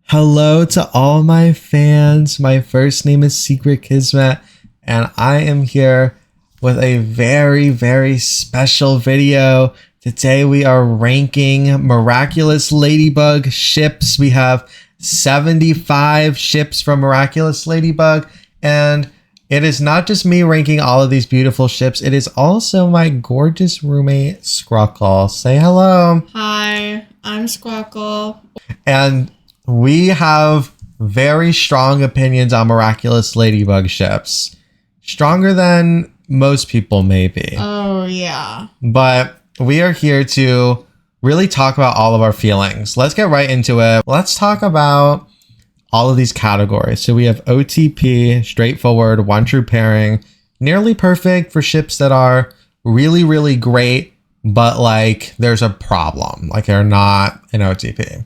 Hello to all my fans. My first name is Secret Kismet, and I am here with a very, very special video. Today we are ranking Miraculous Ladybug ships. We have 75 ships from Miraculous Ladybug, and it is not just me ranking all of these beautiful ships, it is also my gorgeous roommate, Socqueline. Say hello. Hi, I'm Socqueline. And we have very strong opinions on Miraculous Ladybug ships. Stronger than most people, maybe. Oh, yeah. But we are here to really talk about all of our feelings. Let's get right into it. Let's talk about all of these categories. So we have OTP, straightforward, one true pairing, nearly perfect for ships that are really, really great, but like there's a problem. Like they're not an OTP.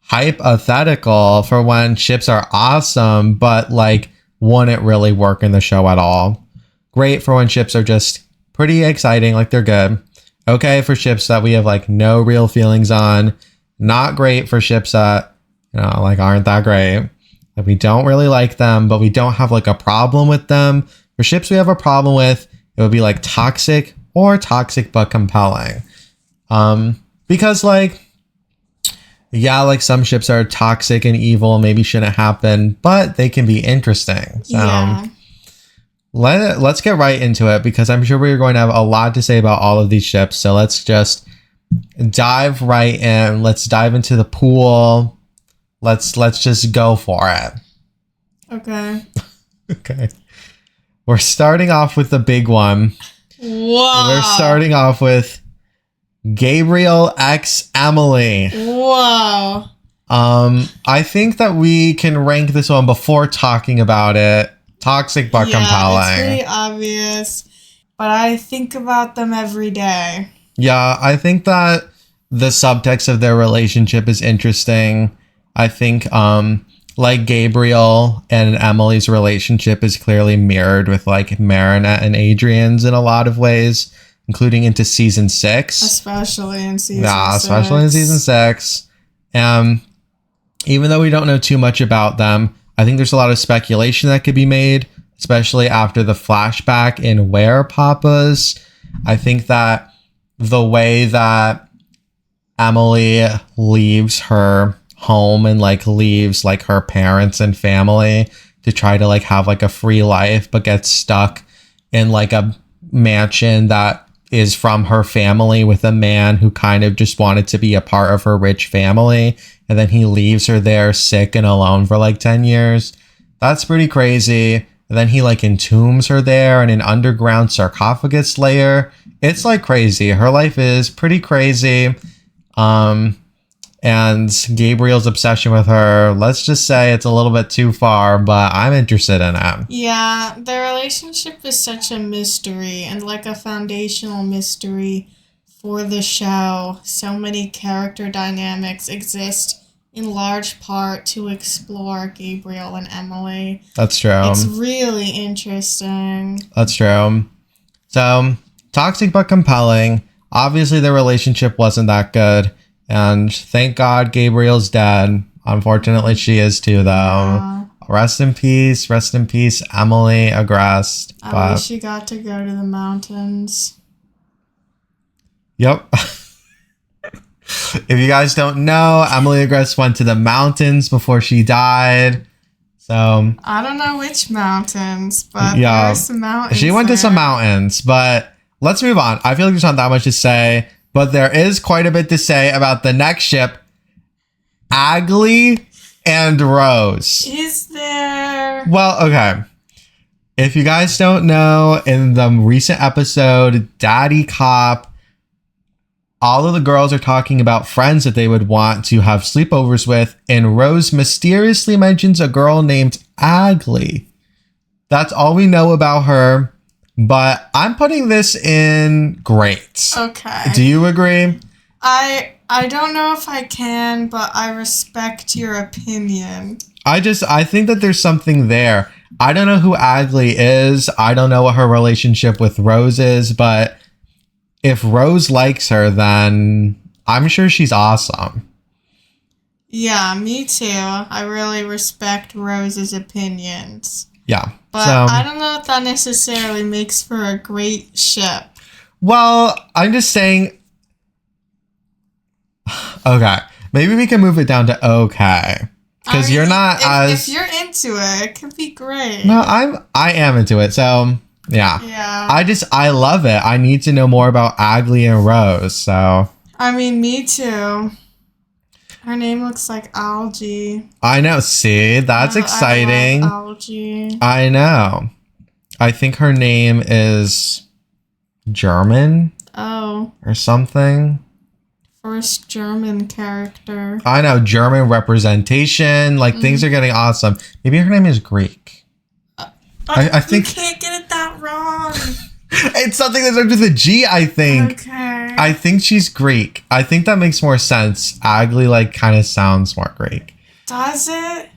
Hypothetical for when ships are awesome, but like wouldn't really work in the show at all. Great for when ships are just pretty exciting, like they're good. Okay for ships that we have like no real feelings on. Not great for ships that, you know, like aren't that great. Like we don't really like them, but we don't have like a problem with them. For ships we have a problem with, it would be like toxic or toxic but compelling. Because like, yeah, like some ships are toxic and evil, maybe shouldn't happen, but they can be interesting. So yeah. let's get right into it because I'm sure we're going to have a lot to say about all of these ships. So let's just dive right in. Let's dive into the pool. Let's just go for it. Okay. Okay. We're starting off with the big one. Whoa. We're starting off with Gabriel x Amelie. Whoa. I think that we can rank this one before talking about it. Toxic but compelling. It's pretty obvious, but I think about them every day. Yeah, I think that the subtext of their relationship is interesting. I think like Gabriel and Emily's relationship is clearly mirrored with like Marinette and Adrien's in a lot of ways, including into season 6. Especially in season 6. Yeah, especially in season 6. Even though we don't know too much about them, I think there's a lot of speculation that could be made, especially after the flashback in Where Papa's. I think that the way that Amelie leaves her home and like leaves like her parents and family to try to like have like a free life, but gets stuck in like a mansion that is from her family with a man who kind of just wanted to be a part of her rich family, and then he leaves her there sick and alone for like 10 years. That's pretty crazy. And then he like entombs her there in an underground sarcophagus layer. It's like crazy. Her life is pretty crazy. And Gabriel's obsession with her, let's just say it's a little bit too far, but I'm interested in it. Yeah, their relationship is such a mystery and like a foundational mystery for the show. So many character dynamics exist in large part to explore Gabriel and Amelie. That's true. It's really interesting. That's true. So, toxic but compelling. Obviously, their relationship wasn't that good. And thank God Gabriel's dead. Unfortunately, she is too, though. Yeah. Rest in peace, Amelie Agreste. At least she got to go to the mountains. Yep. If you guys don't know, Amelie Agreste went to the mountains before she died. So I don't know which mountains, but yeah, there's some mountains. She went to some mountains, but let's move on. I feel like there's not that much to say. But there is quite a bit to say about the next ship, Aglae and Rose. Is there? Well, okay. If you guys don't know, in the recent episode, Daddy Cop, all of the girls are talking about friends that they would want to have sleepovers with, and Rose mysteriously mentions a girl named Aglae. That's all we know about her. But I'm putting this in great. Okay. Do you agree? I don't know if I can, but I respect your opinion. I think that there's something there. I don't know who Aglae is. I don't know what her relationship with Rose is, but if Rose likes her, then I'm sure she's awesome. Yeah, me too. I really respect Rose's opinions. Yeah. But so, I don't know if that necessarily makes for a great ship. Well, I'm just saying. Okay. Maybe we can move it down to okay. Because you're not if you're into it, it could be great. No, I am into it. So yeah. I love it. I need to know more about Aglae and Rose. So I mean, me too. Her name looks like algae. I know. See, that's exciting. I love algae. I know. I think her name is German. Oh. Or something. First German character. I know, German representation. Like, things are getting awesome. Maybe her name is Greek. I think... You can't get it that wrong. It's something that starts with a G, I think. Okay. I think she's Greek. I think that makes more sense. Aglae, like, kind of sounds more Greek. Does it?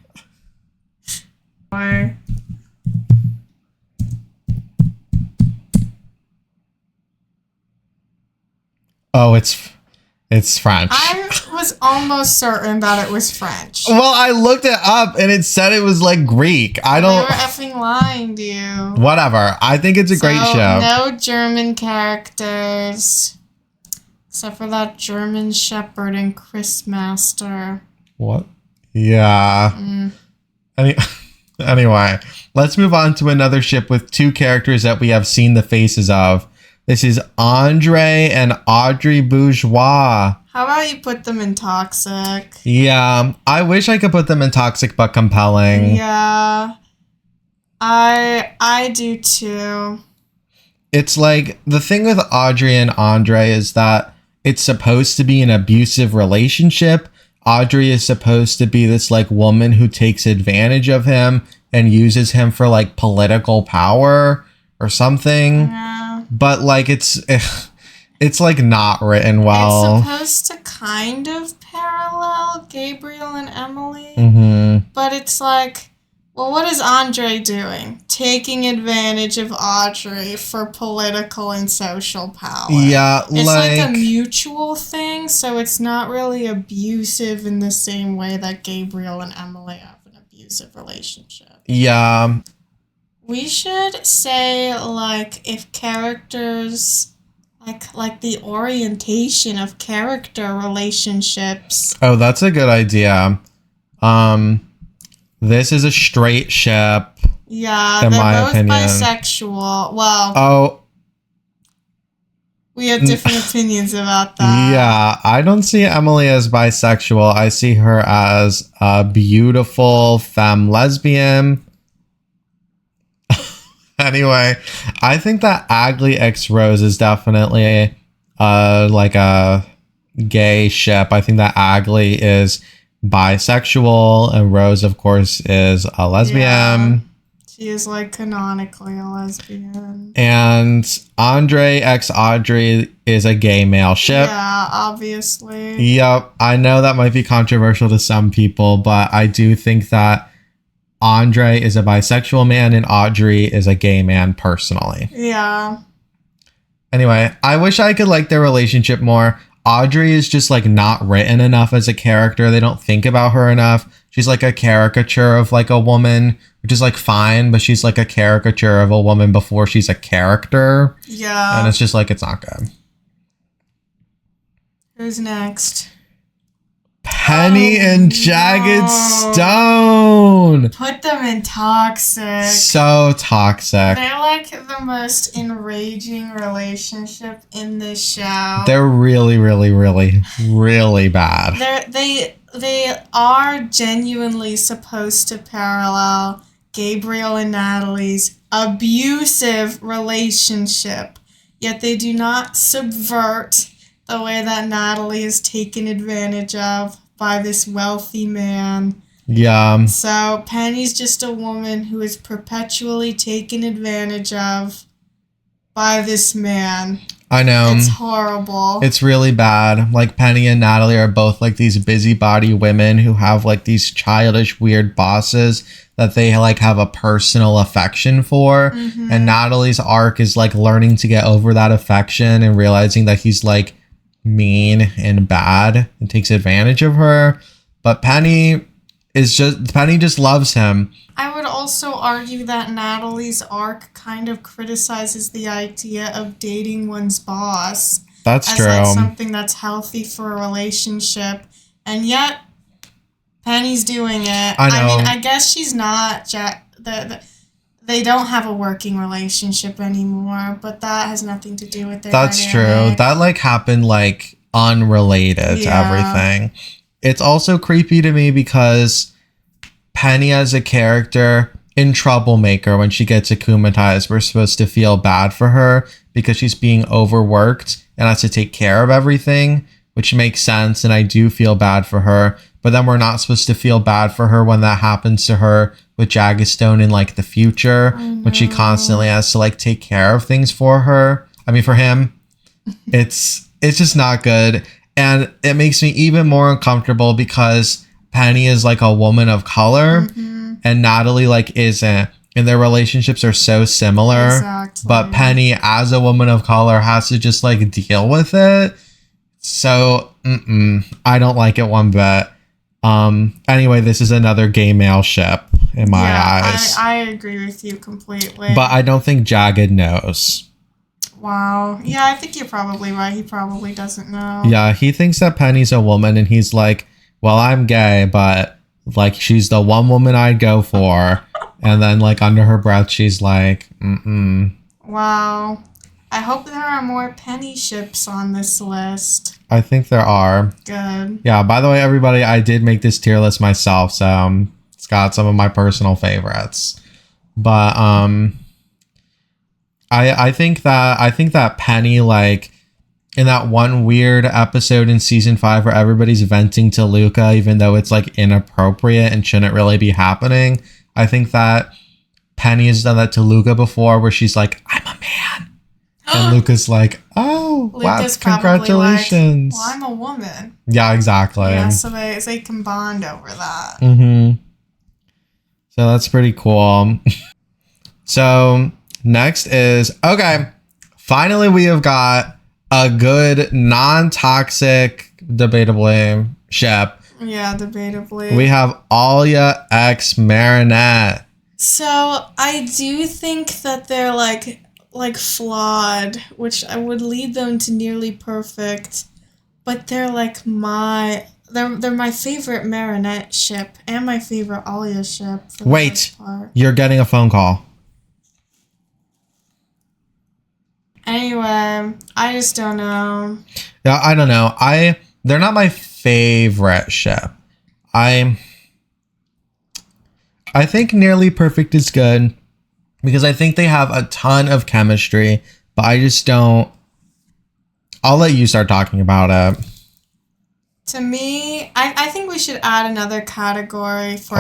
Or... Oh, it's French. I was almost certain that it was French. Well, I looked it up and it said it was like Greek. I don't. They were effing lying to you. Whatever. I think it's a great show. No German characters. Except for that German Shepherd and Chris Master. What? Yeah. Anyway, let's move on to another ship with two characters that we have seen the faces of. This is Andre and Audrey Bourgeois. How about you put them in toxic? Yeah, I wish I could put them in toxic but compelling. Yeah, I do too. It's like, the thing with Audrey and Andre is that it's supposed to be an abusive relationship. Audrey is supposed to be this like woman who takes advantage of him and uses him for like political power or something. Yeah. But like it's like not written well. It's supposed to kind of parallel Gabriel and Emilie. Mm-hmm. But it's like, well, what is Andre doing? Taking advantage of Audrey for political and social power. Yeah, it's like a mutual thing, so it's not really abusive in the same way that Gabriel and Emilie have an abusive relationship. Yeah. We should say, like, if characters, like the orientation of character relationships. Oh, that's a good idea. This is a straight ship. Yeah, in they're my both opinion. bisexual. Well, we have different opinions about that. Yeah, I don't see Emilie as bisexual. I see her as a beautiful femme lesbian. Anyway, I think that Aglae X Rose is definitely like a gay ship. I think that Aglae is bisexual and Rose, of course, is a lesbian. Yeah, she is like canonically a lesbian. And Andre X Audrey is a gay male ship. Yeah, obviously. Yep, I know that might be controversial to some people, but I do think that Andre is a bisexual man and Audrey is a gay man personally. Yeah. Anyway, I wish I could like their relationship more. Audrey is just like not written enough as a character. They don't think about her enough. She's like a caricature of like a woman, which is like fine, but she's like a caricature of a woman before she's a character. Yeah. And it's just like, it's not good. Who's next? Penny and Jagged Stone. Put them in toxic. So toxic. They're like the most enraging relationship in this show. They're really, really, really, really bad. They are genuinely supposed to parallel Gabriel and Nathalie's abusive relationship, yet they do not subvert the way that Nathalie is taken advantage of by this wealthy man. Yeah. So Penny's just a woman who is perpetually taken advantage of by this man. I know. It's horrible. It's really bad. Like, Penny and Nathalie are both like these busybody women who have like these childish, weird bosses that they like have a personal affection for. Mm-hmm. And Nathalie's arc is like learning to get over that affection and realizing that he's like mean and bad and takes advantage of her. But Penny just loves him. I would also argue that Nathalie's arc kind of criticizes the idea of dating one's boss. That's true. As like something that's healthy for a relationship. And yet, Penny's doing it. I know. I mean, I guess she's not. They don't have a working relationship anymore, but that has nothing to do with their That's dynamic. true. That like happened like unrelated to everything. It's also creepy to me because Penny as a character in Troublemaker, when she gets akumatized, we're supposed to feel bad for her because she's being overworked and has to take care of everything, which makes sense. And I do feel bad for her. But then we're not supposed to feel bad for her when that happens to her with Jagged Stone in like the future, when she constantly has to like take care of things for her. I mean, for him, it's just not good. And it makes me even more uncomfortable because Penny is like a woman of color and Nathalie like isn't. And their relationships are so similar. Exactly. But Penny as a woman of color has to just like deal with it. So I don't like it one bit. Anyway, this is another gay male ship in my eyes. I agree with you completely. But I don't think Jagged knows. Wow. Yeah, I think you're probably right. He probably doesn't know. Yeah, he thinks that Penny's a woman and he's like, well, I'm gay, but like she's the one woman I'd go for. And then like under her breath, she's like, Wow. I hope there are more Penny ships on this list. I think there are. Good. Yeah, by the way, everybody, I did make this tier list myself, so it's got some of my personal favorites. But I think that Penny, like in that one weird episode in season 5 where everybody's venting to Luka, even though it's like inappropriate and shouldn't really be happening, I think that Penny has done that to Luka before, where she's like, I'm a man. And Luka's like, oh, Luka's wow, congratulations. Like, well, I'm a woman. Yeah, exactly. Yeah, so they can bond over that. So that's pretty cool. So next is, okay, finally we have got a good non-toxic, debatably, ship. Yeah, debatably. We have Alya x Marinette. So I do think that they're like flawed, which I would lead them to nearly perfect, but they're like they're my favorite Marinette ship and my favorite Alya ship. For the most part. You're getting a phone call. Anyway, I just don't know. Yeah, I don't know. They're not my favorite ship. I think nearly perfect is good because I think they have a ton of chemistry, but I just don't. I'll let you start talking about it. To me, I think we should add another category for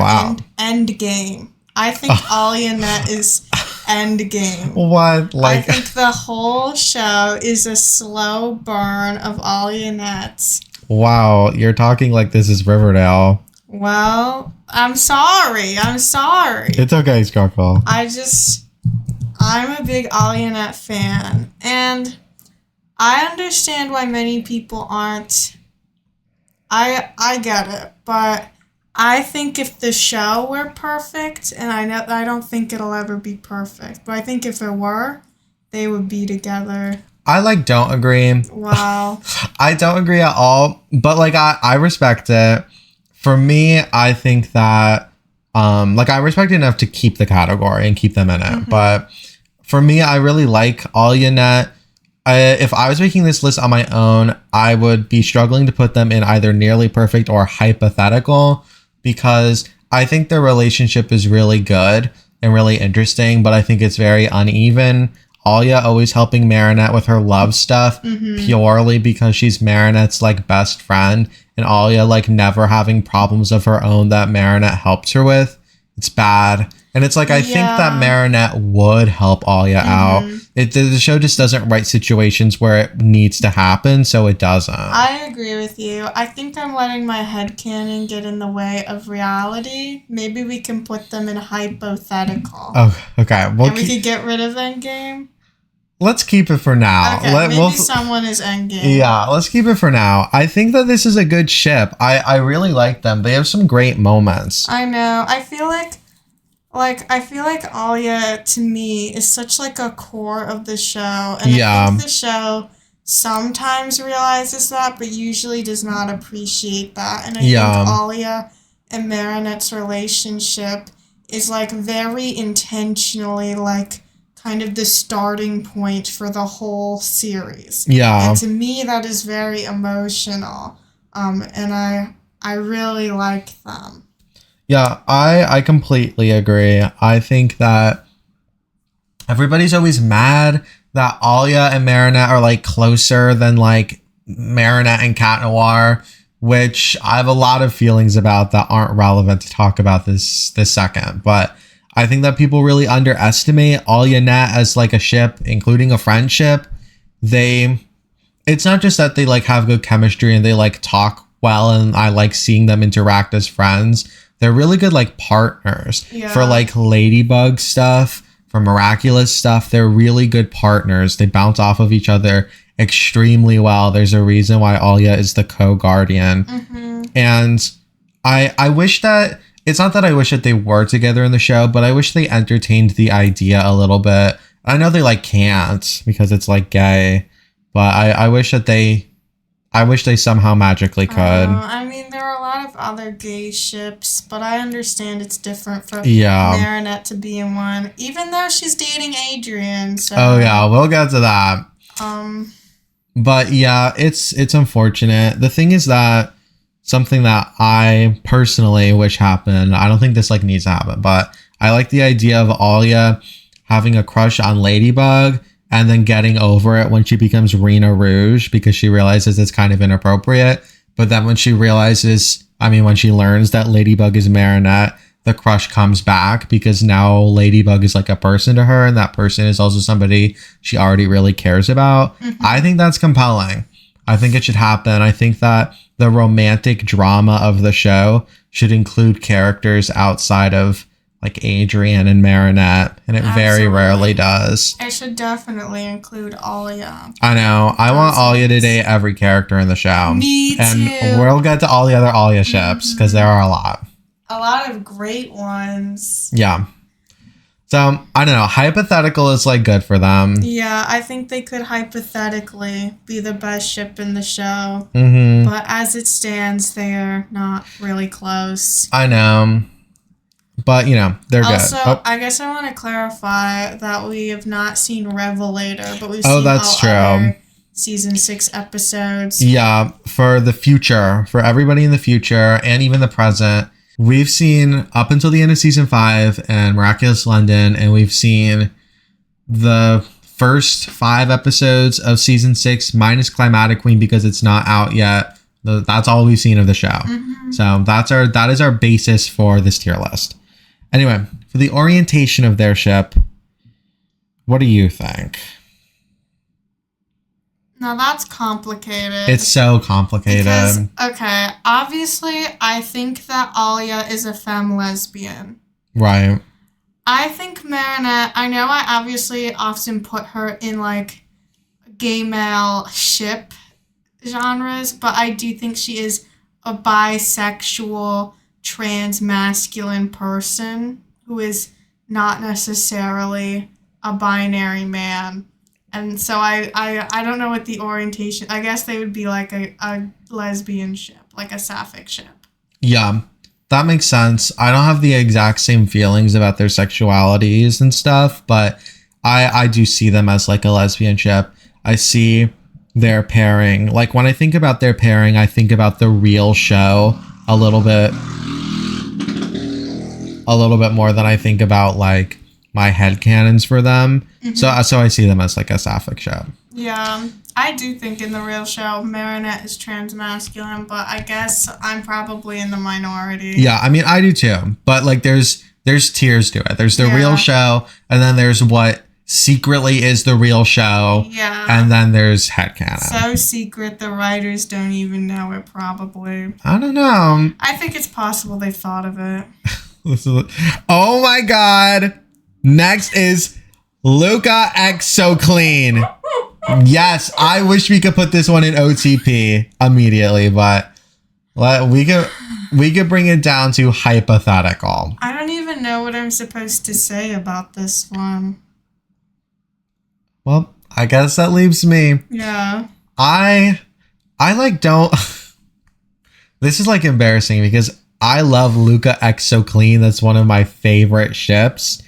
end game. I think Alyanette is end game. What? I think the whole show is a slow burn of Alyanette. Wow, you're talking like this is Riverdale. Well, I'm sorry. It's okay, Sparkle. I'm a big Alyanette fan, and I understand why many people aren't. I get it, but I think if the show were perfect, and I don't think it'll ever be perfect, but I think if it were, they would be together. I don't agree. Wow. I don't agree at all, but I respect it. For me, I think that I respect it enough to keep the category and keep them in it. But for me, I really like Alyanette. If I was making this list on my own, I would be struggling to put them in either nearly perfect or hypothetical, because I think their relationship is really good and really interesting, but I think it's very uneven. Alya always helping Marinette with her love stuff purely because she's Marinette's best friend, and Alya never having problems of her own that Marinette helps her with. It's bad. And it's I think that Marinette would help Alya out. The show just doesn't write situations where it needs to happen, so it doesn't. I agree with you. I think I'm letting my headcanon get in the way of reality. Maybe we can put them in hypothetical. Oh, okay. And we could get rid of Endgame. let's keep it for now. Okay, maybe someone is endgame. Yeah, let's keep it for now. I think that this is a good ship. I really like them. They have some great moments. I know. I feel like Alya to me is such like a core of the show, and I think the show sometimes realizes that, but usually does not appreciate that. And I think Alya and Marinette's relationship is like very intentionally like kind of the starting point for the whole series. Yeah. And to me, that is very emotional. And I really like them. Yeah, I completely agree. I think that everybody's always mad that Alya and Marinette are like closer than like Marinette and Cat Noir, which I have a lot of feelings about that aren't relevant to talk about this second. But I think that people really underestimate Alya Net as like a ship, including a friendship. It's not just that they like have good chemistry and they like talk well, and I like seeing them interact as friends. They're really good like partners for like Ladybug stuff, for Miraculous stuff. They're really good partners. They bounce off of each other extremely well. There's a reason why Alya is the co-guardian. Mm-hmm. And I wish that, it's not that I wish that they were together in the show, but I wish they entertained the idea a little bit. I know they like can't because it's like gay, but I wish they somehow magically could. I mean, there are a lot of other gay ships, but I understand it's different for Marinette to be in one, even though she's dating Adrien. So. Oh yeah, we'll get to that. But yeah, it's unfortunate. The thing is that something that I personally wish happened, I don't think this like needs to happen, but I like the idea of Alya having a crush on Ladybug and then getting over it when she becomes Rena Rouge because she realizes it's kind of inappropriate. But then when she learns that Ladybug is Marinette, the crush comes back because now Ladybug is like a person to her, and that person is also somebody she already really cares about. Mm-hmm. I think that's compelling. I think it should happen. I think that the romantic drama of the show should include characters outside of like Adrien and Marinette, and it very rarely does. It should definitely include Alya. I know. I want Alya to date every character in the show. Me too. And we'll get to all the other Alya ships because there are a lot. A lot of great ones. Yeah. So, I don't know. Hypothetical is like good for them. Yeah, I think they could hypothetically be the best ship in the show. Mm-hmm. But as it stands, they're not really close. I know. But, they're good. Also, I guess I want to clarify that we have not seen Revelator, but we've seen other season 6 episodes. Yeah, for the future, for everybody in the future and even the present, we've seen up until the end of season 5 and Miraculous London, and we've seen the first 5 episodes of season 6 minus Climatic-Queen because it's not out yet. That's all we've seen of the show. Mm-hmm. So that is our basis for this tier list. Anyway, for the orientation of their ship, what do you think? Now that's complicated. It's so complicated. Because, okay, obviously I think that Alya is a femme lesbian. Right. I think Marinette, I know I obviously often put her in like gay male ship genres, but I do think she is a bisexual trans masculine person who is not necessarily a binary man. And so I don't know what the orientation, I guess they would be like a lesbian ship, like a sapphic ship. Yeah, that makes sense. I don't have the exact same feelings about their sexualities and stuff, but I do see them as like a lesbian ship. I see their pairing. Like when I think about their pairing, I think about the real show a little bit more than I think about like my headcanons for them. Mm-hmm. So I see them as like a sapphic show. Yeah, I do think in the real show Marinette is transmasculine, but I guess I'm probably in the minority. Yeah, I mean I do too. But like there's tiers to it. There's the real show, and then there's what secretly is the real show. Yeah. And then there's headcanon. So secret the writers don't even know it probably. I don't know. I think it's possible they thought of it. Oh my god. Next is Luka X Socqueline. Yes, I wish we could put this one in OTP immediately, but we could bring it down to hypothetical. I don't even know what I'm supposed to say about this one. Well, I guess that leaves me. Yeah. I like don't. This is like embarrassing because I love Luka X Socqueline. That's one of my favorite ships.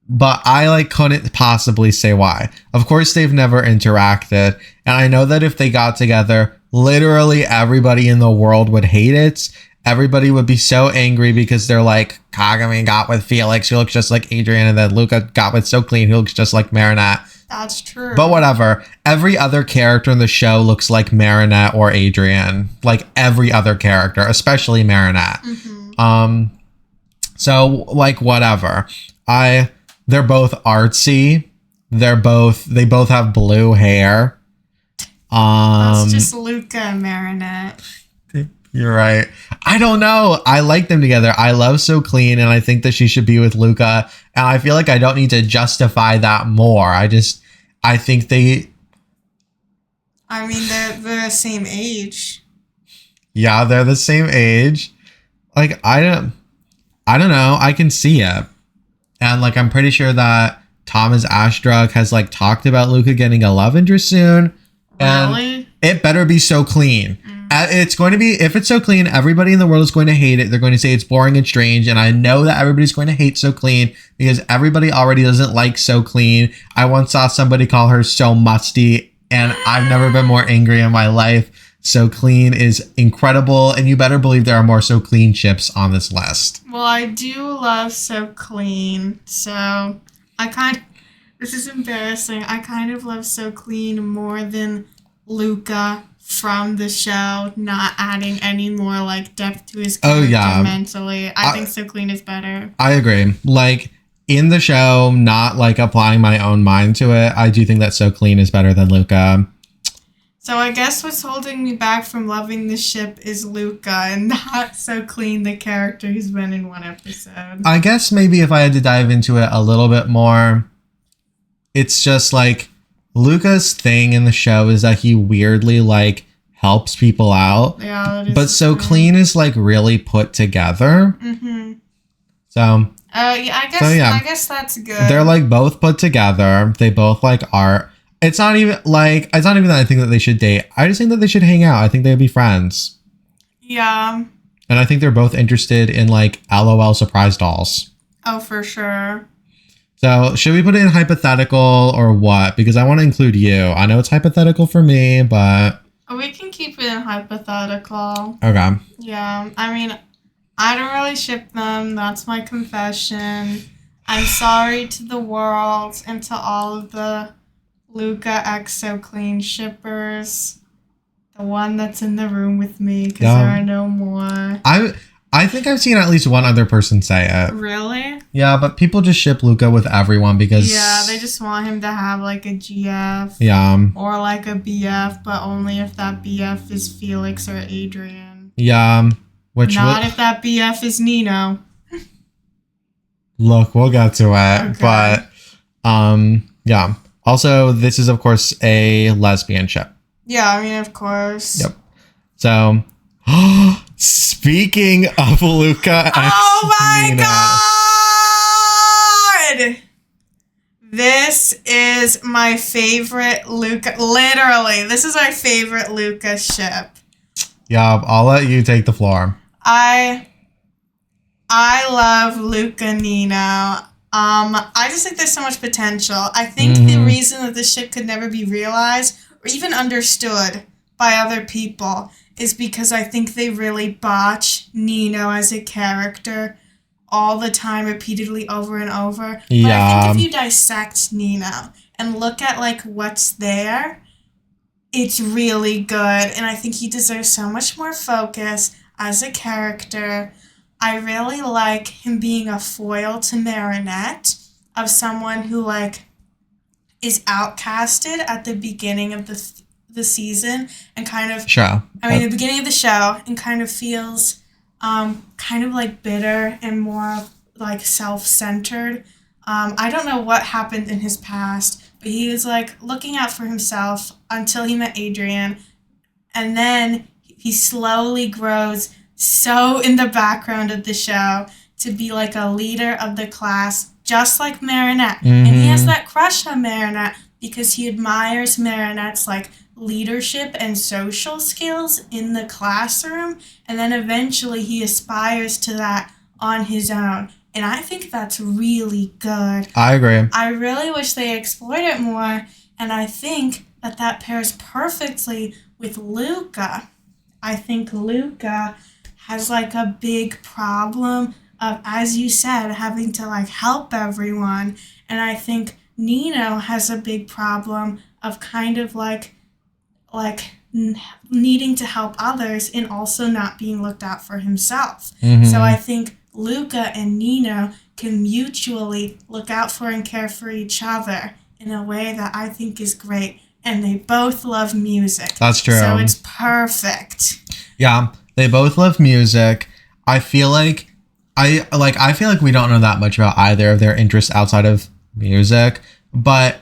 But I like couldn't possibly say why. Of course, they've never interacted. And I know that if they got together, literally everybody in the world would hate it. Everybody would be so angry because they're like, Kagami got with Felix, who looks just like Adrien, and then Luka got with Socqueline, who looks just like Marinette. That's true. But whatever. Every other character in the show looks like Marinette or Adrien. Like every other character, especially Marinette. Mm-hmm. So like whatever. They're both artsy. They both have blue hair. That's just Luka and Marinette. You're right. I don't know. I like them together. I love Socqueline, and I think that she should be with Luka. And I feel like I don't need to justify that more. I think they. I mean, they're the same age. Yeah, they're the same age. Like I don't know. I can see it. And like, I'm pretty sure that Thomas Ashdrug has like talked about Luka getting a love interest soon. And really? It better be Socqueline. It's going to be, if it's Socqueline, everybody in the world is going to hate it. They're going to say it's boring and strange. And I know that everybody's going to hate Socqueline because everybody already doesn't like Socqueline. I once saw somebody call her so musty, and I've never been more angry in my life. Socqueline is incredible, and you better believe there are more Socqueline ships on this list. Well, I do love Socqueline, so this is embarrassing. I kind of love Socqueline more than Luka from the show, not adding any more like depth to his character mentally. I think Socqueline is better. I agree. Like in the show, not like applying my own mind to it, I do think that Socqueline is better than Luka. So I guess what's holding me back from loving the ship is Luka and not Socqueline, the character who's been in one episode. I guess maybe if I had to dive into it a little bit more, it's just like Luka's thing in the show is that he weirdly like helps people out. Yeah, that is but Socqueline is like really put together. Mm-hmm. So I guess that's good. They're like both put together. They both like art. It's not even that I think that they should date. I just think that they should hang out. I think they'd be friends. Yeah. And I think they're both interested in like LOL surprise dolls. Oh, for sure. So should we put it in hypothetical or what? Because I want to include you. I know it's hypothetical for me, but... We can keep it in hypothetical. Okay. Yeah. I mean, I don't really ship them. That's my confession. I'm sorry to the world and to all of the Luka X Socqueline shippers. The one that's in the room with me, because there are no more. I think I've seen at least one other person say it. Really? Yeah, but people just ship Luka with everyone because... Yeah, they just want him to have like a GF. Yeah. Or like a BF, but only if that BF is Felix or Adrien. Yeah. Not if that BF is Nino. Look, we'll get to it. Okay. But, yeah. Also, this is, of course, a lesbian ship. Yeah, I mean, of course. Yep. So, speaking of Luka X Oh my Nino, god! This is my favorite Luka. Literally, this is my favorite Luka ship. Yeah, I'll let you take the floor. I love Luka Nino. I just think there's so much potential. I think the reason that this ship could never be realized or even understood by other people is because I think they really botch Nino as a character all the time, repeatedly over and over. Yeah. But I think if you dissect Nino and look at like what's there, it's really good. And I think he deserves so much more focus as a character. I really like him being a foil to Marinette, of someone who like is outcasted at the beginning of the season and kind of the beginning of the show and kind of feels kind of like bitter and more like self-centered I don't know what happened in his past, but he was like looking out for himself until he met Adrien. And then he slowly grows so in the background of the show to be like a leader of the class, just like Marinette. Mm-hmm. And he has that crush on Marinette because he admires Marinette's like leadership and social skills in the classroom. And then eventually he aspires to that on his own. And I think that's really good. I agree. I really wish they explored it more. And I think that pairs perfectly with Luka. I think Luka has like a big problem of, as you said, having to like help everyone. And I think Nino has a big problem of kind of like needing to help others and also not being looked out for himself. Mm-hmm. So I think Luka and Nino can mutually look out for and care for each other in a way that I think is great. And they both love music. That's true. So it's perfect. Yeah, they both love music. I feel like we don't know that much about either of their interests outside of music, but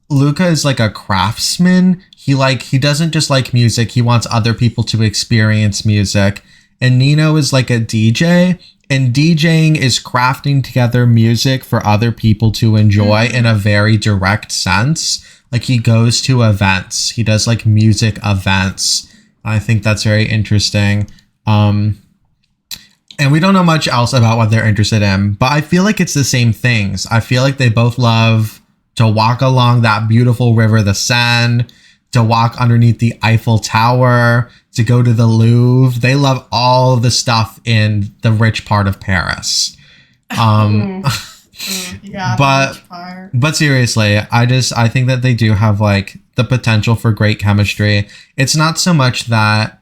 Luka is like a craftsman. He doesn't just like music, he wants other people to experience music. And Nino is like a DJ, and DJing is crafting together music for other people to enjoy in a very direct sense. Like he goes to events, he does like music events. I think that's very interesting. And we don't know much else about what they're interested in, but I feel like it's the same things. I feel like they both love to walk along that beautiful river, the Seine, to walk underneath the Eiffel Tower, to go to the Louvre. They love all the stuff in the rich part of Paris. Yeah, but seriously, I think that they do have like the potential for great chemistry. It's not so much that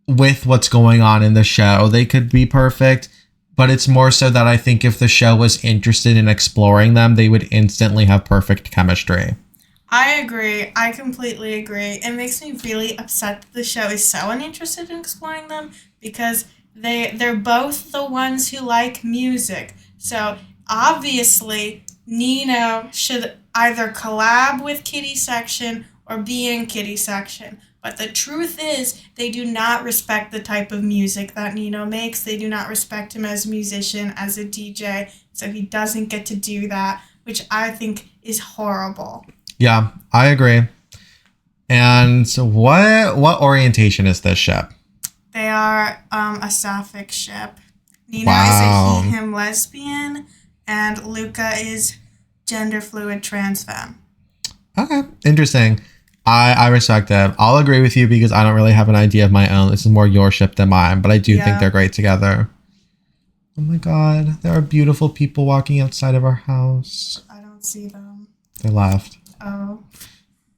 with what's going on in the show, they could be perfect, but it's more so that I think if the show was interested in exploring them, they would instantly have perfect chemistry. I agree. I completely agree. It makes me really upset that the show is so uninterested in exploring them because they're both the ones who like music. So obviously, Nino should either collab with Kitty Section or be in Kitty Section. But the truth is, they do not respect the type of music that Nino makes. They do not respect him as a musician, as a DJ. So he doesn't get to do that, which I think is horrible. Yeah, I agree. And so what orientation is this ship? They are a sapphic ship. Nino Wow. is a he/him lesbian, and Luka is gender fluid trans femme. Okay, interesting. I respect that. I'll agree with you because I don't really have an idea of my own. This is more your ship than mine, but I do think they're great together. Oh my god, there are beautiful people walking outside of our house. I don't see them. They left. Oh.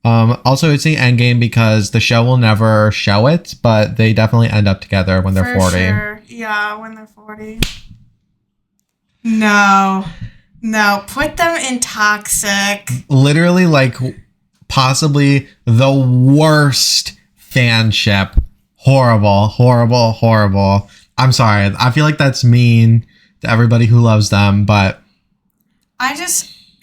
Also, it's the end game because the show will never show it, but they definitely end up together when they're 40. Sure. Yeah, when they're 40. No, put them in toxic. Literally, like, possibly the worst fanship. Horrible. I'm sorry. I feel like that's mean to everybody who loves them, but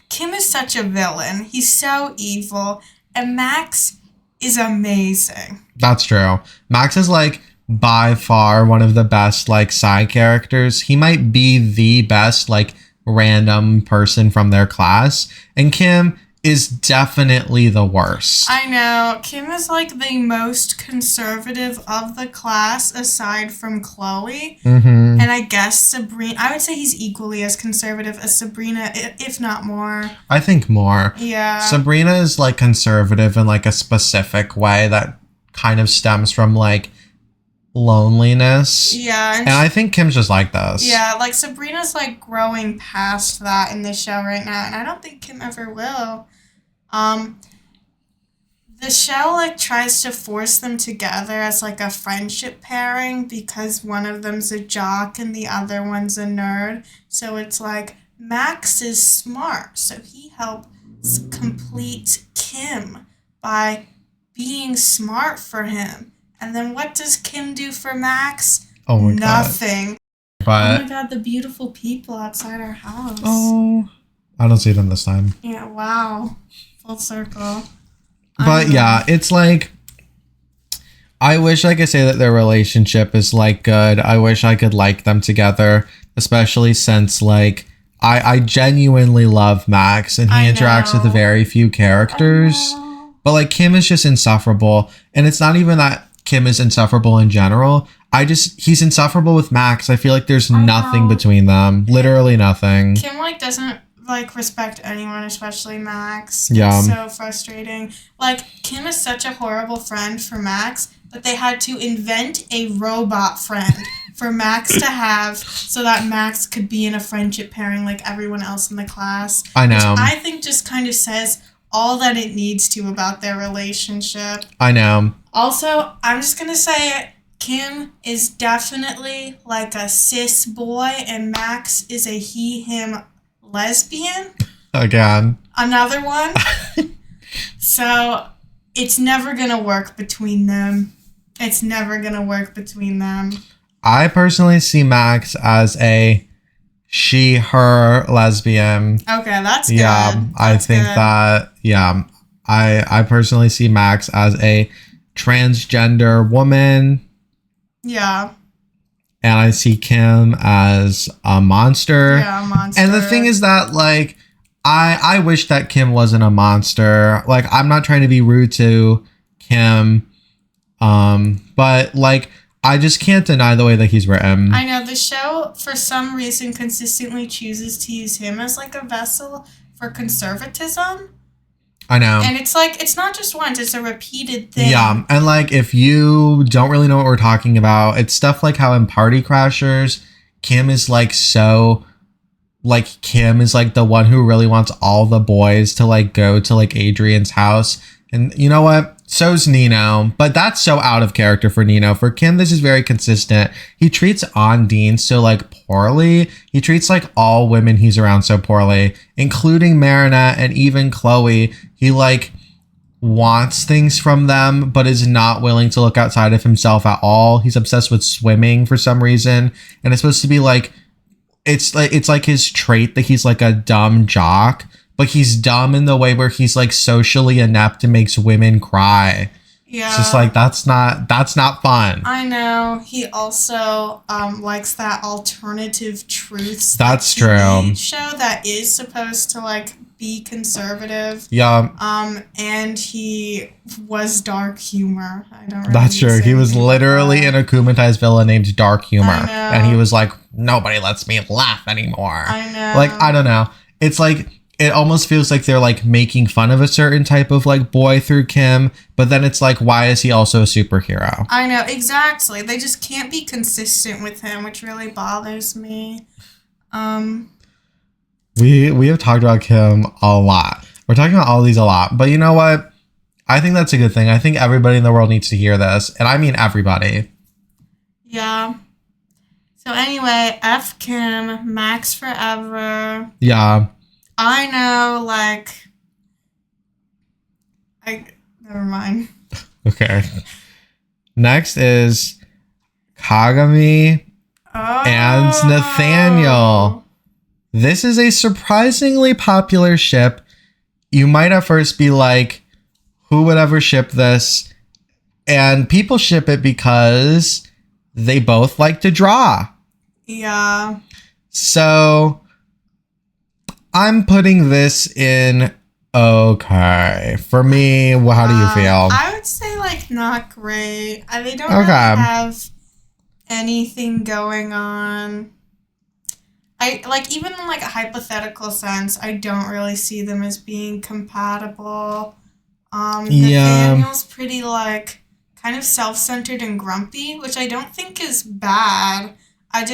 Kim is such a villain. He's so evil. And Max is amazing. That's true. Max is like by far one of the best like side characters. He might be the best like random person from their class. And Kim is definitely the worst. I know. Kim is like the most conservative of the class aside from Chloe. Mm-hmm. And I guess Sabrina, I would say he's equally as conservative as Sabrina, if not more. I think more. Yeah. Sabrina is like conservative in like a specific way that kind of stems from like loneliness. Yeah. And I think Kim's just like this. Yeah, like Sabrina's like growing past that in the show right now, and I don't think Kim ever will. The show like tries to force them together as like a friendship pairing because one of them's a jock and the other one's a nerd. So it's like Max is smart, so he helps complete Kim by being smart for him. And then what does Kim do for Max? Oh my Nothing. God. But oh my god, the beautiful people outside our house. oh, I don't see them this time. Yeah, wow. Full circle. But yeah, it's like, I wish I could say that their relationship is like good. I wish I could like them together, especially since like I genuinely love Max and he interacts with very few characters. But like Kim is just insufferable, and it's not even that Kim is insufferable in general. He's insufferable with Max. I feel like there's nothing between them. Literally nothing. Kim like doesn't like respect anyone, especially Max. Yeah. It's so frustrating. Like Kim is such a horrible friend for Max that they had to invent a robot friend for Max to have so that Max could be in a friendship pairing like everyone else in the class. I know. Which I think just kind of says all that it needs to about their relationship. I know. Also, I'm just going to say it. Kim is definitely like a cis boy and Max is a he/him lesbian. Again. Another one. So it's never going to work between them. It's never going to work between them. I personally see Max as a she/her lesbian. Okay, that's good. Yeah, I think that, yeah. I personally see Max as a transgender woman. Yeah. And I see Kim as a monster. Yeah, a monster. And the thing is that, like, I wish that Kim wasn't a monster. Like, I'm not trying to be rude to Kim. But, like, I just can't deny the way that he's written. I know. The show, for some reason, consistently chooses to use him as, like, a vessel for conservatism. I know. And it's like, it's not just once, it's a repeated thing. Yeah, and like if you don't really know what we're talking about, it's stuff like how in Party Crashers, Kim is like Kim is like the one who really wants all the boys to like go to like Adrien's house. And you know what? So's Nino, but that's so out of character for Nino. For Kim, this is very consistent. He treats Ondine so like poorly. He treats like all women he's around so poorly, including Marinette and even Chloe. He like wants things from them, but is not willing to look outside of himself at all. He's obsessed with swimming for some reason. And it's supposed to be like, it's like his trait that he's like a dumb jock. But he's dumb in the way where he's like socially inept and makes women cry. Yeah. It's just like, that's not fun. I know. He also likes that alternative truths. That's true. Show that is supposed to like be conservative. Yeah. And he was dark humor. I don't really That's true. He was literally in a Kumatai's villa named Dark Humor. I know. And he was like, nobody lets me laugh anymore. I know. Like, I don't know. It's like, it almost feels like they're like making fun of a certain type of like boy through Kim, but then it's like, why is he also a superhero? I know, exactly. They just can't be consistent with him, which really bothers me. We have talked about Kim a lot. We're talking about all these a lot, but you know what? I think that's a good thing. I think everybody in the world needs to hear this, and I mean everybody. Yeah. So anyway, F Kim, Max forever. Yeah. I know, like, never mind. Okay. Next is Kagami and Nathaniel. This is a surprisingly popular ship. You might at first be like, who would ever ship this? And people ship it because they both like to draw. Yeah. So I'm putting this in okay. For me, how do you feel? I would say, like, not great. They don't really have anything going on. Even in, like, a hypothetical sense, I don't really see them as being compatible. Nathaniel's pretty, like, kind of self-centered and grumpy, which I don't think is bad. I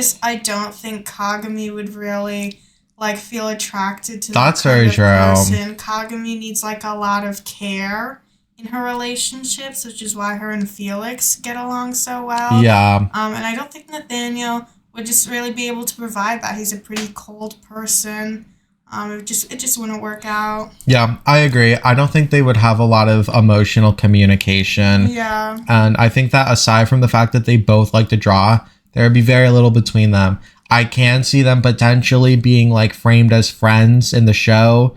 don't think Kagami would really like feel attracted to that kind of person. Kagami needs like a lot of care in her relationships, which is why her and Felix get along so well. Yeah. And I don't think Nathaniel would just really be able to provide that. He's a pretty cold person. It just wouldn't work out. Yeah, I agree. I don't think they would have a lot of emotional communication. Yeah. And I think that aside from the fact that they both like to draw, there would be very little between them. I can see them potentially being like framed as friends in the show,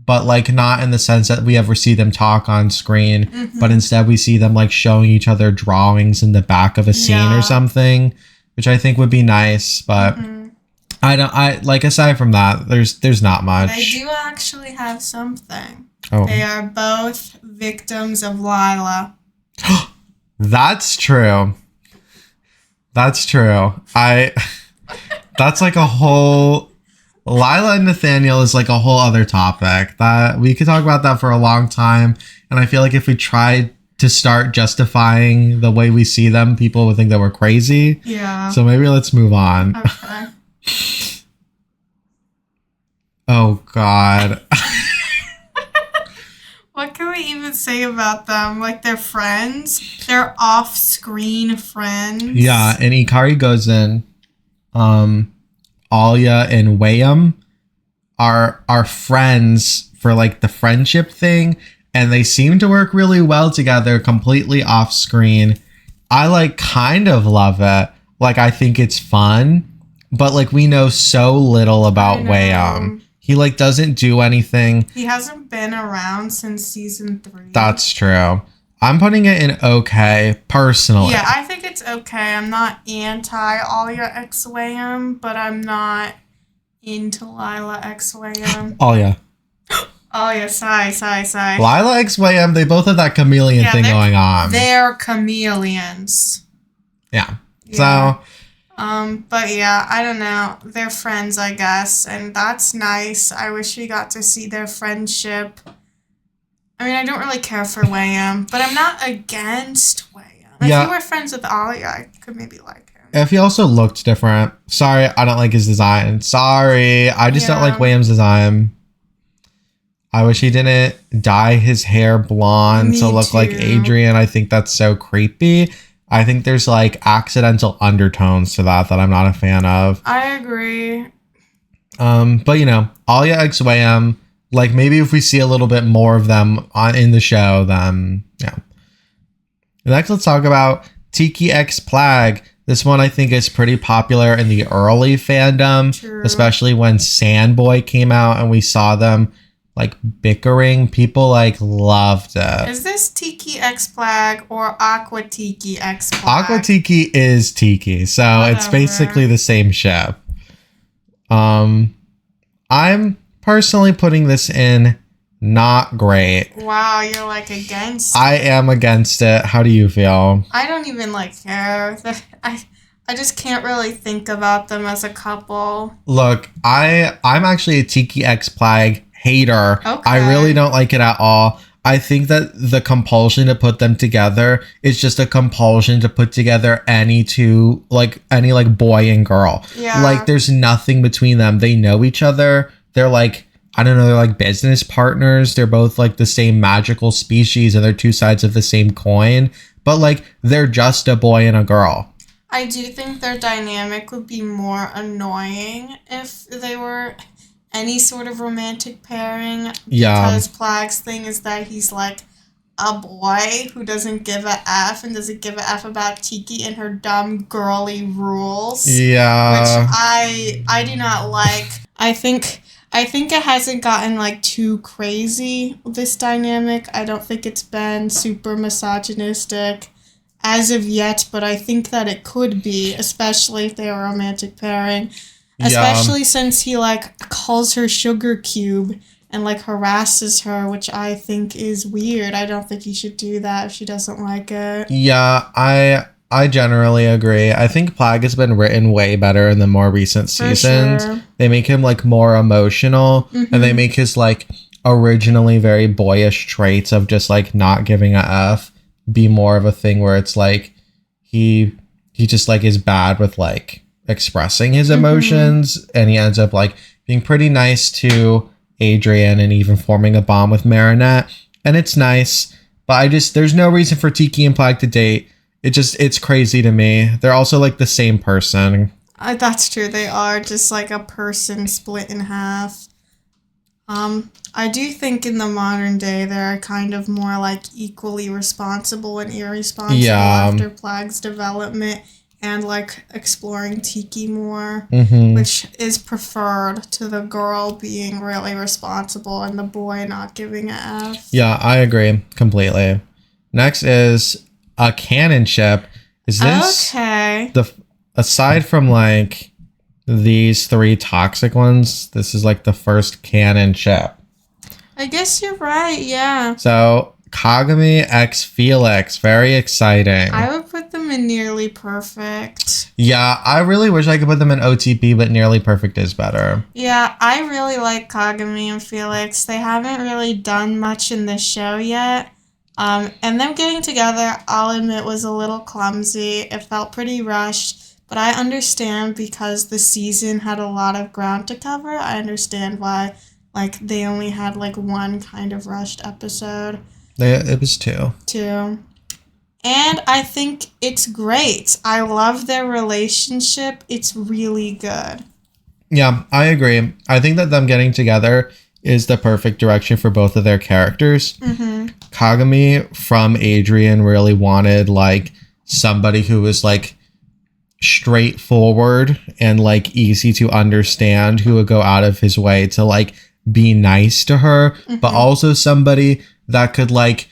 but like not in the sense that we ever see them talk on screen, but instead we see them like showing each other drawings in the back of a scene or something, which I think would be nice. But I like, aside from that, there's not much. They do actually have something. Oh. They are both victims of Lila. That's true. That's true. That's like a whole... Lila and Nathaniel is like a whole other topic that we could talk about that for a long time. And I feel like if we tried to start justifying the way we see them, people would think that we're crazy. Yeah. So maybe let's move on. Okay. Oh, God. What can we even say about them? Like, they're friends. They're off-screen friends. Yeah, and Ikari goes in. Alya and Wayhem are friends for like the friendship thing, and they seem to work really well together, completely off screen. I like kind of love it. Like, I think it's fun, but like we know so little about Wayhem. He like doesn't do anything. He hasn't been around since season 3. That's true. I'm putting it in okay, personally. Yeah, I think it's okay. I'm not anti-Alya x Wayhem, but I'm not into Lila x Wayhem. Alya. Alya, sigh. Lila x Wayhem, they both have that chameleon thing going on. They're chameleons. Yeah. Yeah. So... but yeah, I don't know. They're friends, I guess, and that's nice. I wish we got to see their friendship. I mean, I don't really care for Wayhem, but I'm not against Wayhem. If you were friends with Alya, I could maybe like him. If he also looked different. Sorry, I don't like his design. Sorry, I just don't like Wayhem's design. I wish he didn't dye his hair blonde to look like Adrien. I think that's so creepy. I think there's like accidental undertones to that I'm not a fan of. I agree. But you know, Alya x Wayhem, like maybe if we see a little bit more of them in the show, then yeah. Next, let's talk about Tikki x Plagg. This one I think is pretty popular in the early fandom, especially when Sandboy came out and we saw them like bickering. People like loved it. Is this Tikki x Plagg or Aqua Tikki x Plagg? Aqua Tikki is Tikki, so it's basically the same ship. I'm personally putting this in not great. Wow, you're like against it. I am against it. How do you feel? I don't even like care. I just can't really think about them as a couple. Look, I'm actually a Tikki x Plagg hater. Okay. I really don't like it at all. I think that the compulsion to put them together is just a compulsion to put together any boy and girl. Yeah. Like there's nothing between them. They know each other. They're like, I don't know, they're like business partners. They're both like the same magical species and they're two sides of the same coin. But like they're just a boy and a girl. I do think their dynamic would be more annoying if they were any sort of romantic pairing. Yeah. Because Plagg's thing is that he's like a boy who doesn't give a F and doesn't give a F about Tikki and her dumb girly rules. Yeah. Which I do not like. I think it hasn't gotten like too crazy, this dynamic. I don't think it's been super misogynistic as of yet, but I think that it could be, especially if they are a romantic pairing. Especially since he like calls her sugar cube and like harasses her, which I think is weird. I don't think he should do that if she doesn't like it. Yeah, I generally agree. I think Plagg has been written way better in the more recent seasons. Sure. They make him like more emotional and they make his like originally very boyish traits of just like not giving a F be more of a thing where it's like he just like is bad with like expressing his emotions and he ends up like being pretty nice to Adrien and even forming a bond with Marinette, and it's nice, but there's no reason for Tikki and Plagg to date. It's crazy to me. They're also like the same person. That's true. They are just like a person split in half. I do think in the modern day they're kind of more like equally responsible and irresponsible after Plagg's development. and like exploring Tikki more, Mm-hmm. which is preferred to the girl being really responsible and the boy not giving a F. Yeah, I agree completely. Next is a canon ship. Is this okay? Aside from like these 3 toxic ones, this is like the first canon ship. I guess you're right, yeah. So Kagami x Felix, very exciting. I would put them in nearly perfect. Yeah, I really wish I could put them in OTP, but nearly perfect is better. Yeah, I really like Kagami and Felix. They haven't really done much in the show yet. And them getting together, I'll admit, was a little clumsy. It felt pretty rushed, but I understand because the season had a lot of ground to cover. I understand why, like, they only had, like, one kind of rushed episode. It was 2. And I think it's great. I love their relationship. It's really good. Yeah, I agree. I think that them getting together is the perfect direction for both of their characters. Mm-hmm. Kagami from Adrien really wanted like somebody who was like straightforward and like easy to understand, who would go out of his way to like be nice to her, but also somebody that could like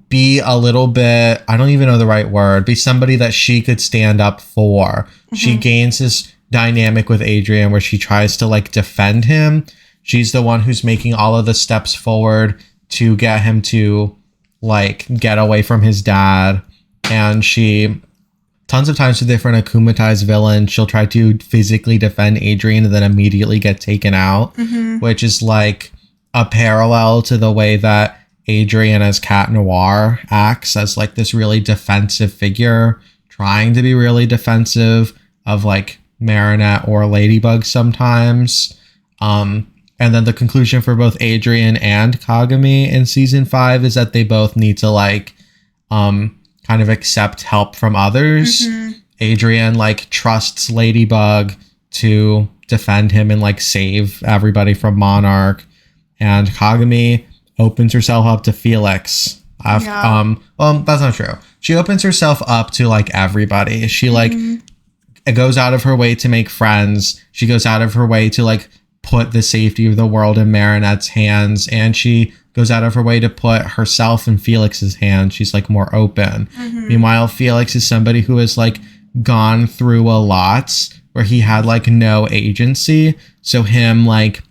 be a little bit, I don't even know the right word, be somebody that she could stand up for. She gains this dynamic with Adrien where she tries to like defend him. She's the one who's making all of the steps forward to get him to like get away from his dad. And she tons of times with different akumatized villains, she'll try to physically defend Adrien and then immediately get taken out, which is like a parallel to the way that Adrien as Cat Noir acts as like this really defensive figure, trying to be really defensive of like Marinette or Ladybug sometimes. And then the conclusion for both Adrien and Kagami in season 5 is that they both need to like kind of accept help from others. Adrien like trusts Ladybug to defend him and like save everybody from Monarch, and Kagami opens herself up to Felix. Well, that's not true. She opens herself up to like everybody. She like goes out of her way to make friends. She goes out of her way to like put the safety of the world in Marinette's hands, and she goes out of her way to put herself in Felix's hands. She's like more open. Meanwhile, Felix is somebody who has like gone through a lot where he had like no agency. So him like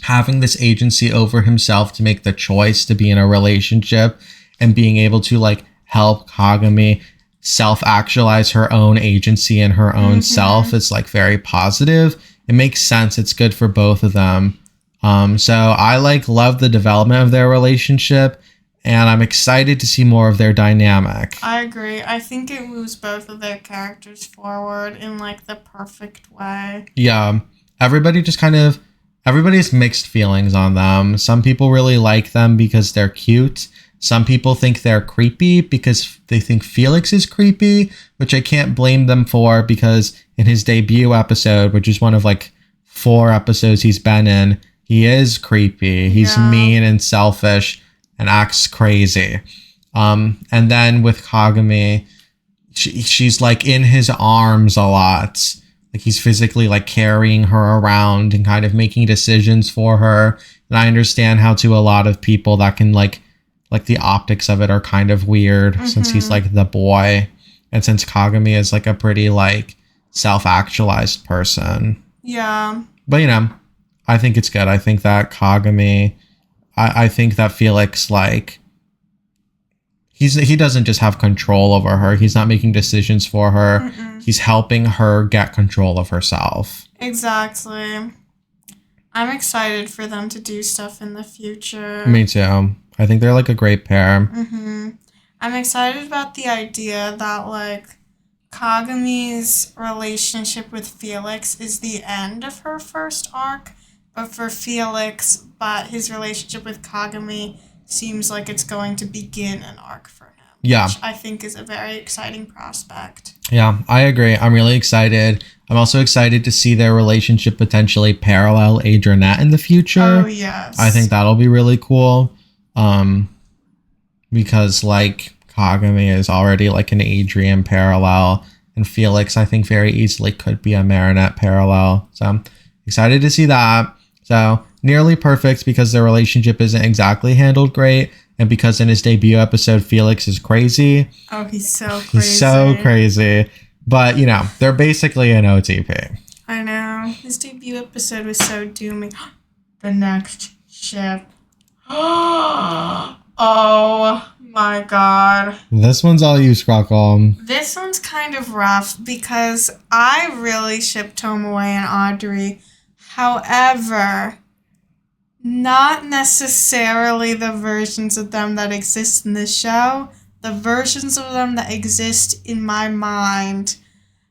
having this agency over himself to make the choice to be in a relationship and being able to like help Kagami self-actualize her own agency and her own self is like very positive. It makes sense. It's good for both of them. So I like love the development of their relationship, and I'm excited to see more of their dynamic. I agree. I think it moves both of their characters forward in like the perfect way. Yeah. Everybody has mixed feelings on them. Some people really like them because they're cute. Some people think they're creepy because they think Felix is creepy, which I can't blame them for, because in his debut episode, which is one of like 4 episodes he's been in, he is creepy. He's mean and selfish and acts crazy. And then with Kagami, she's like in his arms a lot. Like he's physically like carrying her around and kind of making decisions for her. And I understand how to a lot of people that can like the optics of it are kind of weird since he's like the boy. And since Kagami is like a pretty like self-actualized person. Yeah. But you know, I think it's good. I think that Kagami, I think that Felix like he doesn't just have control over her. He's not making decisions for her. He's helping her get control of herself. Exactly. I'm excited for them to do stuff in the future. Me too. I think they're like a great pair. I'm excited about the idea that like Kagami's relationship with Felix is the end of her first arc, but for Felix, his relationship with Kagami seems like it's going to begin an arc for him. Yeah. Which I think is a very exciting prospect. Yeah, I agree. I'm really excited. I'm also excited to see their relationship potentially parallel Adrinette in the future. Oh, yes. I think that'll be really cool. Because like Kagami is already like an Adrien parallel, and Felix, I think, very easily could be a Marinette parallel. So I'm excited to see that. So nearly perfect because their relationship isn't exactly handled great. And because in his debut episode, Felix is crazy. Oh, he's so crazy. He's so crazy. But, you know, they're basically an OTP. I know. His debut episode was so dooming. The next ship. Oh my god. This one's all you, Sprockle. This one's kind of rough because I really ship Tomoe and Audrey. However, not necessarily the versions of them that exist in the show. The versions of them that exist in my mind.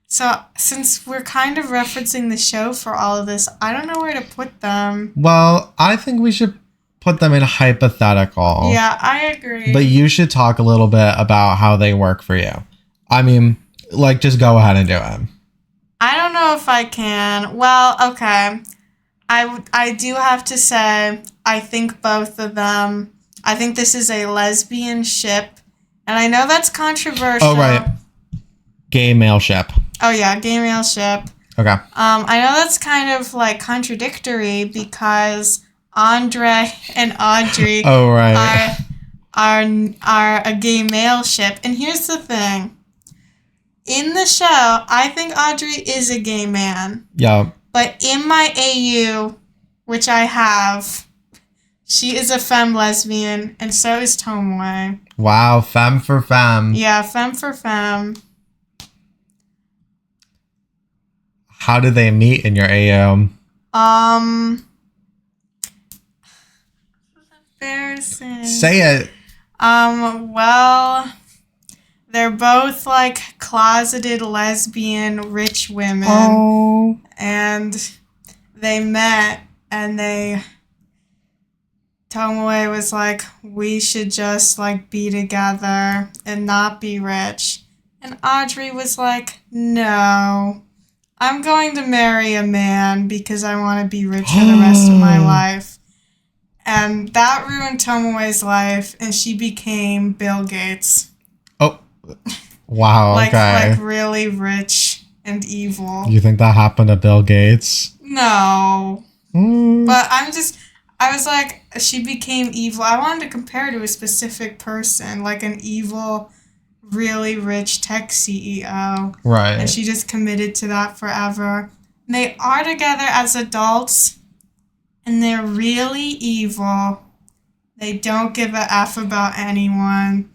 So, since we're kind of referencing the show for all of this, I don't know where to put them. Well, I think we should put them in hypothetical. Yeah, I agree. But you should talk a little bit about how they work for you. I mean, like, just go ahead and do it. I don't know if I can. Well, okay. I do have to say, I think both of them, I think this is a lesbian ship. And I know that's controversial. Oh, right. Gay male ship. Oh, yeah, gay male ship. Okay. I know that's kind of, like, contradictory because Andre and Audrey Oh, right. are a gay male ship. And here's the thing. In the show, I think Audrey is a gay man. Yeah. But in my AU, which I have, she is a femme lesbian, and so is Tomoe. Wow, femme for femme. Yeah, femme for femme. How did they meet in your AU? Embarrassing. Say it. Well, they're both like closeted lesbian rich women. Oh. And they met and Tomoe was like, we should just like be together and not be rich. And Audrey was like, no, I'm going to marry a man because I want to be rich for the rest of my life. And that ruined Tomoe's life, and she became Bill Gates. Oh, wow, like, okay. Like really rich and evil. You think that happened to Bill Gates? No. But I was like, she became evil. I wanted to compare to a specific person, like an evil, really rich tech CEO. Right. And she just committed to that forever. And they are together as adults, and they're really evil. They don't give a F about anyone.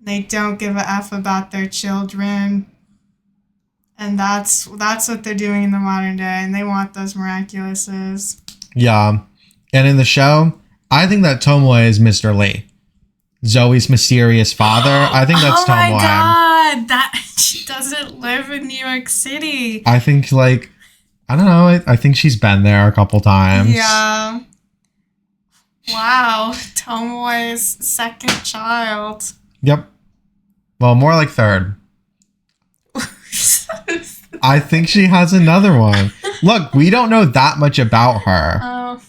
They don't give a F about their children. And that's what they're doing in the modern day, and they want those Miraculouses. Yeah. And in the show, I think that Tomoe is Mr. Lee. Zoe's mysterious father. I think that's Tomoe. Oh my god! That she doesn't live in New York City. I think, like, I don't know. I think she's been there a couple times. Yeah. Wow. Tomoe's second child. Yep. Well, more like third. I think she has another one. Look, we don't know that much about her. Oh.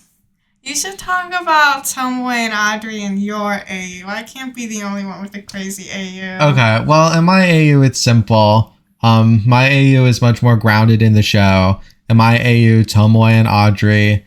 You should talk about Tomoe and Audrey in your AU. I can't be the only one with a crazy AU. Okay. Well, in my AU, it's simple. My AU is much more grounded in the show. In my AU, Tomoe and Audrey,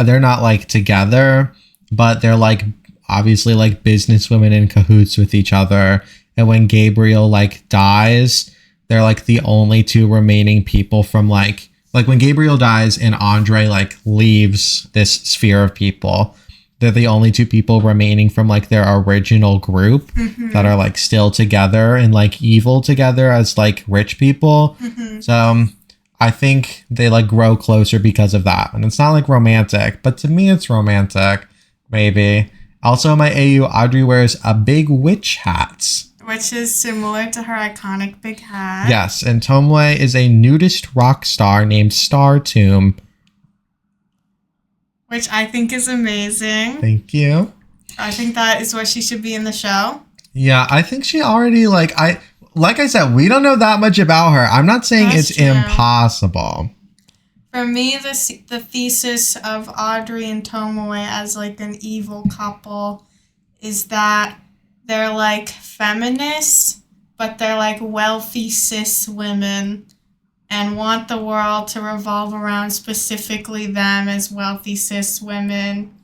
they're not like together, but they're like obviously like businesswomen in cahoots with each other. And when Gabriel like dies, they're like the only two remaining people from like when Gabriel dies and Andre like leaves this sphere of people, they're the only two people remaining from like their original group that are like still together and like evil together as like rich people. So I think they like grow closer because of that. And it's not like romantic, but to me it's romantic, maybe. Also in my AU, Audrey wears a big witch hat. Which is similar to her iconic big hat. Yes, and Tomoe is a nudist rock star named Star Tomb. Which I think is amazing. Thank you. I think that is what she should be in the show. Yeah, I think she already, like I said, we don't know that much about her. I'm not saying it's impossible. For me, the thesis of Audrey and Tomoe as like an evil couple is that they're like feminists, but they're like wealthy cis women and want the world to revolve around specifically them as wealthy cis women.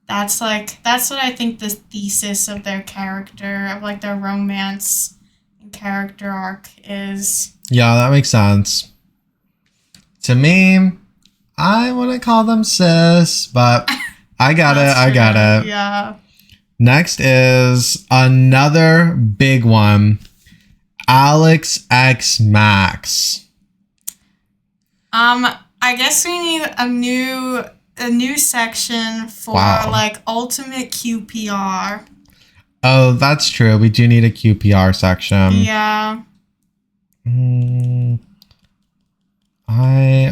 That's what I think the thesis of their character, of like their romance and character arc is. Yeah, that makes sense. To me, I wouldn't call them cis, but I got it. Yeah. Next is another big one. Alix x Max. I guess we need a new section for like ultimate QPR. Oh, that's true. We do need a QPR section. Yeah.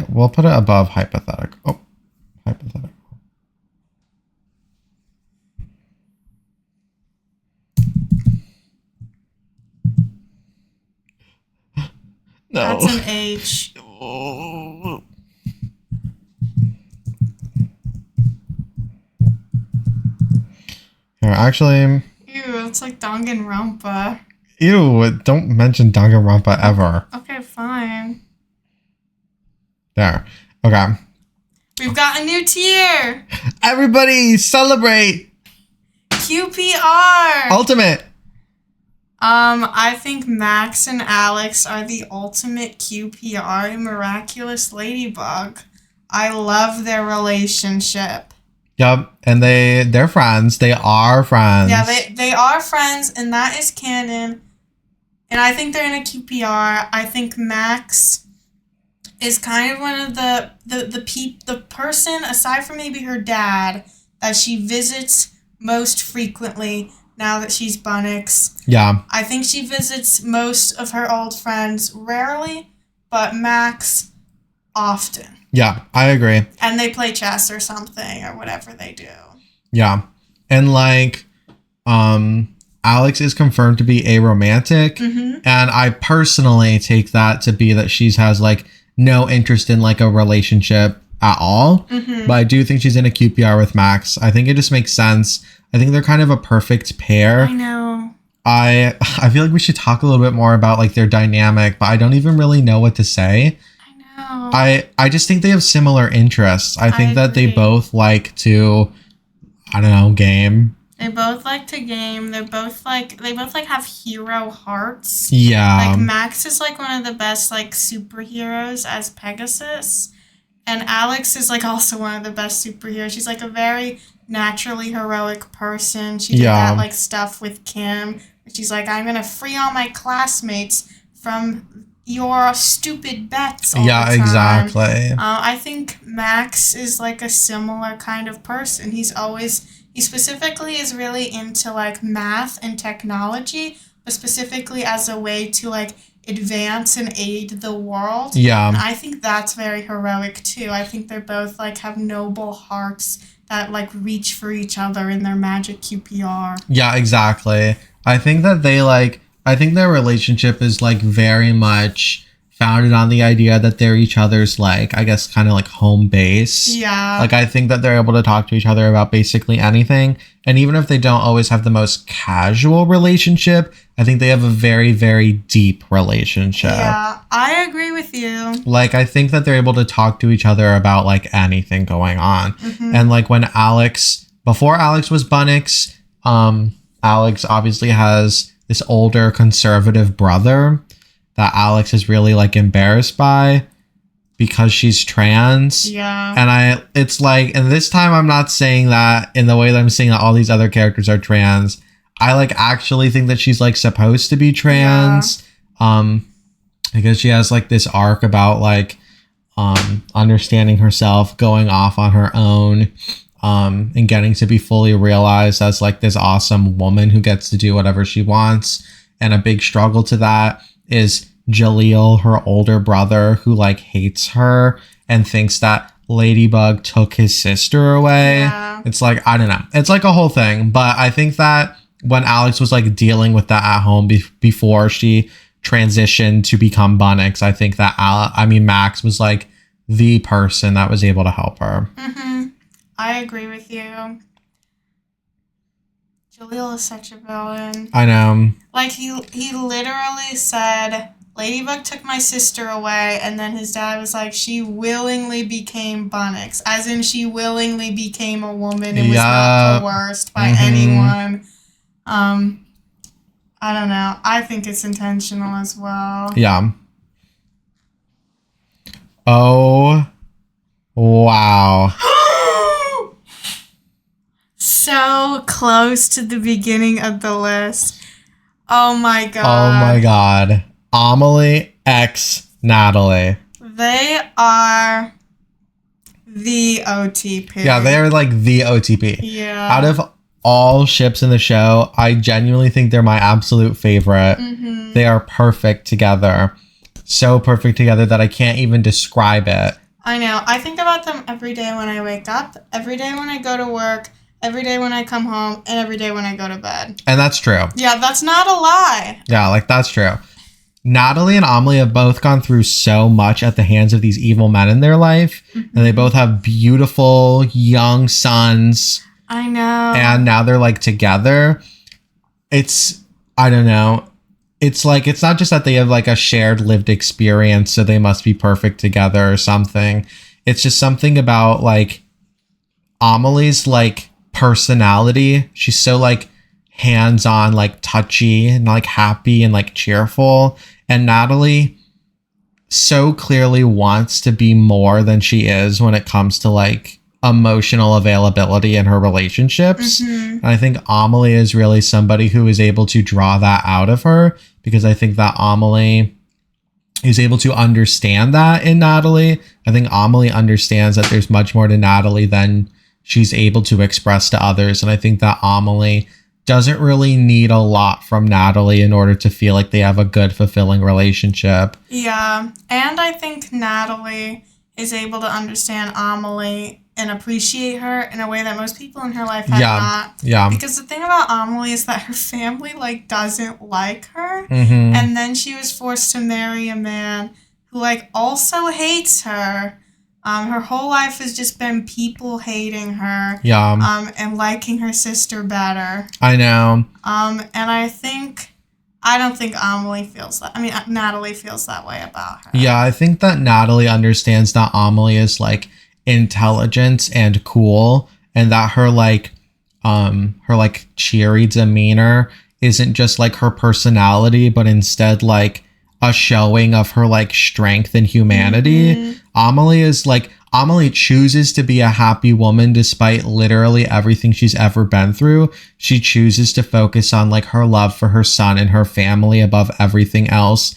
We'll put it above hypothetical. Oh, hypothetical. No. That's an H. Here, actually. Ew, it's like Danganronpa. Ew, don't mention Danganronpa ever. Okay, fine. There. Okay. We've got a new tier. Everybody celebrate. QPR. Ultimate. I think Max and Alix are the ultimate QPR in Miraculous Ladybug. I love their relationship. Yep, and they're friends. They are friends. Yeah, they are friends, and that is canon. And I think they're in a QPR. I think Max is kind of one of the person, aside from maybe her dad, that she visits most frequently now that she's Bunnix. Yeah. I think she visits most of her old friends rarely, but Max often. Yeah, I agree. And they play chess or something or whatever they do. Yeah. And like Alix is confirmed to be aromantic, and I personally take that to be that she has like no interest in like a relationship at all. But I do think she's in a QPR with Max. I think it just makes sense. I think they're kind of a perfect pair. I know. I feel like we should talk a little bit more about like their dynamic, but I don't even really know what to say. I just think they have similar interests. I think that they both like to, I don't know, game. They both like to game. They both like have hero hearts. Yeah. Like Max is like one of the best like superheroes as Pegasus. And Alix is like also one of the best superheroes. She's like a very naturally heroic person. She did that like stuff with Kim. She's like, I'm gonna free all my classmates from your stupid bets all the time. Exactly. I think Max is like a similar kind of person. He specifically is really into like math and technology, but specifically as a way to like advance and aid the world. Yeah. And I think that's very heroic too. I think they're both like have noble hearts that like reach for each other in their magic QPR. Yeah, exactly. I think that I think their relationship is like very much founded on the idea that they're each other's like, I guess, kind of like home base. Yeah. Like I think that they're able to talk to each other about basically anything. And even if they don't always have the most casual relationship, I think they have a very, very deep relationship. Yeah, I agree with you. Like I think that they're able to talk to each other about like anything going on. And like when before Alix was Bunnix, Alix obviously has this older conservative brother that Alix is really like embarrassed by because she's trans. Yeah. And it's like, and this time I'm not saying that in the way that I'm saying that all these other characters are trans. I like actually think that she's like supposed to be trans. Because she has like this arc about like understanding herself, going off on her own, and getting to be fully realized as like this awesome woman who gets to do whatever she wants. And a big struggle to that is Jaleel, her older brother, who like hates her and thinks that Ladybug took his sister away. Yeah. It's like, I don't know. It's like a whole thing. But I think that when Alix was like dealing with that at home before she transitioned to become Bunnix, I think that Max was like the person that was able to help her. I agree with you. Jaleel is such a villain. I know. Like, he literally said, Ladybug took my sister away, and then his dad was like, she willingly became Bunnix. As in, she willingly became a woman and was not coerced by anyone. I don't know. I think it's intentional as well. Yeah. Oh, wow. So close to the beginning of the list. Oh my god. Oh my god. Amelie x Nathalie. They are the OTP. Yeah, they're like the OTP. Yeah. Out of all ships in the show, I genuinely think they're my absolute favorite. Mm-hmm. They are perfect together. So perfect together that I can't even describe it. I know. I think about them every day when I wake up, every day when I go to work, every day when I come home, and every day when I go to bed. And that's true. Yeah, that's not a lie. Yeah, like that's true. Nathalie and Amelie have both gone through so much at the hands of these evil men in their life. Mm-hmm. And they both have beautiful young sons. I know. And now they're like together. It's, I don't know. It's like, it's not just that they have like a shared lived experience, so they must be perfect together or something. It's just something about like Amelie's like personality. She's so like hands-on, like touchy and like happy and like cheerful. And Nathalie so clearly wants to be more than she is when it comes to like emotional availability in her relationships. Mm-hmm. And I think Amelie is really somebody who is able to draw that out of her, because I think that Amelie is able to understand that in Nathalie. I think Amelie understands that there's much more to Nathalie than she's able to express to others. And I think that Amelie doesn't really need a lot from Nathalie in order to feel like they have a good, fulfilling relationship. Yeah. And I think Nathalie is able to understand Amelie and appreciate her in a way that most people in her life have not. Yeah. Because the thing about Amelie is that her family like doesn't like her. Mm-hmm. And then she was forced to marry a man who like also hates her. Her whole life has just been people hating her. Yeah. And liking her sister better. I know. And I don't think Amelie feels that. I mean, Nathalie feels that way about her. Yeah, I think that Nathalie understands that Amelie is like intelligent and cool, and that her cheery demeanor isn't just like her personality, but instead like a showing of her like strength and humanity. Mm-hmm. Amelie chooses to be a happy woman despite literally everything she's ever been through. She chooses to focus on like her love for her son and her family above everything else,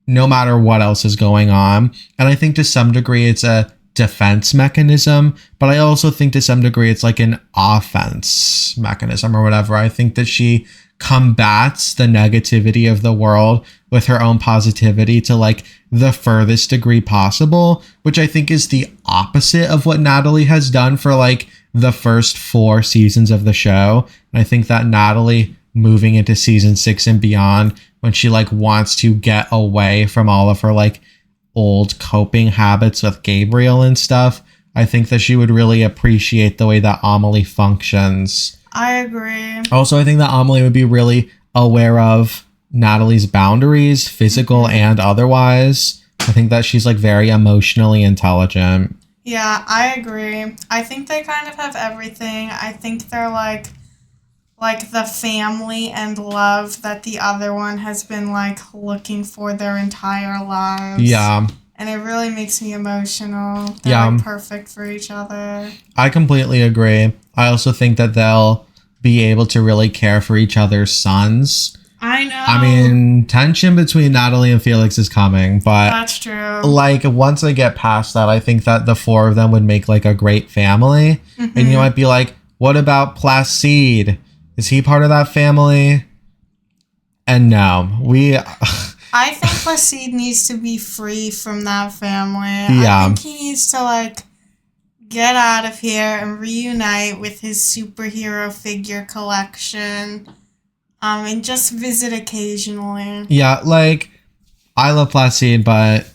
no matter what else is going on. And I think to some degree it's a defense mechanism, but I also think to some degree it's like an offense mechanism or whatever. I think that she combats the negativity of the world with her own positivity to like the furthest degree possible, which I think is the opposite of what Nathalie has done for like the first 4 seasons of the show. And I think that Nathalie moving into season 6 and beyond, when she like wants to get away from all of her like old coping habits with Gabriel and stuff, I think that she would really appreciate the way that Amelie functions. I agree. Also, I think that Amelie would be really aware of Nathalie's boundaries, physical and otherwise. I think that she's like very emotionally intelligent. Yeah, I agree. I think they kind of have everything. I think they're like the family and love that the other one has been like looking for their entire lives. Yeah. And it really makes me emotional. They're like perfect for each other. I completely agree. I also think that they'll be able to really care for each other's sons. I know. I mean, tension between Nathalie and Felix is coming, but that's true. Like once I get past that, I think that the 4 of them would make like a great family. Mm-hmm. And you might be like, what about Placide? Is he part of that family? And no, I think Placide needs to be free from that family. Yeah. I think he needs to like get out of here and reunite with his superhero figure collection. And just visit occasionally. Yeah, like I love Placide, but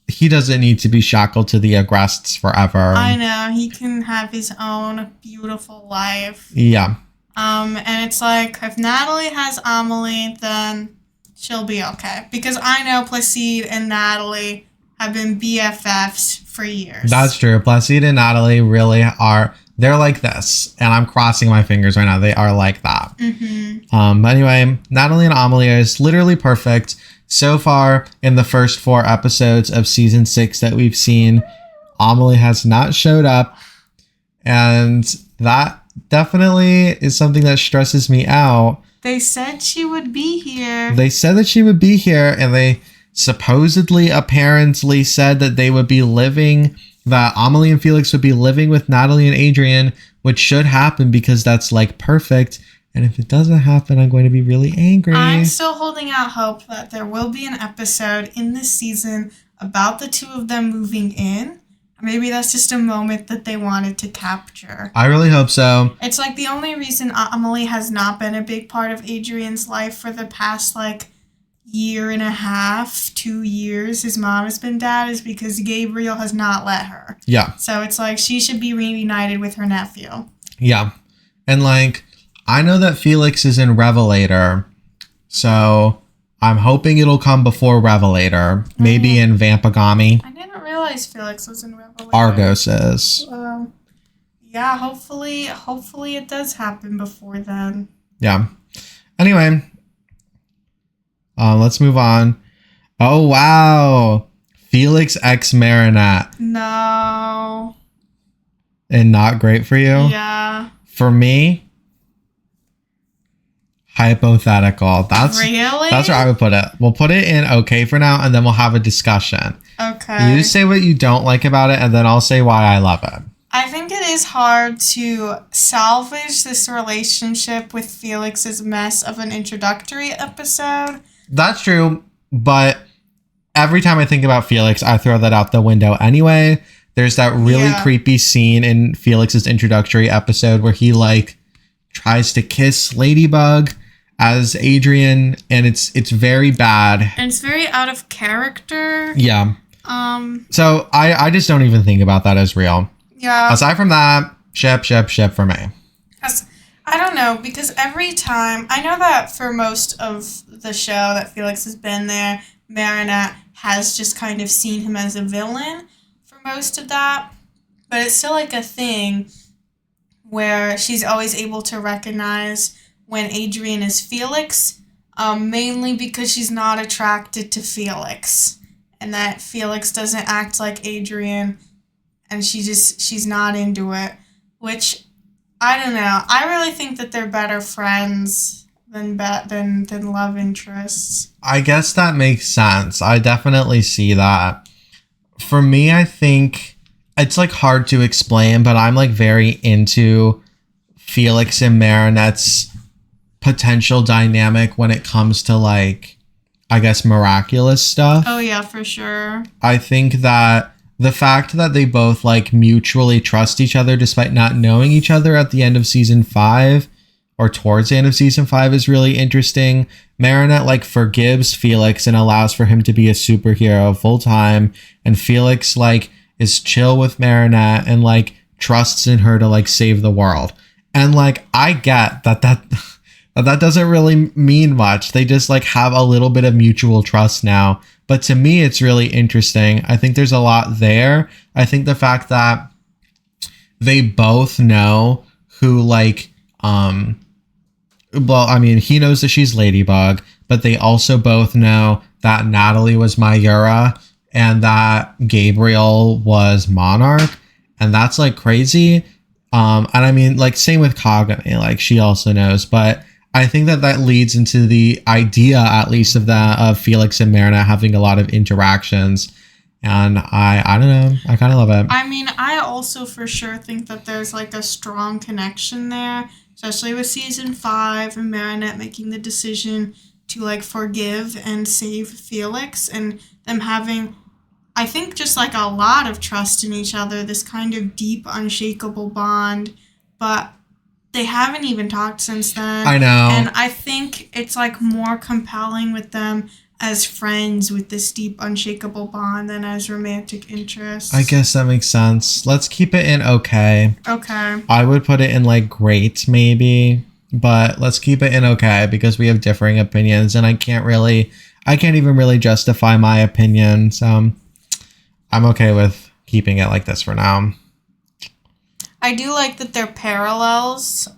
he doesn't need to be shackled to the Agrests forever. I know, he can have his own beautiful life. Yeah. And it's like, if Nathalie has Amelie, then she'll be okay. Because I know Placide and Nathalie have been BFFs for years. That's true. Placide and Nathalie really are, they're like this. And I'm crossing my fingers right now. They are like that. Mm-hmm. But anyway, Nathalie and Amelie is literally perfect. So far in the first 4 episodes of season 6 that we've seen, Amelie has not showed up. And that definitely is something that stresses me out. They said she would be here. They said that she would be here, and they supposedly, apparently said that they would be living, that Amelie and Felix would be living with Nathalie and Adrien, which should happen because that's like perfect. And if it doesn't happen, I'm going to be really angry. I'm still holding out hope that there will be an episode in this season about the two of them moving in. Maybe that's just a moment that they wanted to capture. I really hope so. It's like the only reason Amelie has not been a big part of Adrien's life for the past like year and a half, 2 years. His mom has been dead is because Gabriel has not let her. Yeah. So it's like she should be reunited with her nephew. Yeah. And like, I know that Felix is in Revelator, so I'm hoping it'll come before Revelator. Maybe in Vampagami. I didn't realize Felix was in Revelator. Argos is. Yeah, hopefully it does happen before then. Yeah. Anyway, let's move on. Oh, wow. Felix x Marinette. No. And not great for you? Yeah. For me, hypothetical. Really? That's where I would put it. We'll put it in okay for now, and then we'll have a discussion. Okay. You say what you don't like about it, and then I'll say why I love it. I think it is hard to salvage this relationship with Felix's mess of an introductory episode. That's true, but every time I think about Felix, I throw that out the window anyway. There's that really creepy scene in Felix's introductory episode where he like tries to kiss Ladybug as Adrien, and it's very bad. And it's very out of character. Yeah. So I just don't even think about that as real. Yeah. Aside from that, ship for me. I don't know, because every time, I know that for most of the show that Felix has been there, Marinette has just kind of seen him as a villain for most of that, but it's still like a thing where she's always able to recognize when Adrien is Felix, mainly because she's not attracted to Felix, and that Felix doesn't act like Adrien, and she's not into it, which, I don't know. I really think that they're better friends than love interests. I guess that makes sense. I definitely see that. For me, I think it's like hard to explain, but I'm like very into Felix and Marinette's potential dynamic when it comes to like, I guess, miraculous stuff. Oh yeah, for sure. I think that the fact that they both like mutually trust each other despite not knowing each other at the end of season 5 or towards the end of season 5 is really interesting. Marinette like forgives Felix and allows for him to be a superhero full time, and Felix like is chill with Marinette and like trusts in her to like save the world. And like I get that doesn't really mean much. They just like have a little bit of mutual trust now. But to me, it's really interesting. I think there's a lot there. I think the fact that they both know who like, well, I mean, he knows that she's Ladybug, but they also both know that Nathalie was Mayura and that Gabriel was Monarch. And that's like crazy. And I mean, like same with Kagami, like she also knows, but I think that leads into the idea, at least, of Felix and Marinette having a lot of interactions. And I don't know. I kind of love it. I mean, I also for sure think that there's like a strong connection there, especially with season 5 and Marinette making the decision to like forgive and save Felix, and them having, I think, just like a lot of trust in each other, this kind of deep, unshakable bond. But they haven't even talked since then. I know. And I think it's like more compelling with them as friends with this deep, unshakable bond than as romantic interests. I guess that makes sense. Let's keep it in okay. Okay. I would put it in like great, maybe. but let's keep it in okay because we have differing opinions and I can't even really justify my opinion. So I'm okay with keeping it like this for now. I do like that they're parallels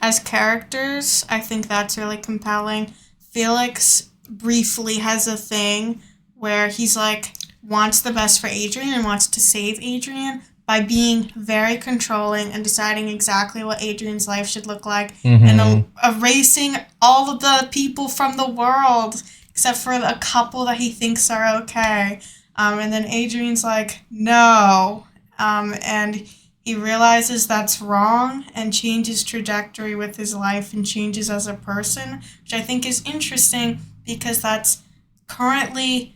as characters. I think that's really compelling. Felix briefly has a thing where he's like, wants the best for Adrien and wants to save Adrien by being very controlling and deciding exactly what Adrien's life should look like and erasing all of the people from the world except for a couple that he thinks are okay. And then Adrien's like, no. And he realizes that's wrong and changes trajectory with his life and changes as a person, which I think is interesting because that's currently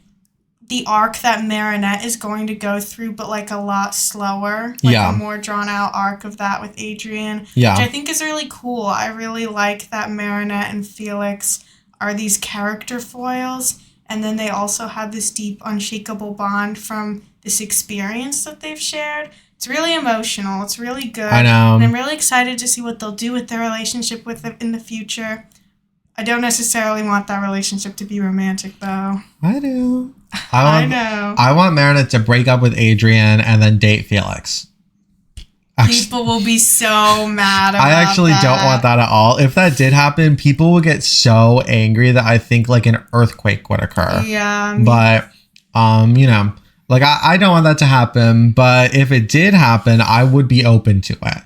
the arc that Marinette is going to go through, but like a lot slower. Like a more drawn out arc of that with Adrien, which I think is really cool. I really like that Marinette and Felix are these character foils, and then they also have this deep, unshakable bond from this experience that they've shared. It's really emotional. It's really good. I know. And I'm really excited to see what they'll do with their relationship with them in the future. I don't necessarily want that relationship to be romantic, though. I do. I know. I want Marinette to break up with Adrien and then date Felix. People will be so mad about I actually don't want that at all. If that did happen, people would get so angry that I think like an earthquake would occur. Yeah. But, you know, like I don't want that to happen. But if it did happen, I would be open to it.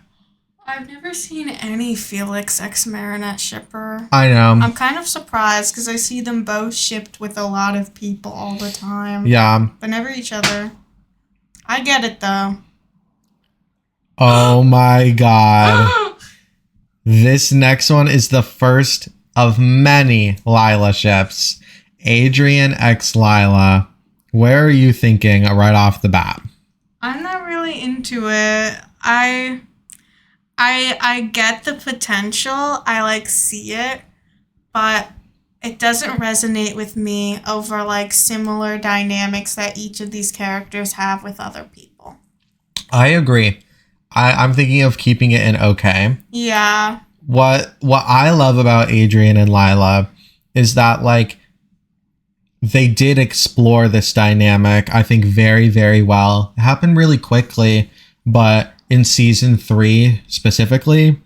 I've never seen any Felix x Marinette shipper. I know. I'm kind of surprised because I see them both shipped with a lot of people all the time. Yeah. But never each other. I get it though. Oh my god. This next one is the first of many Lila ships. Adrien x Lila. Where are you thinking right off the bat? I'm not really into it. I get the potential. I like see it, but it doesn't resonate with me over like similar dynamics that each of these characters have with other people. I agree. I'm thinking of keeping it in okay. Yeah. What I love about Adrien and Lila is that like they did explore this dynamic, I think, very, very well. It happened really quickly, but in season 3 specifically,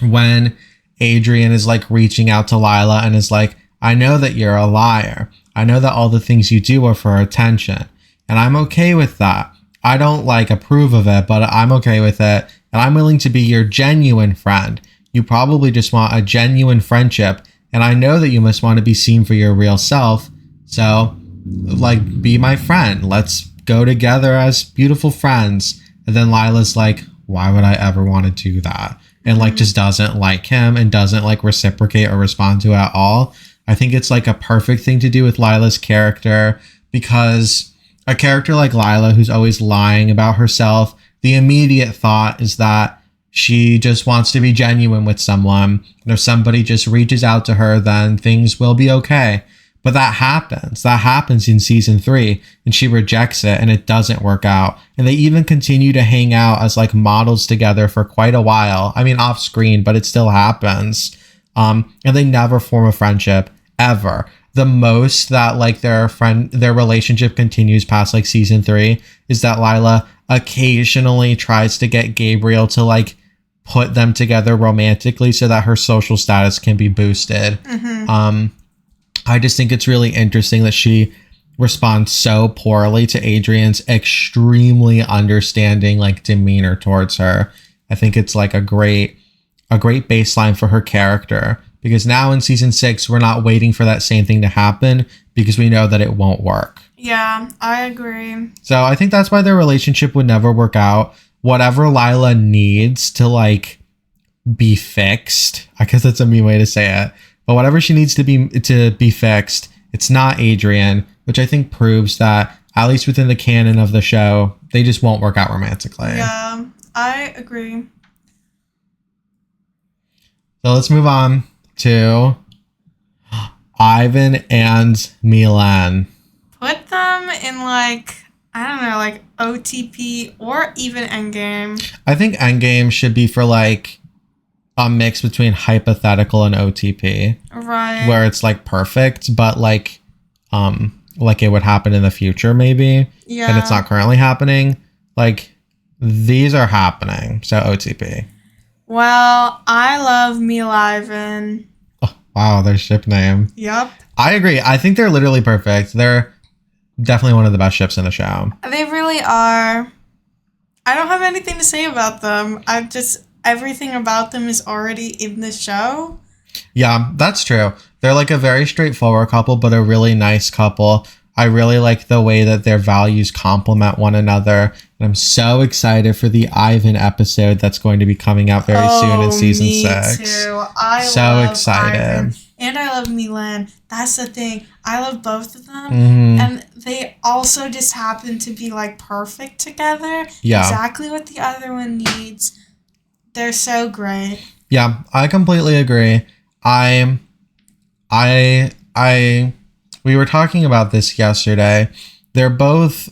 when Adrien is like reaching out to Lila and is like, I know that you're a liar. I know that all the things you do are for attention. And I'm okay with that. I don't like approve of it, but I'm okay with it. And I'm willing to be your genuine friend. You probably just want a genuine friendship. And I know that you must want to be seen for your real self. So, like, be my friend. Let's go together as beautiful friends. And then Lila's like, why would I ever want to do that? And like just doesn't like him and doesn't like reciprocate or respond to it at all. I think it's like a perfect thing to do with Lila's character, because a character like Lila, who's always lying about herself, the immediate thought is that she just wants to be genuine with someone. And if somebody just reaches out to her, then things will be okay. But that happens. That happens in season 3, and she rejects it, and it doesn't work out. And they even continue to hang out as like models together for quite a while. I mean, off screen, but it still happens. And they never form a friendship ever. The most that like their relationship continues past like season 3 is that Lila occasionally tries to get Gabriel to like put them together romantically so that her social status can be boosted. I just think it's really interesting that she responds so poorly to Adrien's extremely understanding like demeanor towards her. I think it's like a great baseline for her character, because now in season 6 we're not waiting for that same thing to happen because we know that it won't work. Yeah, I agree. So I think that's why their relationship would never work out. Whatever Lila needs to like be fixed, I guess that's a mean way to say it, but whatever she needs to be fixed, it's not Adrien, which I think proves that, at least within the canon of the show, they just won't work out romantically. Yeah, I agree. So let's move on to Ivan and Mylene. Put them in like, I don't know, like OTP or even Endgame. I think Endgame should be for like a mix between hypothetical and OTP. Right. Where it's like perfect, but like it would happen in the future maybe. Yeah. And it's not currently happening. Like these are happening. So OTP. Well, I love Mylene. Oh, wow, their ship name. Yep. I agree. I think they're literally perfect. They're definitely one of the best ships in the show. They really are. I don't have anything to say about them. Everything about them is already in the show. Yeah, that's true. They're like a very straightforward couple, but a really nice couple. I really like the way that their values complement one another. And I'm so excited for the Ivan episode that's going to be coming out very soon in season 6. Me too. I so love excited. Ivan. And I love Mylene. That's the thing. I love both of them. Mm-hmm. And they also just happen to be like perfect together. Yeah. Exactly what the other one needs. They're so great. Yeah, I completely agree. We were talking about this yesterday. They're both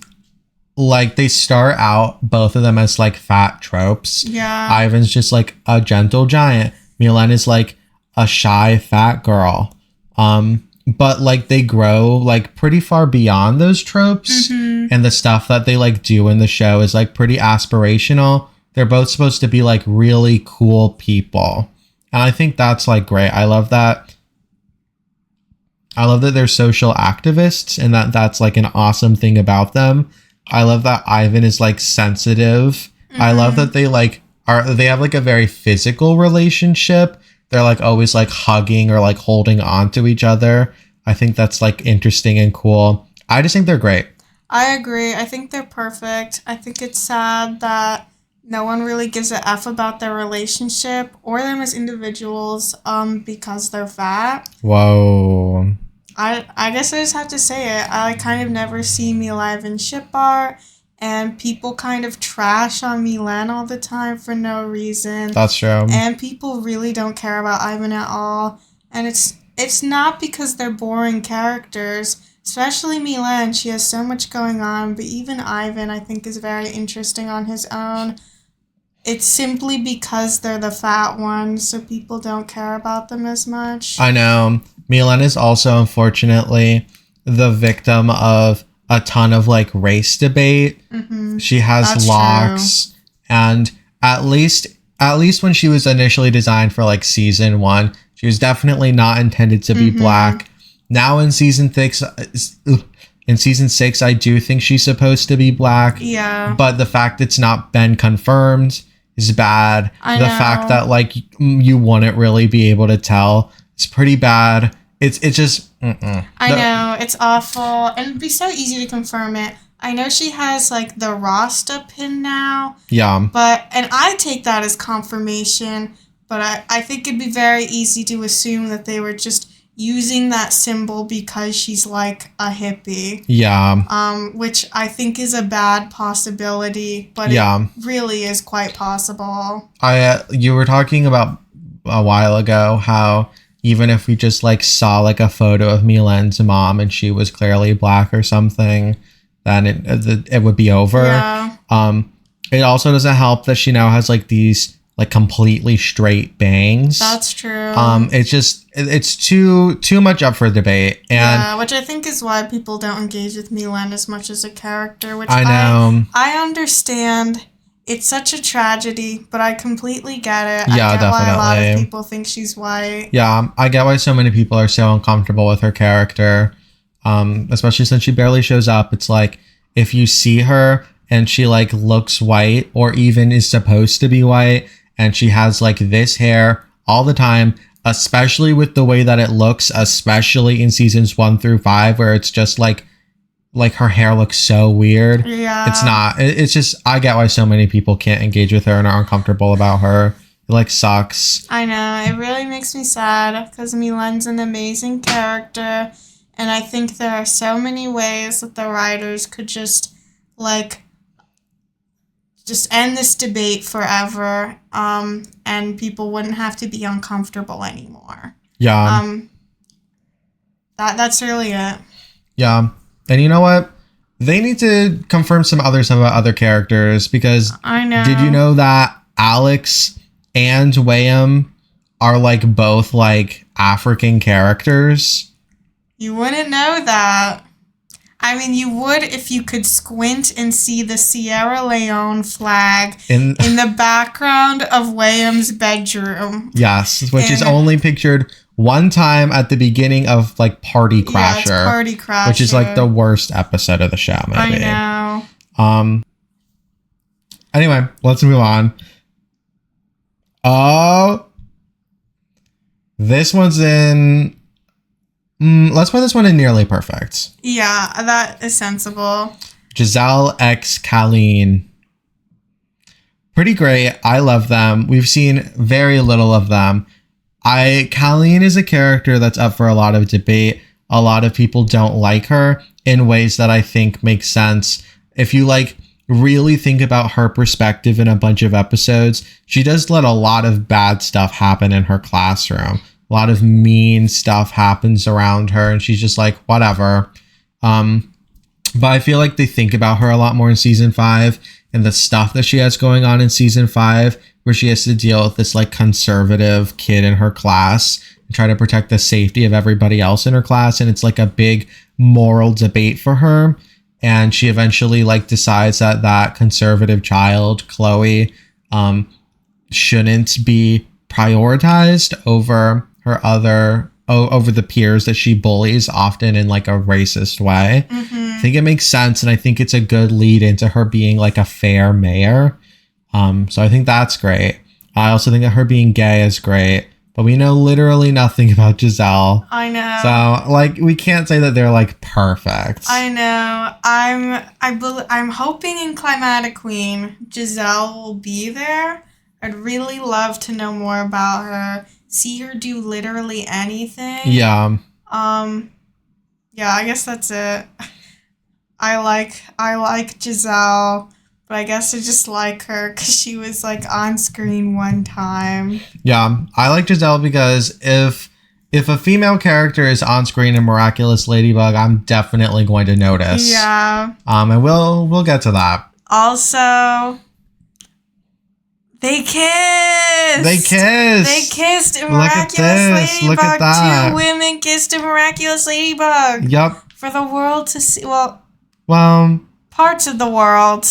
like, they start out, both of them as like fat tropes. Yeah. Ivan's just like a gentle giant. Mylene is like a shy fat girl. But like they grow like pretty far beyond those tropes. Mm-hmm. And the stuff that they like do in the show is like pretty aspirational. They're both supposed to be like really cool people. And I think that's like great. I love that. I love that they're social activists and that's like an awesome thing about them. I love that Ivan is like sensitive. Mm-hmm. I love that they have like a very physical relationship. They're like always like hugging or like holding on to each other. I think that's like interesting and cool. I just think they're great. I agree. I think they're perfect. I think it's sad that no one really gives a F about their relationship or them as individuals because they're fat. Whoa. I guess I just have to say it. I kind of never see Mylene in ship art, and people kind of trash on Mylene all the time for no reason. That's true. And people really don't care about Ivan at all. And it's not because they're boring characters, especially Mylene. She has so much going on, but even Ivan, I think, is very interesting on his own. It's simply because they're the fat ones, so people don't care about them as much. I know. Mylene is also, unfortunately, the victim of a ton of, like, race debate. Mm-hmm. She has That's locks. True. And at least when she was initially designed for, like, season 1, she was definitely not intended to be black. Now in season 6, I do think she's supposed to be black. Yeah. But the fact it's not been confirmed is bad. The fact that like you wouldn't really be able to tell is pretty bad. It's just I know, it's awful, and it'd be so easy to confirm it. I know she has like the Rasta pin now. Yeah. And I take that as confirmation, but I think it'd be very easy to assume that they were just using that symbol because she's like a hippie. Yeah. Which I think is a bad possibility, but it really is quite possible. You were talking about a while ago how even if we just like saw like a photo of Mylene's mom and she was clearly black or something, then it would be over. Yeah. It also doesn't help that she now has like these like completely straight bangs. That's true. It's too much up for debate. And which I think is why people don't engage with Mylene as much as a character, which I know. I understand. It's such a tragedy, but I completely get it. Yeah, I get definitely. why a lot of people think she's white. Yeah, I get why so many people are so uncomfortable with her character. Especially since she barely shows up. It's like if you see her and she like looks white or even is supposed to be white and she has like this hair all the time, especially with the way that it looks, especially in seasons 1 through 5 where it's just like her hair looks so weird. Yeah. It's not. It's just, I get why so many people can't engage with her and are uncomfortable about her. It like sucks. I know. It really makes me sad because Mylene's an amazing character. And I think there are so many ways that the writers could just end this debate forever. And people wouldn't have to be uncomfortable anymore. Yeah. That's really it. Yeah. And you know what? They need to confirm some other characters because I know. Did you know that Alix and Wayhem are like both like African characters. You wouldn't know that. I mean, you would if you could squint and see the Sierra Leone flag in the background of Wayhem's bedroom. Yes, which is only pictured one time at the beginning of like Party Crasher. Yeah, it's Party Crasher. Which is like the worst episode of the show, maybe. I know. Anyway, let's move on. Oh, this one's in... let's put this one in Nearly Perfect. Yeah, that is sensible. Gisele x Caline. Pretty great. I love them. We've seen very little of them. Caline is a character that's up for a lot of debate. A lot of people don't like her in ways that I think make sense. If you like really think about her perspective in a bunch of episodes, she does let a lot of bad stuff happen in her classroom. A lot of mean stuff happens around her and she's just like, whatever. But I feel like they think about her a lot more in season 5 and the stuff that she has going on in season 5, where she has to deal with this like conservative kid in her class and try to protect the safety of everybody else in her class. And it's like a big moral debate for her. And she eventually like decides that that conservative child, Chloe, shouldn't be prioritized over her over the peers that she bullies, often in like a racist way. I think it makes sense, and I think it's a good lead into her being like a fair mayor. So I think that's great. I also think that her being gay is great, but we know literally nothing about Gisele. I know. So like we can't say that they're like perfect. I know. I'm hoping in Climatic-Queen Gisele will be there. I'd really love to know more about her. See her do literally anything. Yeah. Yeah, I guess that's it. I like Gisele, but I guess I just like her because she was like on screen one time. Yeah, I like Gisele because if a female character is on screen in Miraculous Ladybug, I'm definitely going to notice. Yeah. And we'll get to that. Also, They kissed. They kissed in Miraculous Ladybug. Look at that. 2 women kissed in Miraculous Ladybug. Yep. For the world to see. Well, parts of the world.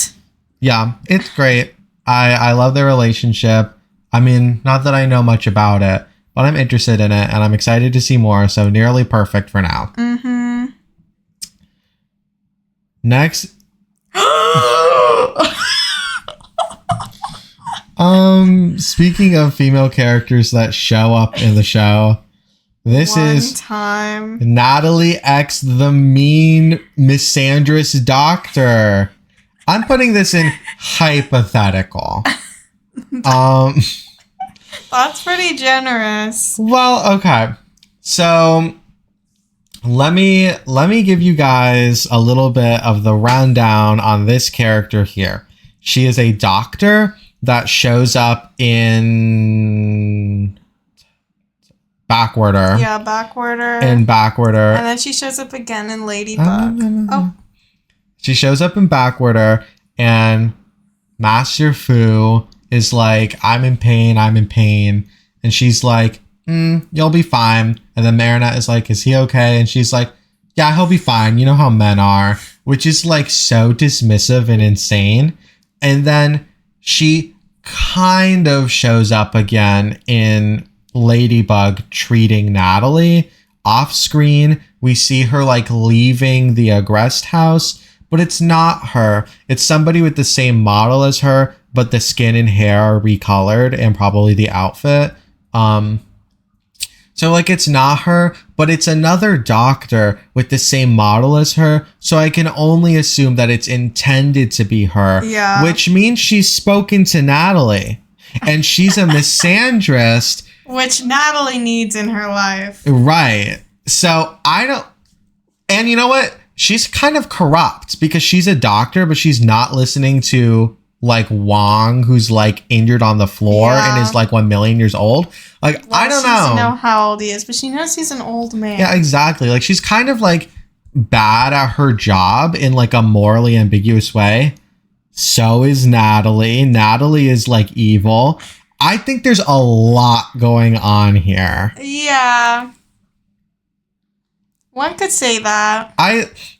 Yeah, it's great. I love their relationship. I mean, not that I know much about it, but I'm interested in it and I'm excited to see more. So Nearly Perfect for now. Mm-hmm. Next. Speaking of female characters that show up in the show, this is Nathalie X, the mean misandrous doctor. I'm putting this in hypothetical. That's pretty generous. Well, okay. So let me give you guys a little bit of the rundown on this character here. She is a doctor that shows up in Backwarder. Yeah, Backwarder. In Backwarder. And then she shows up again in Ladybug. Oh. She shows up in Backwarder, and Master Fu is like, I'm in pain. And she's like, you'll be fine. And then Marinette is like, is he okay? And she's like, yeah, he'll be fine. You know how men are. Which is like so dismissive and insane. And then she kind of shows up again in Ladybug treating Nathalie. Off screen, we see her like leaving the Agrest house, but it's not her. It's somebody with the same model as her, but the skin and hair are recolored and probably the outfit. So like it's not her, but it's another doctor with the same model as her. So I can only assume that it's intended to be her. Yeah. Which means she's spoken to Nathalie. And she's a misandrist. Which Nathalie needs in her life. Right. So I don't... And you know what? She's kind of corrupt because she's a doctor, but she's not listening to like Wong, who's like injured on the floor and is like 1 million years old. Like, well, I don't know. She doesn't know how old he is, but she knows he's an old man. Yeah, exactly. Like, she's kind of like bad at her job in like a morally ambiguous way. So is Nathalie. Nathalie is like evil. I think there's a lot going on here. Yeah. One could say that.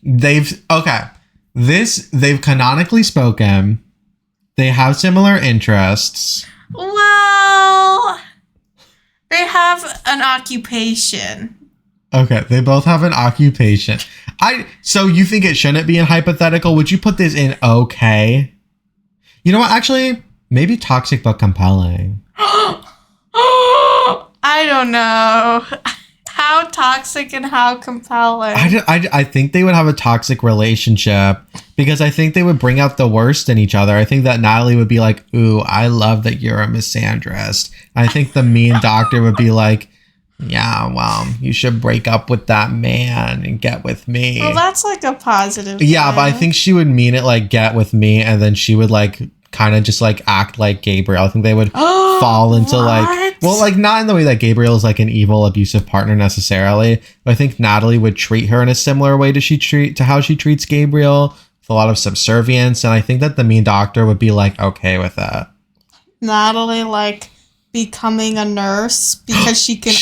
They've canonically spoken. They have similar interests. Well, they have an occupation. Okay, they both have an occupation. So you think it shouldn't be in hypothetical? Would you put this in okay? You know what? Actually, maybe toxic but compelling. I don't know. How toxic and how compelling. I think they would have a toxic relationship because I think they would bring out the worst in each other. I think that Nathalie would be like, ooh, I love that you're a misandrist. I think the mean doctor would be like, yeah, well, you should break up with that man and get with me. Well, that's like a positive Yeah, thing. but I think she would mean it like get with me, and then she would like kind of just like act like Gabriel. I think they would fall into like, well, like not in the way that Gabriel is like an evil, abusive partner necessarily, but I think Nathalie would treat her in a similar way to how she treats Gabriel, with a lot of subservience, and I think that the mean doctor would be like okay with that. Nathalie like becoming a nurse because she can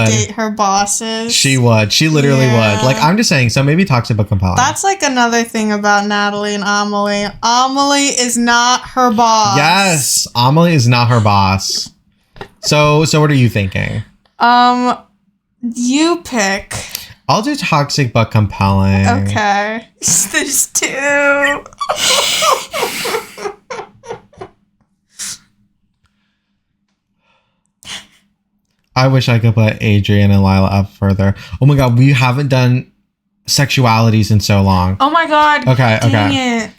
date her bosses. She would. She literally would. Like, I'm just saying, so maybe toxic but compelling. That's like another thing about Nathalie and Amelie. Amelie is not her boss. Yes, Amelie is not her boss. So what are you thinking? You pick. I'll do toxic but compelling. Okay. There's two. I wish I could put Adrien and Lila up further. Oh my god, we haven't done sexualities in so long. Oh my god. Okay. It.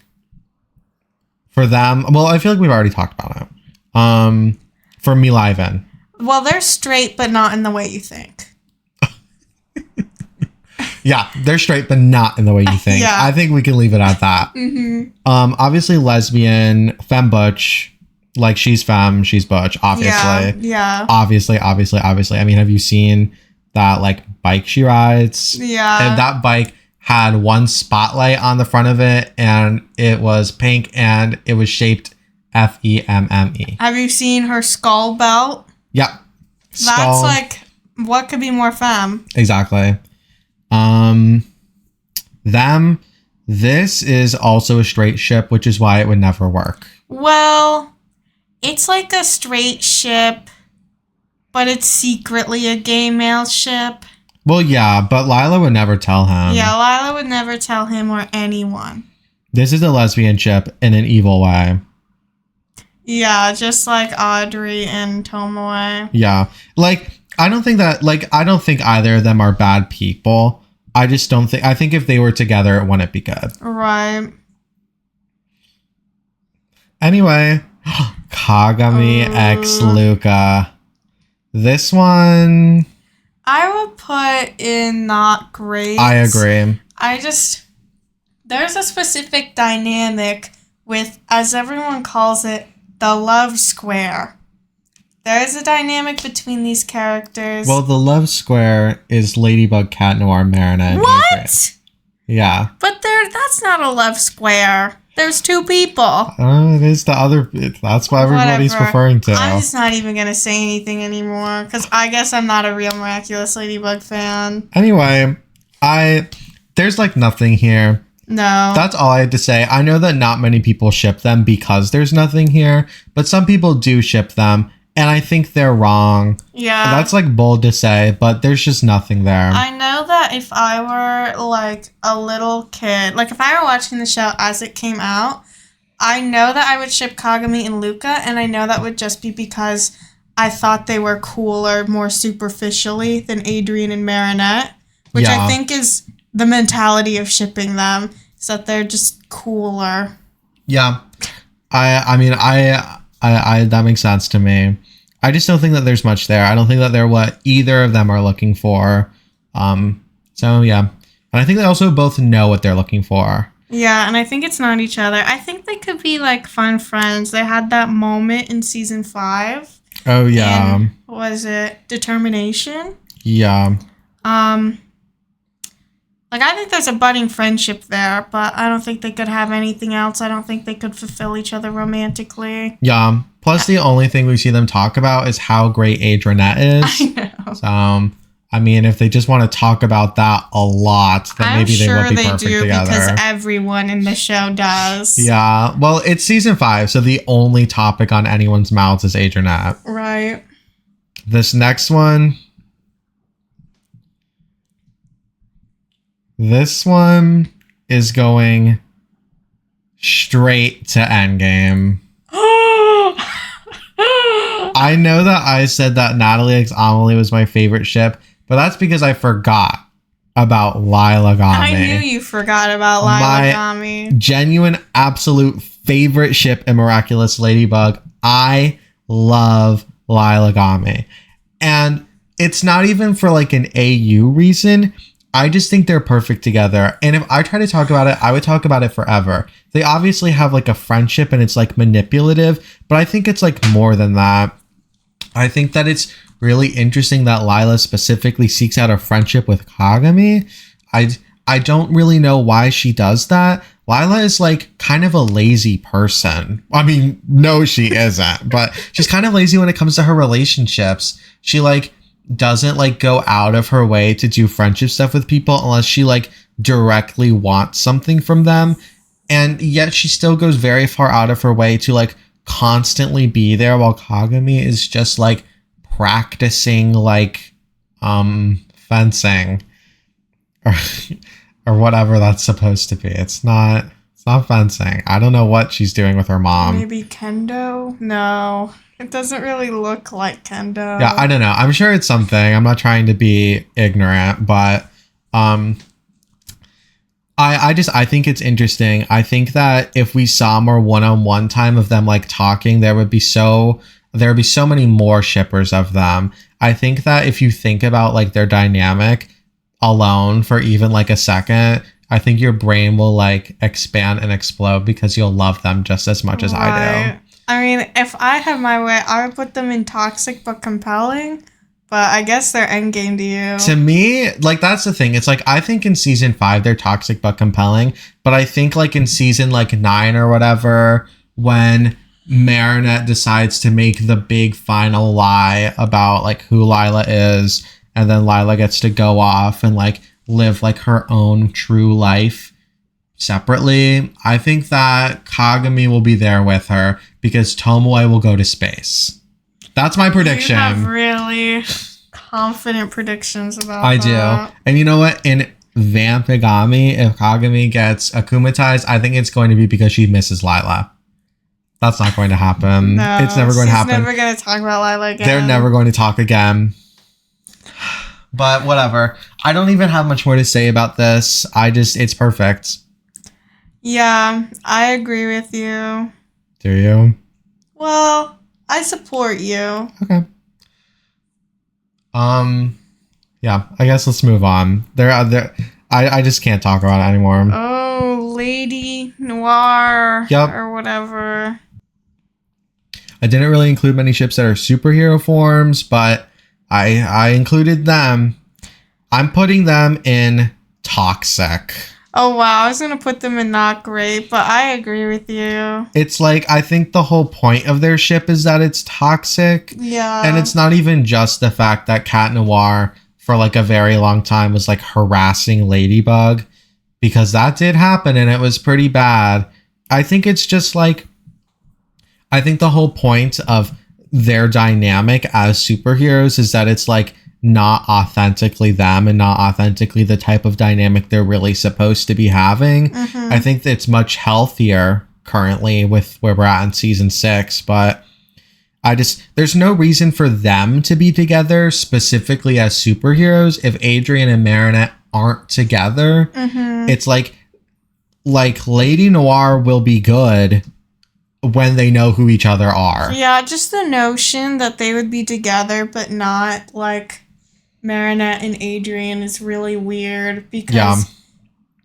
For them, well, I feel like we've already talked about it. For Mylene. Well, they're straight, but not in the way you think. Yeah, they're straight, but not in the way you think. Yeah. I think we can leave it at that. Mm-hmm. Obviously lesbian, femme butch. Like, she's femme, she's butch, obviously. Yeah. Obviously. I mean, have you seen that, like, bike she rides? Yeah. And that bike had one spotlight on the front of it, and it was pink, and it was shaped FEMME. Have you seen her skull belt? Yep. That's like, what could be more femme? Exactly. This is also a straight ship, which is why it would never work. Well, it's like a straight ship, but it's secretly a gay male ship. Well, yeah, but Lila would never tell him. Yeah, Lila would never tell him or anyone. This is a lesbian ship in an evil way. Yeah, just like Audrey and Tomoe. Yeah. Like, I don't think either of them are bad people. I think if they were together, it wouldn't be good. Right. Anyway, Kagami x Luka. This one, I would put in not great. I agree. There's a specific dynamic with, as everyone calls it, the love square. There is a dynamic between these characters. Well, the love square is Ladybug, Cat Noir, Marinette, and what? Adrien. Yeah. But that's not a love square. There's two people. It is the other. That's what everybody's Whatever. referring to. I'm just not even going to say anything anymore because I guess I'm not a real Miraculous Ladybug fan. Anyway, there's like nothing here. No. That's all I had to say. I know that not many people ship them because there's nothing here, but some people do ship them, and I think they're wrong. Yeah. That's like bold to say, but there's just nothing there. I know that if I were like a little kid, like if I were watching the show as it came out, I know that I would ship Kagami and Luka, and I know that would just be because I thought they were cooler more superficially than Adrien and Marinette, which I think is the mentality of shipping them, is that they're just cooler. Yeah. I mean, that makes sense to me. I just don't think that there's much there. I don't think that they're what either of them are looking for. So yeah. And I think they also both know what they're looking for. Yeah, and I think it's not each other. I think they could be like fun friends. They had that moment in season 5. Oh yeah. What was it? Determination? Yeah. Like Like, I think there's a budding friendship there, but I don't think they could have anything else. I don't think they could fulfill each other romantically. Yeah. Plus, the only thing we see them talk about is how great Adrinette is. I know. So, I mean, if they just want to talk about that a lot, then maybe they would be perfect together. Because everyone in the show does. Yeah. Well, it's season 5, so the only topic on anyone's mouths is Adrinette. Right. This next one. This one is going straight to Endgame. I know that I said that Nathalie x Amelie was my favorite ship, but that's because I forgot about Lilagami. I knew you forgot about Lilagami. My genuine, absolute favorite ship in Miraculous Ladybug. I love Lilagami. And it's not even for like an AU reason. I just think they're perfect together. And if I try to talk about it, I would talk about it forever. They obviously have like a friendship and it's like manipulative, but I think it's like more than that. I think that it's really interesting that Lila specifically seeks out a friendship with Kagami. I don't really know why she does that. Lila is like kind of a lazy person. I mean, no, she isn't, but she's kind of lazy when it comes to her relationships. She like doesn't like go out of her way to do friendship stuff with people unless she like directly wants something from them. And yet she still goes very far out of her way to like constantly be there while Kagami is just like practicing like fencing or whatever that's supposed to be. It's not fencing. I don't know what she's doing with her mom. Maybe kendo? No. It doesn't really look like kendo. Yeah, I don't know. I'm sure it's something. I'm not trying to be ignorant, but I think it's interesting. I think that if we saw more one-on-one time of them like talking, there would be so many more shippers of them. I think that if you think about like their dynamic alone for even like a second, I think your brain will like expand and explode because you'll love them just as much as I do. I mean, if I had my way, I would put them in toxic but compelling. But I guess they're endgame to you. To me, like, that's the thing. It's like, I think in season 5, they're toxic but compelling. But I think, like, in season, like, 9 or whatever, when Marinette decides to make the big final lie about, like, who Lila is, and then Lila gets to go off and, like, live, like, her own true life separately, I think that Kagami will be there with her because Tomoe will go to space. That's my prediction. You have really confident predictions about that. I do. And you know what? In Vampigami, if Kagami gets akumatized, I think it's going to be because she misses Lila. That's not going to happen. No, it's never going to happen. She's never going to talk about Lila again. They're never going to talk again. But whatever. I don't even have much more to say about this. It's perfect. Yeah, I agree with you. Do you? Well, I support you. Okay. Yeah, I guess let's move on. I just can't talk about it anymore. Oh, Lady Noir. Yep. Or whatever. I didn't really include many ships that are superhero forms, but I included them. I'm putting them in toxic. Oh, wow. I was going to put them in not great, but I agree with you. It's like, I think the whole point of their ship is that it's toxic. Yeah. And it's not even just the fact that Cat Noir for like a very long time was like harassing Ladybug, because that did happen and it was pretty bad. I think it's just like, I think the whole point of their dynamic as superheroes is that it's like not authentically them and not authentically the type of dynamic they're really supposed to be having. Mm-hmm. I think that it's much healthier currently with where we're at in season 6, but there's no reason for them to be together specifically as superheroes if Adrien and Marinette aren't together. Mm-hmm. It's like Lady Noir will be good when they know who each other are. Yeah, just the notion that they would be together but not like Marinette and Adrien is really weird because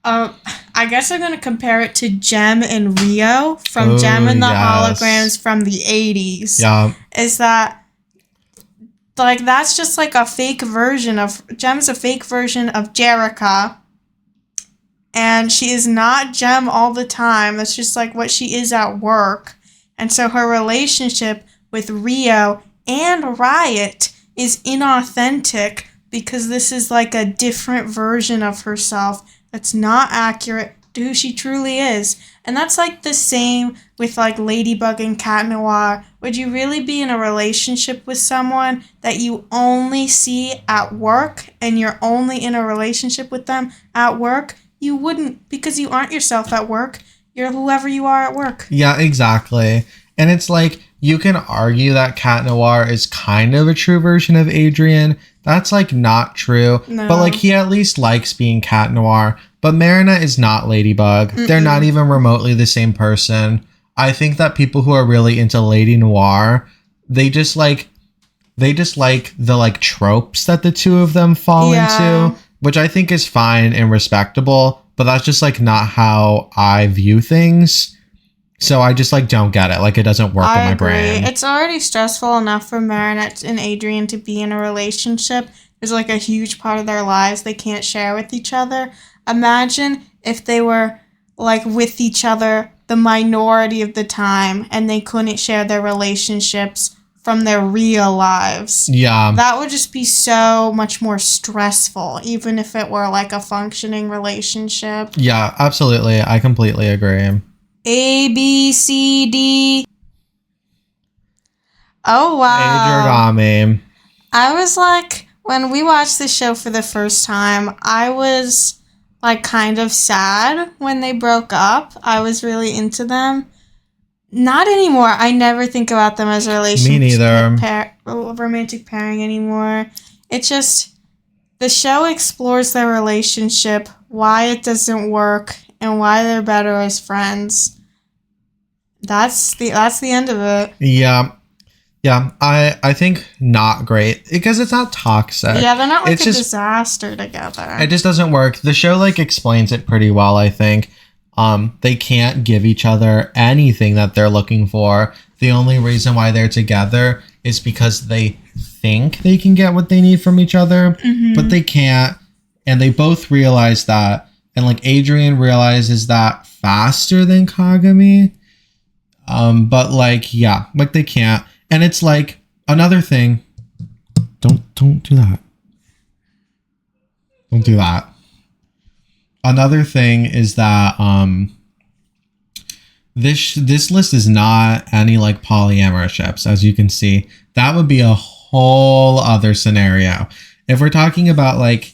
I guess I'm going to compare it to Gem and Rio from Gem and the Holograms from the 80s. Yeah. Is that like that's just like a fake version of Gem's a fake version of Jerrica and she is not Gem all the time. That's just like what she is at work. And so her relationship with Rio and Riot is inauthentic because this is like a different version of herself that's not accurate to who she truly is. And that's like the same with like Ladybug and Cat Noir. Would you really be in a relationship with someone that you only see at work and you're only in a relationship with them at work? You wouldn't, because you aren't yourself at work. You're whoever you are at work. Yeah, exactly. And it's like, you can argue that Cat Noir is kind of a true version of Adrien. That's like not true. No. But like he at least likes being Cat Noir. But Marinette is not Ladybug. Mm-mm. They're not even remotely the same person. I think that people who are really into Lady Noir, they just like the like tropes that the two of them fall into, which I think is fine and respectable, but that's just like not how I view things. So I just like don't get it. Like it doesn't work in my brain. It's already stressful enough for Marinette and Adrien to be in a relationship. There's like a huge part of their lives they can't share with each other. Imagine if they were like with each other the minority of the time and they couldn't share their relationships from their real lives. Yeah. That would just be so much more stressful, even if it were like a functioning relationship. Yeah, absolutely. I completely agree. A, B, C, D. Oh, wow. Aglae. I was like, when we watched the show for the first time, I was like kind of sad when they broke up. I was really into them. Not anymore. I never think about them as a relationship. Me neither. Romantic pairing anymore. It's just, the show explores their relationship, why it doesn't work, and why they're better as friends. That's the end of it. Yeah. Yeah, I think not great because it's not toxic. Yeah, they're not like it's a disaster together. It just doesn't work. The show like explains it pretty well, I think. They can't give each other anything that they're looking for. The only reason why they're together is because they think they can get what they need from each other, but they can't. And they both realize that. And like Adrien realizes that faster than Kagami. But like, yeah, like they can't. And it's like another thing. Don't do that. Don't do that. Another thing is that this list is not any like polyamorous ships, as you can see. That would be a whole other scenario. If we're talking about like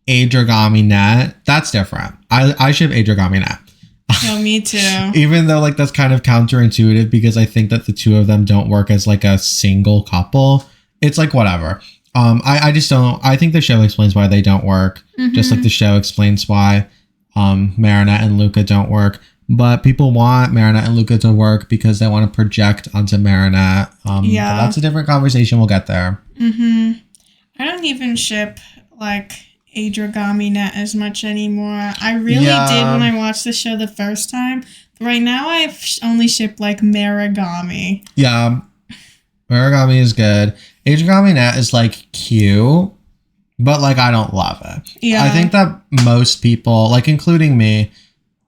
Amelie, that's different. I ship Amelie. No, me too. Even though like that's kind of counterintuitive because I think that the two of them don't work as like a single couple. It's like whatever. I just don't. I think the show explains why they don't work, just like the show explains why Marinette and Luka don't work. But people want Marinette and Luka to work because they want to project onto Marinette. Yeah, that's a different conversation. We'll get there. I don't even ship like Amelie as much anymore. I really did when I watched the show the first time. But right now, I only ship like Lilagami. Yeah, Lilagami is good. Amelie is like cute, but like I don't love it. Yeah, I think that most people, like including me,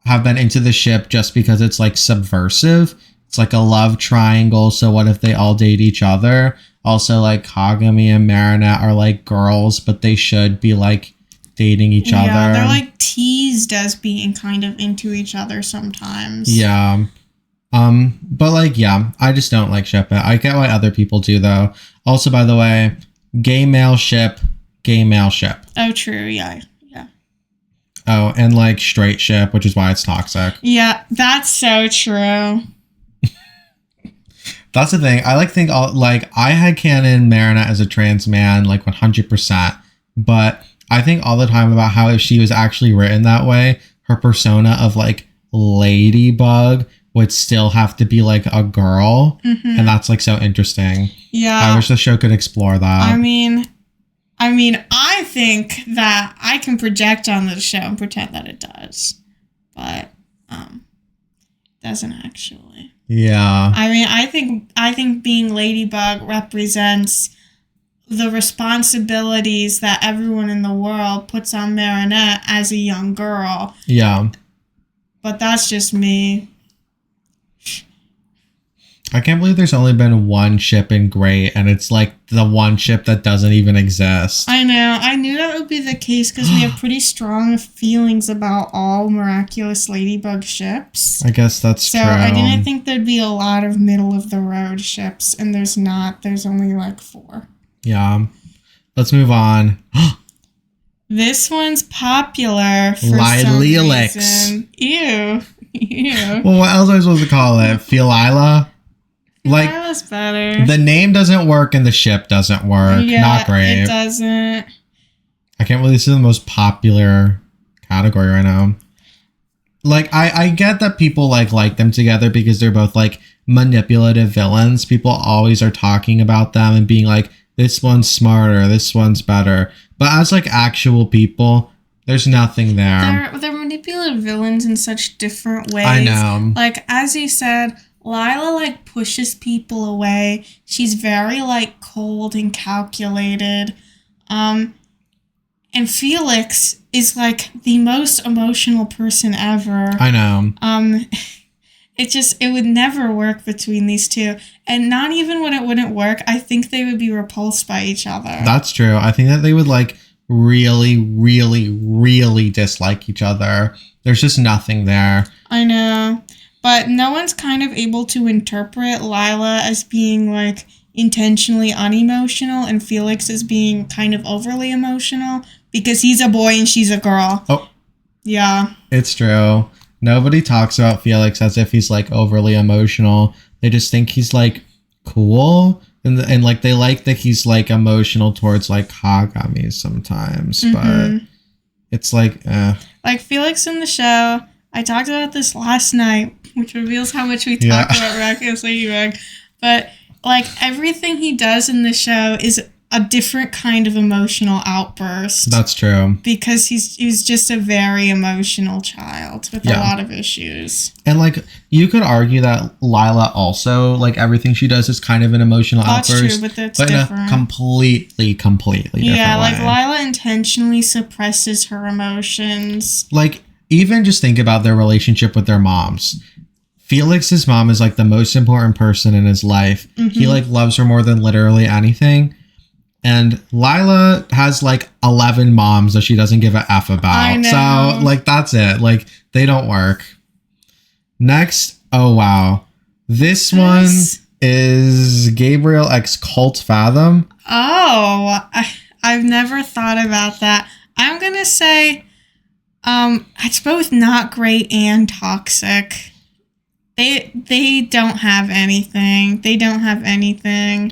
have been into the ship just because it's like subversive. It's like a love triangle. So what if they all date each other? Also, like Kagami and Marinette are like girls, but they should be like dating each other. Yeah, they're like teased as being kind of into each other sometimes. Yeah. But like, yeah, I just don't like ship it. I get why other people do though. Also, by the way, gay male ship, gay male ship. Oh, true. Yeah. Oh, and like straight ship, which is why it's toxic. Yeah, that's so true. That's the thing. I like think all like I had canon Marinette as a trans man, like 100%. But I think all the time about how if she was actually written that way, her persona of like Ladybug would still have to be like a girl. And that's like so interesting. Yeah. I wish the show could explore that. I mean, I think that I can project on the show and pretend that it does. But doesn't actually. Yeah. I mean, I think being Ladybug represents the responsibilities that everyone in the world puts on Marinette as a young girl. Yeah. But that's just me. I can't believe there's only been one ship in Great, and it's like the one ship that doesn't even exist. I know. I knew that would be the case because we have pretty strong feelings about all Miraculous Ladybug ships. I guess that's true. So I didn't think there'd be a lot of middle-of-the-road ships, and there's not. There's only like 4. Yeah. Let's move on. This one's popular for Lilix. some reason. Ew. Ew. Well, what else am I supposed to call it? Lila? Like, Lila's better. the name doesn't work and the ship doesn't work. Yeah, Not great. it doesn't. I can't believe this is the most popular category right now. Like, I get that people like them together because they're both like manipulative villains. People always are talking about them and being like, this one's smarter, this one's better. But as like actual people, there's nothing there. They're manipulative villains in such different ways. I know. Like, as you said, Lila, like, pushes people away. She's very, like, cold and calculated. And Felix is, like, the most emotional person ever. I know. It would never work between these two. And not even when it wouldn't work, I think they would be repulsed by each other. That's true. I think that they would, like, really, really, really dislike each other. There's just nothing there. I know. But no one's kind of able to interpret Lila as being, like, intentionally unemotional and Felix as being kind of overly emotional because he's a boy and she's a girl. Oh. Yeah. It's true. Nobody talks about Felix as if he's, like, overly emotional. They just think he's, like, cool. And like, they like that he's, like, emotional towards, like, Kagami sometimes. But it's, like, Like, Felix in the show, I talked about this last night, which reveals how much we talk about Miraculous Ladybug. But, like, everything he does in the show is a different kind of emotional outburst. That's true. Because he's just a very emotional child with a lot of issues. And, like, you could argue that Lila also, like, everything she does is kind of an emotional outburst. That's true, but that's different. In a completely different yeah, way. like, Lila intentionally suppresses her emotions. Like, even just think about their relationship with their moms. Felix's mom is, like, the most important person in his life. He, like, loves her more than literally anything. And Lila has, like, 11 moms that she doesn't give a F about. I know. So, like, that's it. Like, they don't work. Next, oh, wow. This one is Gabriel x Colt Fathom. Oh, I've never thought about that. I'm going to say it's both not great and toxic. They don't have anything. They don't have anything.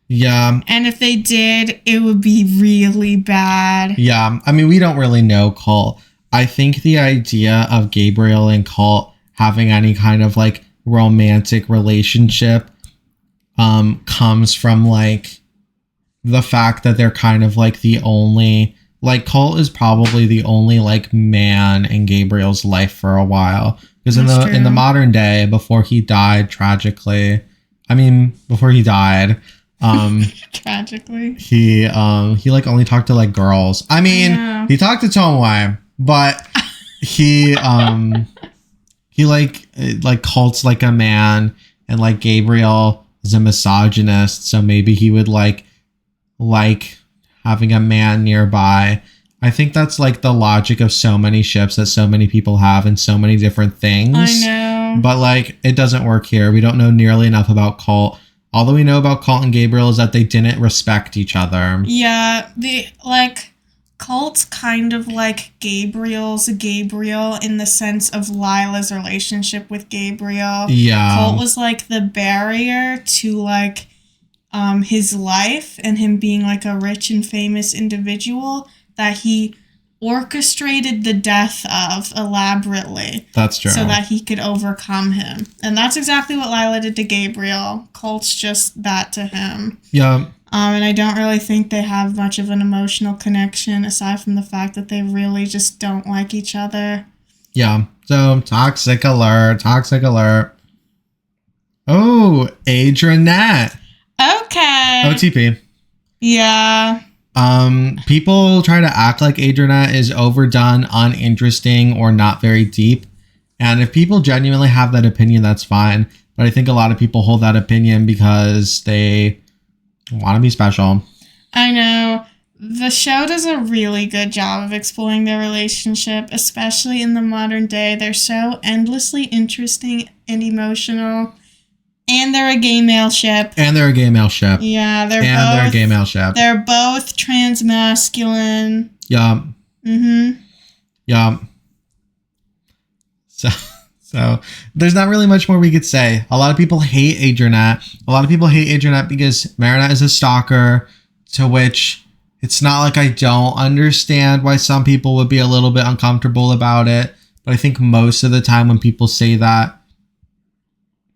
Yeah. And if they did, it would be really bad. Yeah. I mean, we don't really know Colt. I think the idea of Gabriel and Colt having any kind of, like, romantic relationship comes from, like, the fact that they're kind of, like, the only... Like, Colt is probably the only, like, man in Gabriel's life for a while. Because in the modern day, before he died tragically... I mean, before he died... Tragically. He like only talked to, like, girls. I mean, he talked to Tomoe, but he like Colt's like a man, and, like, Gabriel is a misogynist, so maybe he would like having a man nearby. I think that's, like, the logic of so many ships that so many people have in so many different things. I know. But, like, it doesn't work here. We don't know nearly enough about Colt. All that we know about Colt and Gabriel is that they didn't respect each other. Yeah, Colt's kind of like Gabriel's Gabriel in the sense of Lila's relationship with Gabriel. Yeah. Colt was, like, the barrier to, like, his life and him being, like, a rich and famous individual that he orchestrated the death of elaborately. That's true. So that he could overcome him. And that's exactly what Lila did to Gabriel. Colt's just that to him. Yeah. And I don't really think they have much of an emotional connection aside from the fact that they really just don't like each other. Yeah. So, toxic alert. Toxic alert. Oh, Adrinette. Okay. OTP. Yeah. People try to act like Adrinette is overdone, uninteresting, or not very deep. And if people genuinely have that opinion, that's fine. But I think a lot of people hold that opinion because they want to be special. I know. The show does a really good job of exploring their relationship, especially in the modern day. They're so endlessly interesting and emotional. And they're a gay male ship. Yeah, they're a gay male ship. They're both transmasculine. Yup. Mm-hmm. Yup. So there's not really much more we could say. A lot of people hate Adrinette. A lot of people hate Adrinette because Marinette is a stalker, to which it's not like I don't understand why some people would be a little bit uncomfortable about it. But I think most of the time when people say that,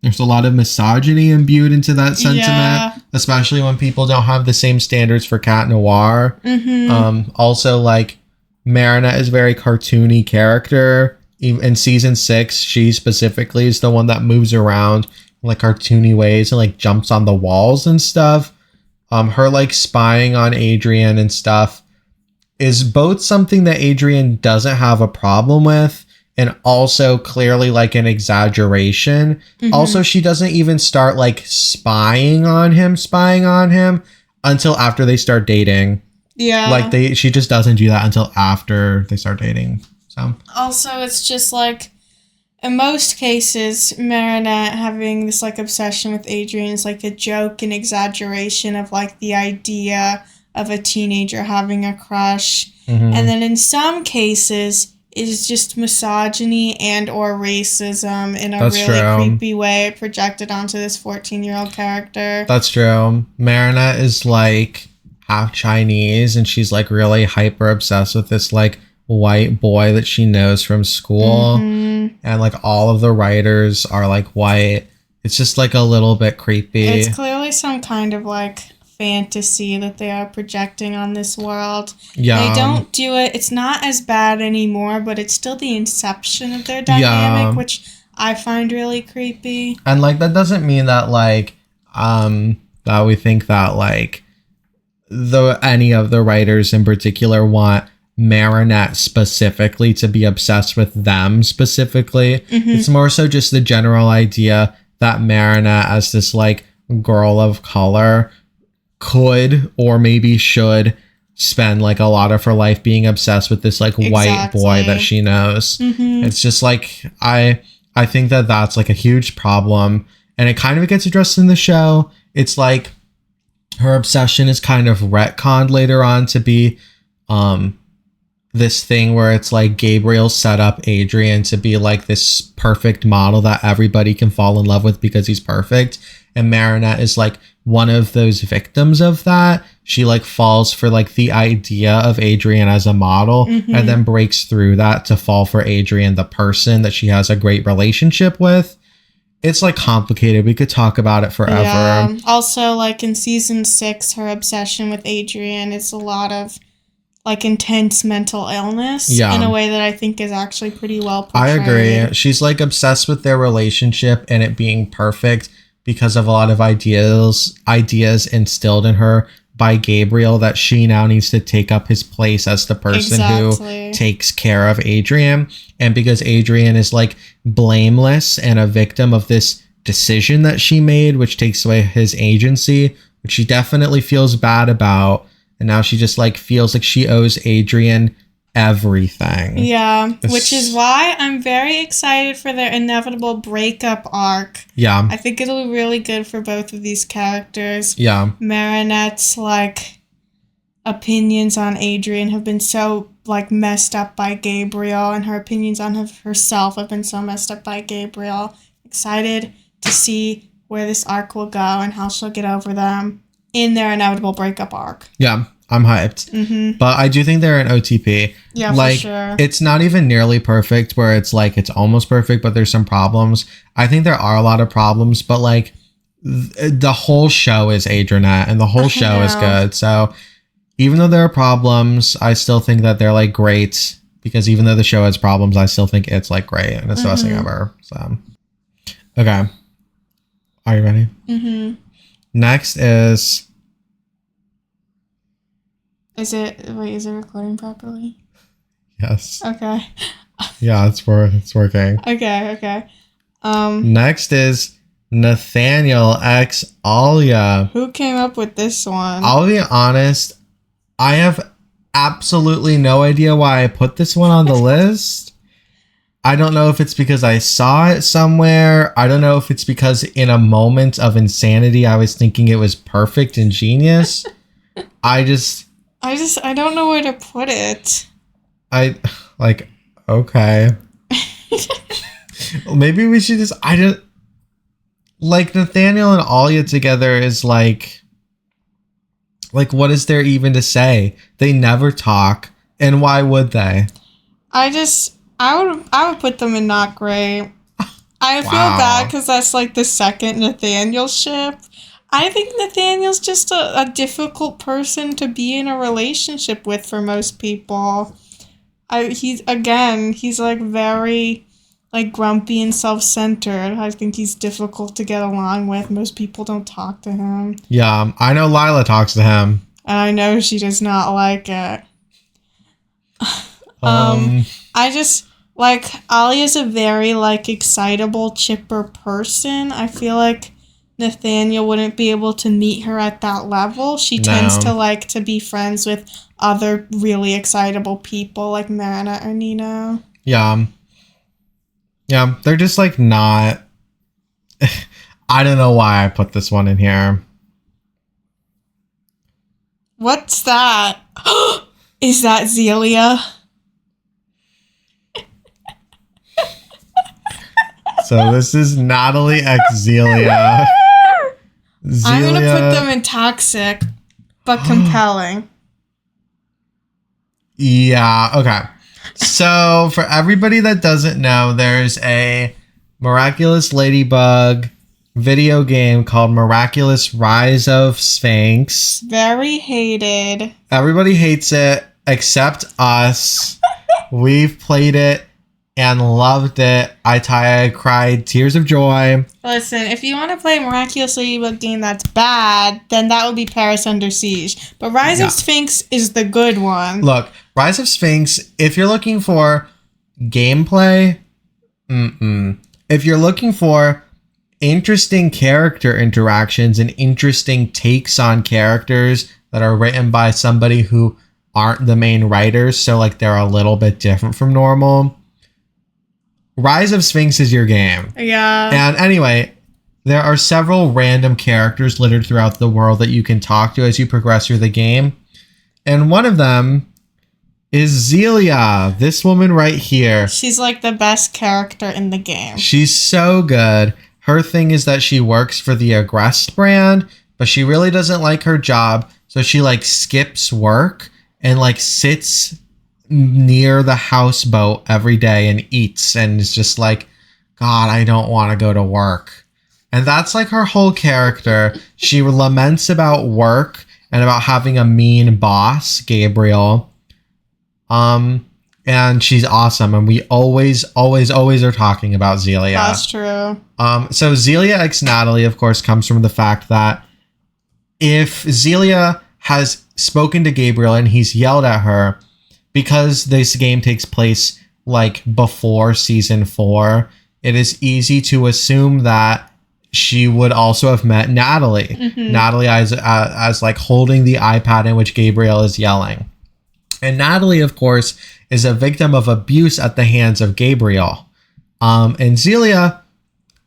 there's a lot of misogyny imbued into that sentiment, especially when people don't have the same standards for Cat Noir. Mm-hmm. Also, like, Marinette is a very cartoony character. In season 6, she specifically is the one that moves around in like cartoony ways and like jumps on the walls and stuff. Her like spying on Adrien and stuff is both something that Adrien doesn't have a problem with, and also clearly like an exaggeration. Mm-hmm. Also, she doesn't even start like spying on him until after they start dating. Yeah. Like she just doesn't do that until after they start dating. So also, it's just like, in most cases, Marinette having this like obsession with Adrien is like a joke and exaggeration of like the idea of a teenager having a crush. Mm-hmm. And then in some cases, it's just misogyny and or racism in a creepy way projected onto this 14-year-old character. That's true. Marinette is like half Chinese, and she's like really hyper obsessed with this like white boy that she knows from school. Mm-hmm. And like all of the writers are like white. It's just like a little bit creepy. It's clearly some kind of like fantasy that they are projecting on this world. Yeah. They don't do it. It's not as bad anymore, but it's still the inception of their dynamic, which I find really creepy. And like that doesn't mean that like that we think that like any of the writers in particular want Marinette specifically to be obsessed with them specifically. Mm-hmm. It's more so just the general idea that Marinette as this like girl of color could or maybe should spend like a lot of her life being obsessed with this like white boy that she knows. Mm-hmm. It's just like I think that that's like a huge problem, and it kind of gets addressed in the show. It's like her obsession is kind of retconned later on to be this thing where it's like Gabriel set up Adrien to be like this perfect model that everybody can fall in love with because he's perfect. And Marinette is like one of those victims of that. She like falls for like the idea of Adrien as a model, mm-hmm. and then breaks through that to fall for Adrien, the person that she has a great relationship with. It's like complicated. We could talk about it forever. Yeah. Also, like in season 6, her obsession with Adrien is a lot of like intense mental illness in a way that I think is actually pretty well portrayed. I agree. She's like obsessed with their relationship and it being perfect because of a lot of ideas instilled in her by Gabriel that she now needs to take up his place as the person who takes care of Adrien. And because Adrien is like blameless and a victim of this decision that she made, which takes away his agency, which she definitely feels bad about. And now she just like feels like she owes Adrien everything. Yeah, which is why I'm very excited for their inevitable breakup arc. Yeah. I think it'll be really good for both of these characters. Yeah. Marinette's like opinions on Adrien have been so like messed up by Gabriel, and her opinions on herself have been so messed up by Gabriel. Excited to see where this arc will go and how she'll get over them in their inevitable breakup arc. Yeah, I'm hyped. Mm-hmm. But I do think they're an OTP. Yeah, like, for sure. It's not even nearly perfect where it's like it's almost perfect, but there's some problems. I think there are a lot of problems, but like the whole show is Adrinette and the whole show is good. So even though there are problems, I still think that they're like great, because even though the show has problems, I still think it's like great and it's the best thing ever. So, okay. Are you ready? Mm-hmm. Next is Is it recording properly? Yes. Okay. Yeah, it's working. Okay. Next is Nathaniel x Alya. Who came up with this one? I'll be honest, I have absolutely no idea why I put this one on the list. I don't know if it's because I saw it somewhere. I don't know if it's because in a moment of insanity, I was thinking it was perfect and genius. I don't know where to put it. Okay. Maybe we should just, Nathaniel and Alya together is like, what is there even to say? They never talk. And why would they? I would put them in not great. I feel bad because that's like the second Nathaniel ship. I think Nathaniel's just a difficult person to be in a relationship with for most people. He's like very like grumpy and self-centered. I think he's difficult to get along with. Most people don't talk to him. Yeah, I know Lila talks to him. And I know she does not like it. Alya's a very, excitable, chipper person. I feel like Nathaniel wouldn't be able to meet her at that level. She tends to like to be friends with other really excitable people, like Marinette or Nino. Yeah. Yeah, they're just, not... I don't know why I put this one in here. What's that? Is that Zelia? So this is Nathalie x Zelia. I'm going to put them in toxic, but compelling. Yeah, okay. So for everybody that doesn't know, there's a Miraculous Ladybug video game called Miraculous Rise of Sphinx. Very hated. Everybody hates it except us. We've played it and loved it. I cried tears of joy. Listen, if you want to play a Miraculous Ladybug game that's bad, then that would be Paris Under Siege. But Rise of Sphinx is the good one. Look, Rise of Sphinx, if you're looking for gameplay, if you're looking for interesting character interactions and interesting takes on characters that are written by somebody who aren't the main writers, so they're a little bit different from normal, Rise of Sphinx is your game. Yeah. And anyway, there are several random characters littered throughout the world that you can talk to as you progress through the game. And one of them is Zelia, this woman right here. She's the best character in the game. She's so good. Her thing is that she works for the Aggressed brand, but she really doesn't like her job. So she skips work and sits near the houseboat every day and eats and is just God, I don't want to go to work. And that's her whole character. She laments about work and about having a mean boss, Gabriel. And she's awesome. And we always are talking about Zelia. That's true. So Zelia x Nathalie, of course, comes from the fact that if Zelia has spoken to Gabriel and he's yelled at her, because this game takes place before season 4, it is easy to assume that she would also have met Nathalie. Mm-hmm. Nathalie as holding the iPad in which Gabriel is yelling. And Nathalie, of course, is a victim of abuse at the hands of Gabriel. And Zelia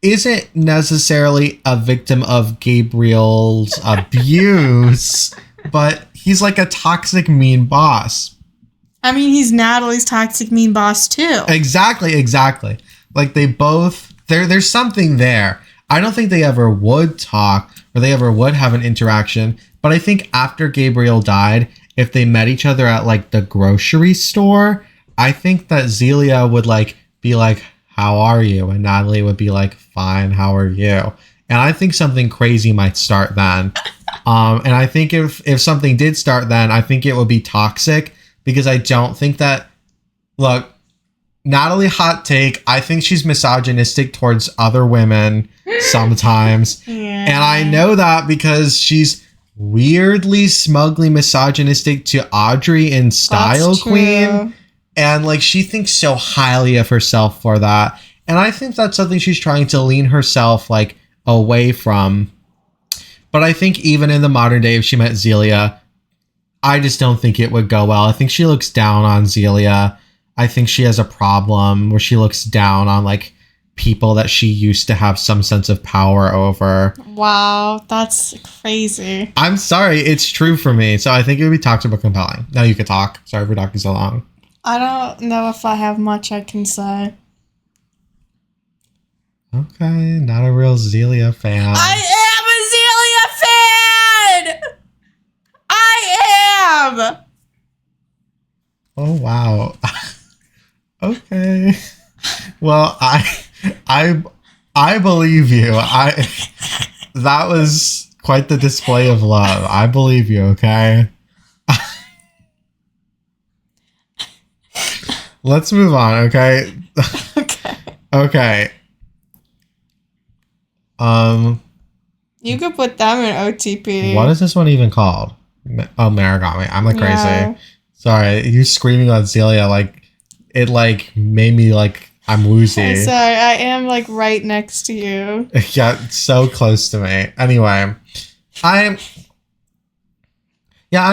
isn't necessarily a victim of Gabriel's abuse, but he's a toxic, mean boss. I mean, he's Nathalie's toxic, mean boss, too. Exactly. They both... There's something there. I don't think they ever would talk or they ever would have an interaction. But I think after Gabriel died, if they met each other at, the grocery store, I think that Zelia would, be how are you? And Nathalie would be fine, how are you? And I think something crazy might start then. And I think if something did start then, I think it would be toxic. Because I don't think that... Look, Nathalie, hot take, I think she's misogynistic towards other women sometimes. Yeah. And I know that because she's weirdly, smugly misogynistic to Audrey in Style Queen. And like she thinks so highly of herself for that. And I think that's something she's trying to lean herself like away from. But I think even in the modern day, if she met Zelia, I just don't think it would go well. I think she looks down on Zelia. I think she has a problem where she looks down on like people that she used to have some sense of power over. Wow, that's crazy. I'm sorry, it's true for me. So I think it would be toxic but compelling. Now you could talk. Sorry for talking so long. I don't know if I have much I can say. Okay, not a real Zelia fan. I am a Zelia fan! I am! Oh, wow. Okay. Well, I believe you. That was quite the display of love. I believe you, okay? Let's move on, okay? Okay. You could put them in OTP. What is this one even called? Oh, Marigami. I'm like crazy. Yeah. Sorry, you screaming on Zelia like it like made me like I'm woozy. I'm sorry, I am like right next to you. Yeah, so close to me. Anyway, I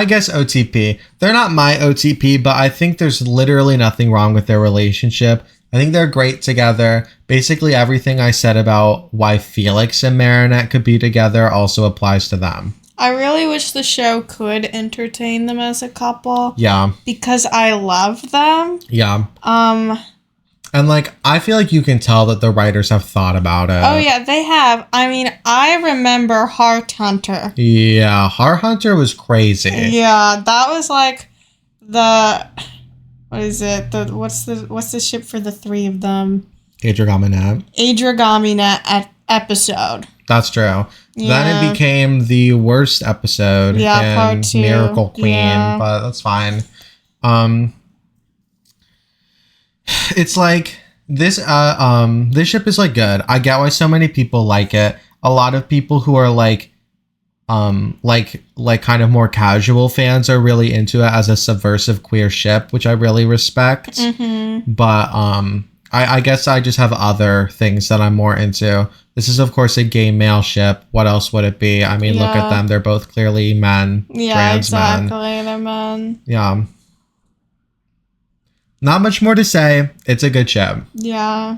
guess OTP. They're not my OTP, but I think there's literally nothing wrong with their relationship. I think they're great together. Basically, everything I said about why Felix and Marinette could be together also applies to them. I really wish the show could entertain them as a couple. Yeah. Because I love them. Yeah. And like, I feel like you can tell that the writers have thought about it. Oh yeah, they have. I mean, I remember Heart Hunter. Yeah, Heart Hunter was crazy. Yeah, that was like the... What is it? What's the ship for the three of them? Adragaminette episode. That's true. Yeah. Then it became the worst episode in part 2. Miracle Queen, yeah. But that's fine. It's like this ship is like good. I get why so many people like it. A lot of people who are like kind of more casual fans are really into it as a subversive queer ship, which I really respect. Mm-hmm. But I guess I just have other things that I'm more into. This is, of course, a gay male ship. What else would it be? I mean, look at them. They're both clearly men. Yeah, trans men. exactly. They're men. Yeah. Not much more to say. It's a good ship. Yeah.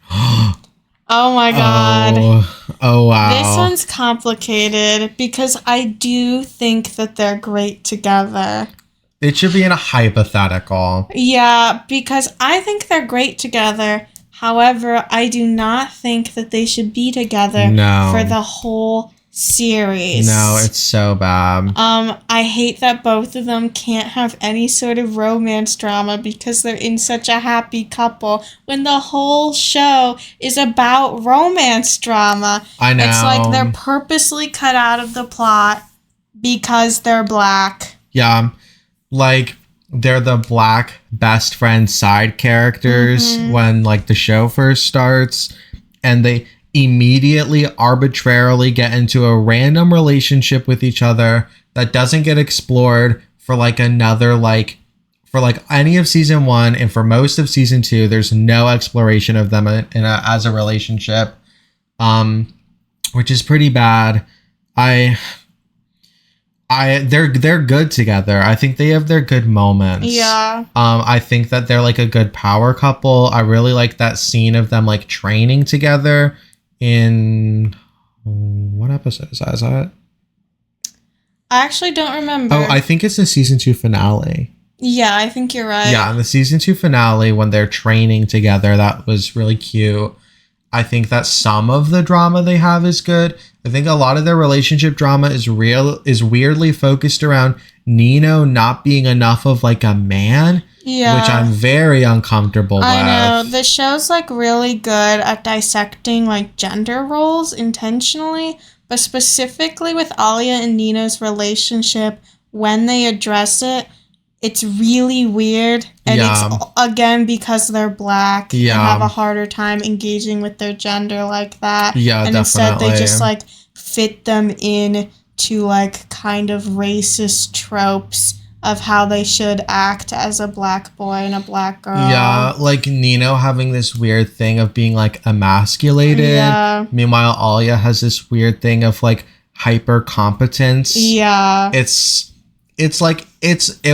Oh my god. Oh wow. This one's complicated because I do think that they're great together. It should be in a hypothetical. Yeah, because I think they're great together. However, I do not think that they should be together for the whole series. No, it's so bad. I hate that both of them can't have any sort of romance drama because they're in such a happy couple when the whole show is about romance drama. I know. It's like they're purposely cut out of the plot because they're black. Yeah. Like they're the black best friend side characters when like the show first starts, and they immediately arbitrarily get into a random relationship with each other that doesn't get explored for like another like for like any of season 1, and for most of season 2 there's no exploration of them as a relationship, which is pretty bad. They're good together. I think they have their good moments. Yeah. I think that they're like a good power couple. I really like that scene of them like training together in what episode is that? Is that? I actually don't remember. Oh, I think it's the season 2 finale. Yeah, I think you're right. Yeah, in the season 2 finale when they're training together, that was really cute. I think that some of the drama they have is good. I think a lot of their relationship drama is weirdly focused around Nino not being enough of like a man. Yeah. Which I'm very uncomfortable with. I know. The show's like really good at dissecting like gender roles intentionally, but specifically with Alya and Nino's relationship, when they address it, it's really weird. And it's, again, because they're black and have a harder time engaging with their gender like that. Yeah, and definitely. instead they just like fit them in to like kind of racist tropes of how they should act as a black boy and a black girl. Yeah, like Nino having this weird thing of being like emasculated. Yeah. Meanwhile, Alya has this weird thing of like hyper competence. Yeah. It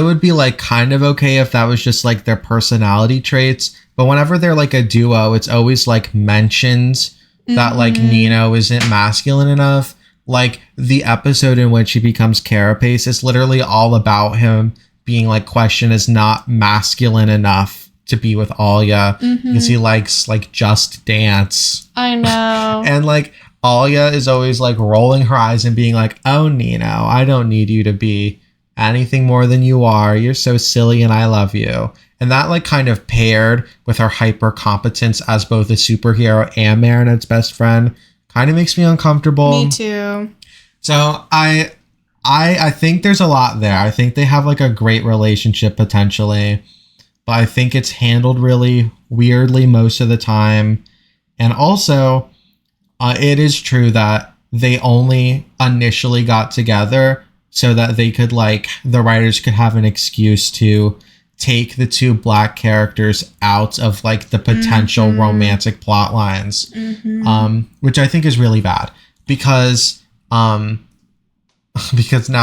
would be like kind of okay if that was just like their personality traits, but whenever they're like a duo, it's always like mentioned that like Nino isn't masculine enough. Like the episode in which he becomes Carapace is literally all about him being like questioned as not masculine enough to be with Alya because he likes like Just Dance. I know. And like Alya is always like rolling her eyes and being like, "Oh, Nino, I don't need you to be anything more than you are. You're so silly and I love you." And that like kind of paired with her hyper competence as both a superhero and Marinette's best friend kind of makes me uncomfortable. Me too. So I think there's a lot there. I think they have like a great relationship potentially, but I think it's handled really weirdly most of the time. And also, it is true that they only initially got together so that they could like the writers could have an excuse to take the two black characters out of like the potential romantic plot lines, which I think is really bad because now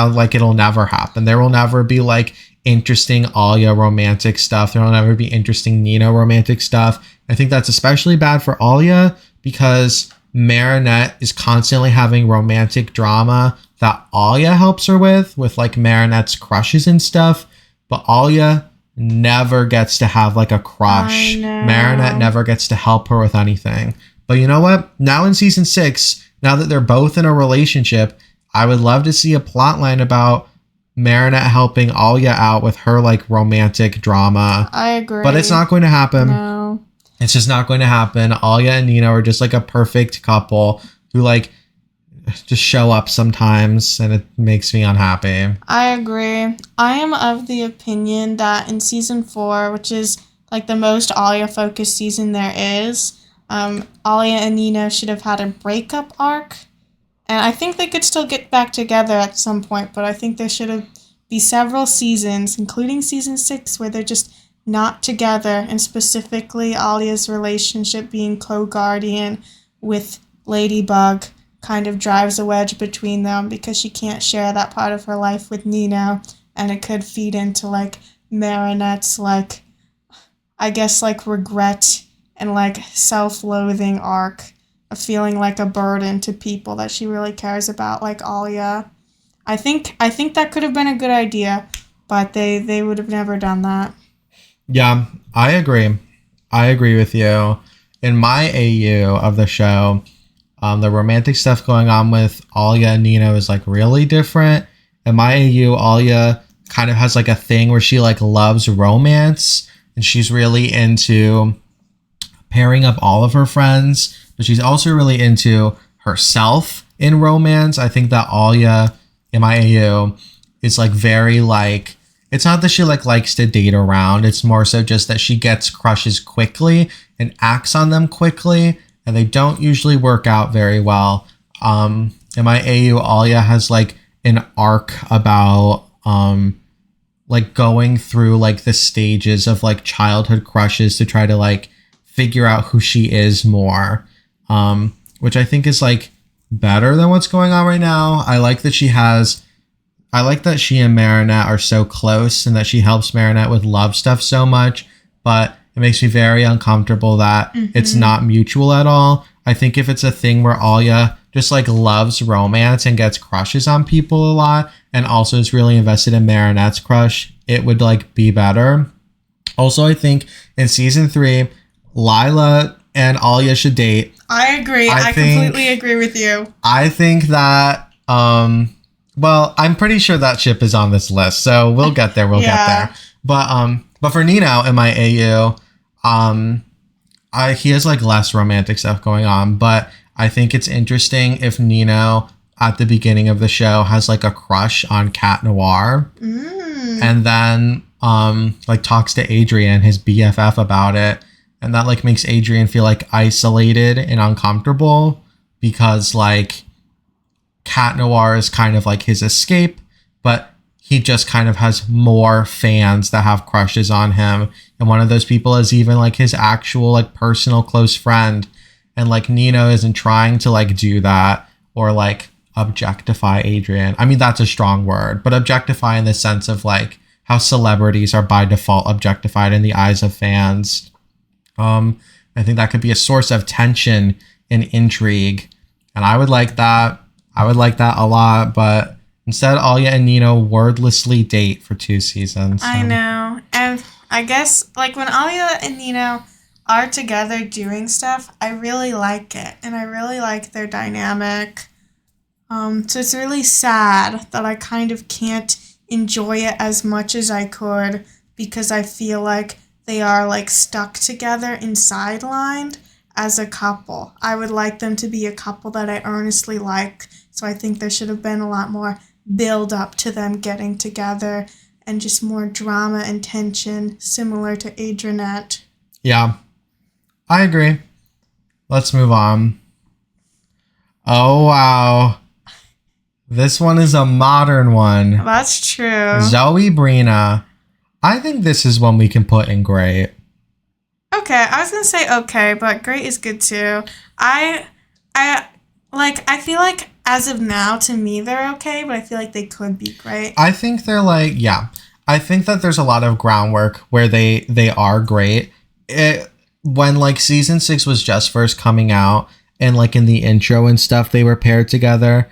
like it'll never happen. There will never be like interesting Alya romantic stuff. There will never be interesting Nino romantic stuff. I think that's especially bad for Alya because Marinette is constantly having romantic drama that Alya helps her with like Marinette's crushes and stuff, but Alya never gets to have like a crush. Marinette never gets to help her with anything. But you know what? Now in season 6, now that they're both in a relationship, I would love to see a plot line about Marinette helping Alya out with her like romantic drama. I agree. But it's not going to happen. No. It's just not going to happen. Alya and Nino are just like a perfect couple who like just show up sometimes and it makes me unhappy. I agree. I am of the opinion that in season 4, which is like the most Alya focused season there is, Alya and Nino should have had a breakup arc. And I think they could still get back together at some point, but I think there should have be several seasons, including season 6, where they're just not together, and specifically Alya's relationship being co-guardian with Ladybug kind of drives a wedge between them because she can't share that part of her life with Nino, and it could feed into like Marinette's like, I guess like regret and like self-loathing arc of feeling like a burden to people that she really cares about, like Alya. I think that could have been a good idea, but they would have never done that. Yeah, I agree. I agree with you. In my AU of the show, the romantic stuff going on with Alya and Nino is like really different. In my AU, Alya kind of has like a thing where she like loves romance and she's really into pairing up all of her friends, but she's also really into herself in romance. I think that Alya in my AU is like very like, it's not that she like likes to date around. It's more so just that she gets crushes quickly and acts on them quickly, and they don't usually work out very well. In my AU, Alya has like an arc about like going through like the stages of like childhood crushes to try to like figure out who she is more, which I think is like better than what's going on right now. I like that she and Marinette are so close and that she helps Marinette with love stuff so much, but it makes me very uncomfortable that it's not mutual at all. I think if it's a thing where Alya just like loves romance and gets crushes on people a lot and also is really invested in Marinette's crush, it would like be better. Also, I think in season 3, Lila and Alya should date. I agree. I completely agree with you. I think that, well, I'm pretty sure that ship is on this list, so we'll get there. We'll get there. But for Nino in my AU, he has like less romantic stuff going on, but I think it's interesting if Nino at the beginning of the show has like a crush on Cat Noir, and then like talks to Adrien, his BFF, about it, and that like makes Adrien feel like isolated and uncomfortable because like Cat Noir is kind of like his escape, but he just kind of has more fans that have crushes on him. And one of those people is even like his actual like personal close friend. And like Nino isn't trying to like do that or like objectify Adrien. I mean, that's a strong word, but objectify in the sense of like how celebrities are by default objectified in the eyes of fans. I think that could be a source of tension and intrigue. And I would like that. I would like that a lot, but instead, Alya and Nino wordlessly date for 2 seasons. So. I know. And I guess, like, when Alya and Nino are together doing stuff, I really like it. And I really like their dynamic. So it's really sad that I kind of can't enjoy it as much as I could because I feel like they are, like, stuck together and sidelined as a couple. I would like them to be a couple that I earnestly like. So I think there should have been a lot more build up to them getting together and just more drama and tension similar to Adrinette. Yeah, I agree. Let's move on. Oh, wow. This one is a modern one. That's true. Zoe Brina. I think this is one we can put in great. Okay, I was going to say okay, but great is good too. I feel like as of now, to me, they're okay, but I feel like they could be great. I think they're like, yeah. I think that there's a lot of groundwork where they are great. When like season 6 was just first coming out and like in the intro and stuff, they were paired together.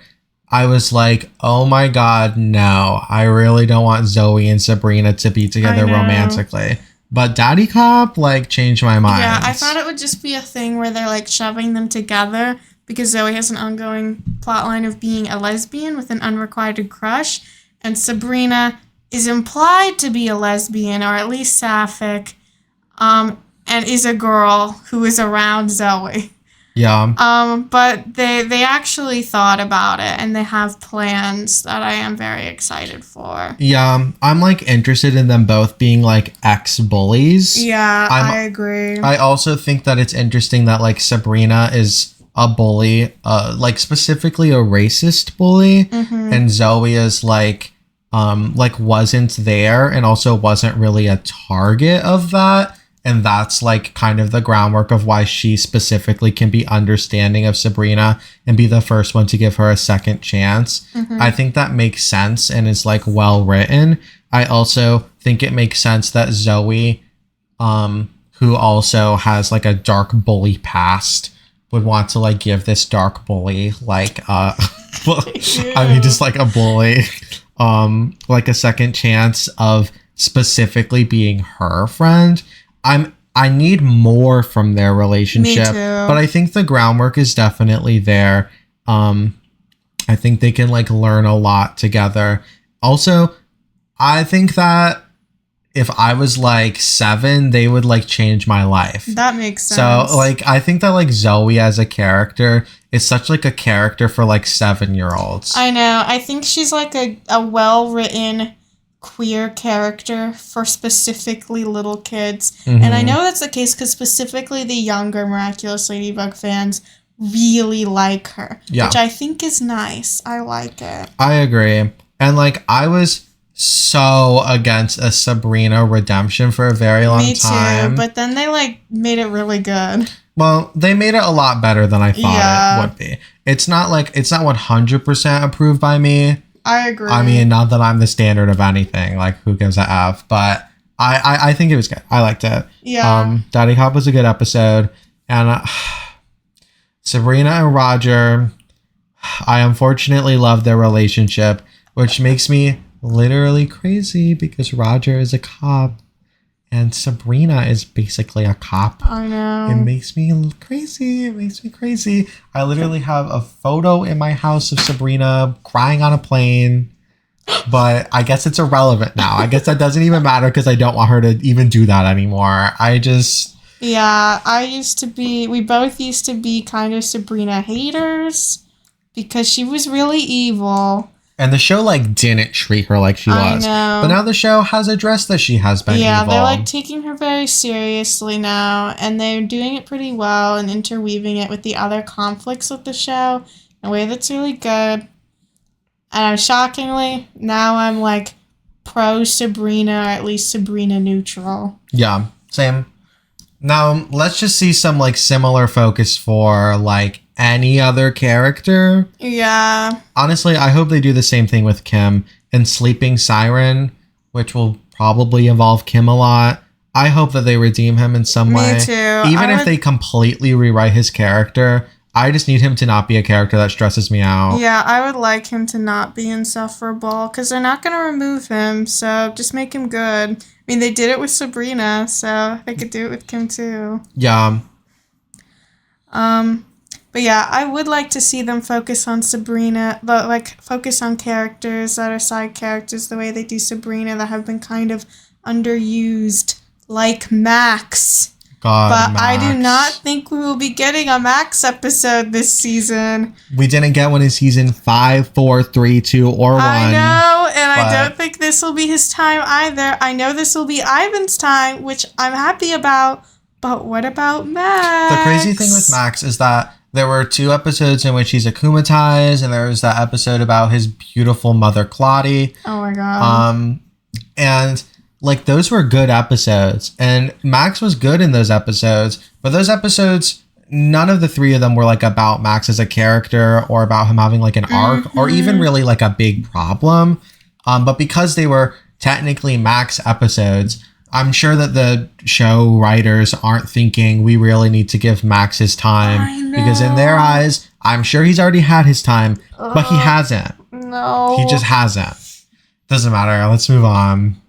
I was like, oh my God, no. I really don't want Zoe and Sabrina to be together romantically. But Daddy Cop like changed my mind. Yeah, I thought it would just be a thing where they're like shoving them together because Zoe has an ongoing plotline of being a lesbian with an unrequited crush, and Sabrina is implied to be a lesbian, or at least sapphic, and is a girl who is around Zoe. Yeah. But they actually thought about it, and they have plans that I am very excited for. Yeah, I'm like interested in them both being like ex-bullies. Yeah, I agree. I also think that it's interesting that like Sabrina is a bully, like specifically a racist bully, and Zoe is like wasn't there and also wasn't really a target of that. And that's like kind of the groundwork of why she specifically can be understanding of Sabrina and be the first one to give her a second chance. I think that makes sense and is like well written. I also think it makes sense that Zoe, who also has like a dark bully past, would want to like give this dark bully like I mean just like a bully like a second chance of specifically being her friend. I need more from their relationship, but I think the groundwork is definitely there. I think they can like learn a lot together. Also, I think that if I was like 7, they would like change my life. That makes sense. So like, I think that like Zoe as a character is such like a character for like 7-year-olds. I know. I think she's like a well-written queer character for specifically little kids. And I know that's the case because specifically the younger Miraculous Ladybug fans really like her, which I think is nice. I like it. I agree. And like I was so against a Sabrina redemption for a very long time. Me too, but then they like made it really good. Well, they made it a lot better than I thought it would be. It's not 100% approved by me. I agree. I mean, not that I'm the standard of anything. Like, who gives a F? But I think it was good. I liked it. Yeah. Daddy Cop was a good episode. And Sabrina and Roger, I unfortunately love their relationship, which makes me literally crazy because Roger is a cop and Sabrina is basically a cop. I know. It makes me crazy. It makes me crazy. I literally have a photo in my house of Sabrina crying on a plane, but I guess it's irrelevant now. I guess that doesn't even matter because I don't want her to even do that anymore. Yeah, we both used to be kind of Sabrina haters because she was really evil. And the show, like, didn't treat her like she was. I know. But now the show has addressed that she has been evil. Yeah, they're, like, taking her very seriously now. And they're doing it pretty well and interweaving it with the other conflicts of the show in a way that's really good. And shockingly, now I'm like pro Sabrina, or at least Sabrina neutral. Yeah, same. Now, let's just see some like similar focus for like any other character. Yeah. Honestly, I hope they do the same thing with Kim and Sleeping Siren, which will probably involve Kim a lot. I hope that they redeem him in some way. Me too. Even if they completely rewrite his character, I just need him to not be a character that stresses me out. Yeah, I would like him to not be insufferable because they're not going to remove him, so just make him good. I mean, they did it with Sabrina, so they could do it with Kim too. Yeah. But yeah, I would like to see them focus on Sabrina, but like focus on characters that are side characters the way they do Sabrina that have been kind of underused, like Max. God, but Max. I do not think we will be getting a Max episode this season. We didn't get one in season 5, 4, 3, 2, or 1. I know, and I don't think this will be his time either. I know this will be Ivan's time, which I'm happy about, but what about Max? The crazy thing with Max is that there were 2 episodes in which he's akumatized, and there was that episode about his beautiful mother, Claudie. Oh my god. And like those were good episodes, and Max was good in those episodes, but those episodes, none of the 3 of them were like about Max as a character or about him having like an arc or even really like a big problem. But because they were technically Max episodes, I'm sure that the show writers aren't thinking we really need to give Max his time, because in their eyes, I'm sure he's already had his time, but he hasn't. No. He just hasn't. Doesn't matter. Let's move on.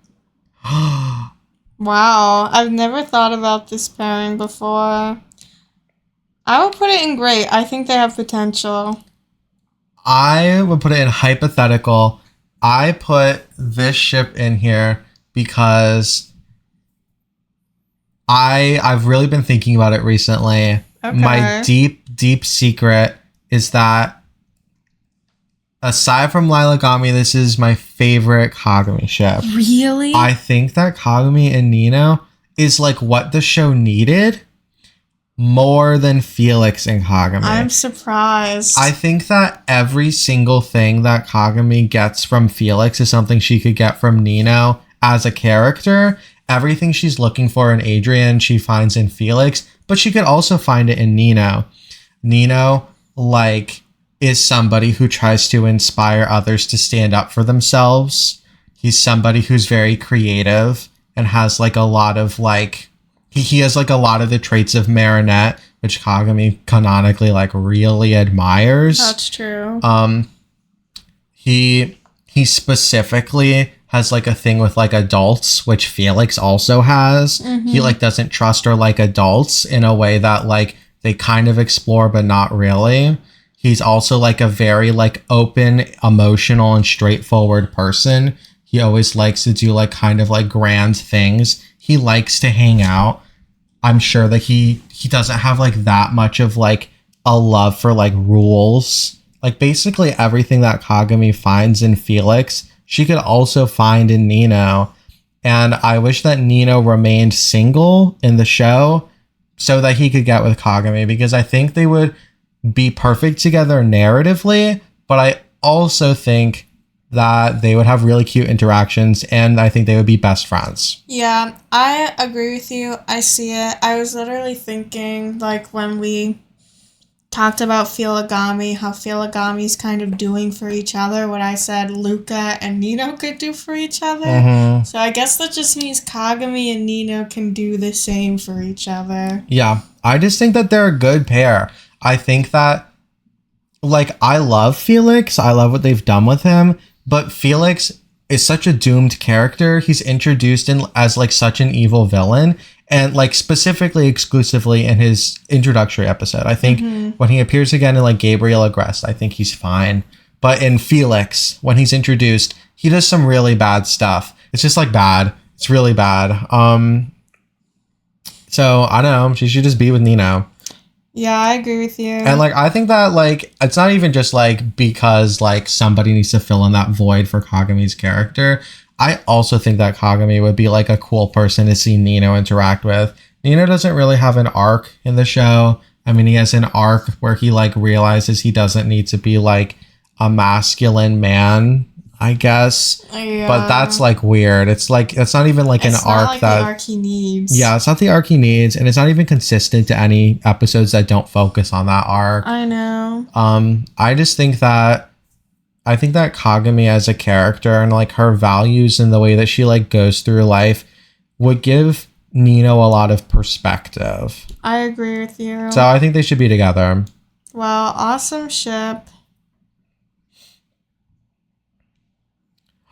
Wow, I've never thought about this pairing before. I would put it in great. I think they have potential. I would put it in hypothetical. I put this ship in here because I've really been thinking about it recently. Okay. My deep secret is that aside from Lilagami, this is my favorite Kagami ship. Really? I think that Kagami and Nino is like what the show needed more than Felix and Kagami. I'm surprised. I think that every single thing that Kagami gets from Felix is something she could get from Nino as a character. Everything she's looking for in Adrien, she finds in Felix, but she could also find it in Nino. Nino, like, is somebody who tries to inspire others to stand up for themselves. He's somebody who's very creative and has like a lot of like, he has like a lot of the traits of Marinette, which Kagami canonically like really admires. That's true. He specifically has like a thing with like adults, which Felix also has. He like doesn't trust or like adults in a way that like they kind of explore but not really. He's also like a very like open, emotional, and straightforward person. He always likes to do like kind of like grand things. He likes to hang out. I'm sure that he doesn't have like that much of like a love for like rules. Like basically everything that Kagami finds in Felix, she could also find in Nino. And I wish that Nino remained single in the show so that he could get with Kagami, because I think they would be perfect together narratively, but I also think that they would have really cute interactions, and I think they would be best friends. Yeah, I agree with you. I see it. I was literally thinking, like, when we talked about Lilagami, how Lilagami's kind of doing for each other what I said Luka and Nino could do for each other. So I guess that just means Kagami and Nino can do the same for each other. Yeah, I just think that they're a good pair. I think that, like, I love Felix. I love what they've done with him. But Felix is such a doomed character. He's introduced in as, like, such an evil villain. And, like, specifically, exclusively in his introductory episode. I think when he appears again in, like, Gabriel Agrest, I think he's fine. But in Felix, when he's introduced, he does some really bad stuff. It's just, like, bad. It's really bad. So, I don't know. She should just be with Nino. Yeah, I agree with you. And, like, I think that, like, it's not even just, like, because, like, somebody needs to fill in that void for Kagami's character. I also think that Kagami would be, like, a cool person to see Nino interact with. Nino doesn't really have an arc in the show. I mean, he has an arc where he, like, realizes he doesn't need to be, like, a masculine man, I guess. Yeah. But that's like weird. It's like it's not even like an arc like that the arc he needs. Yeah, it's not the arc he needs, and it's not even consistent to any episodes that don't focus on that arc. I know. I just think that Kagami as a character and like her values and the way that she like goes through life would give Nino a lot of perspective. I agree with you. So I think they should be together. Well, awesome ship.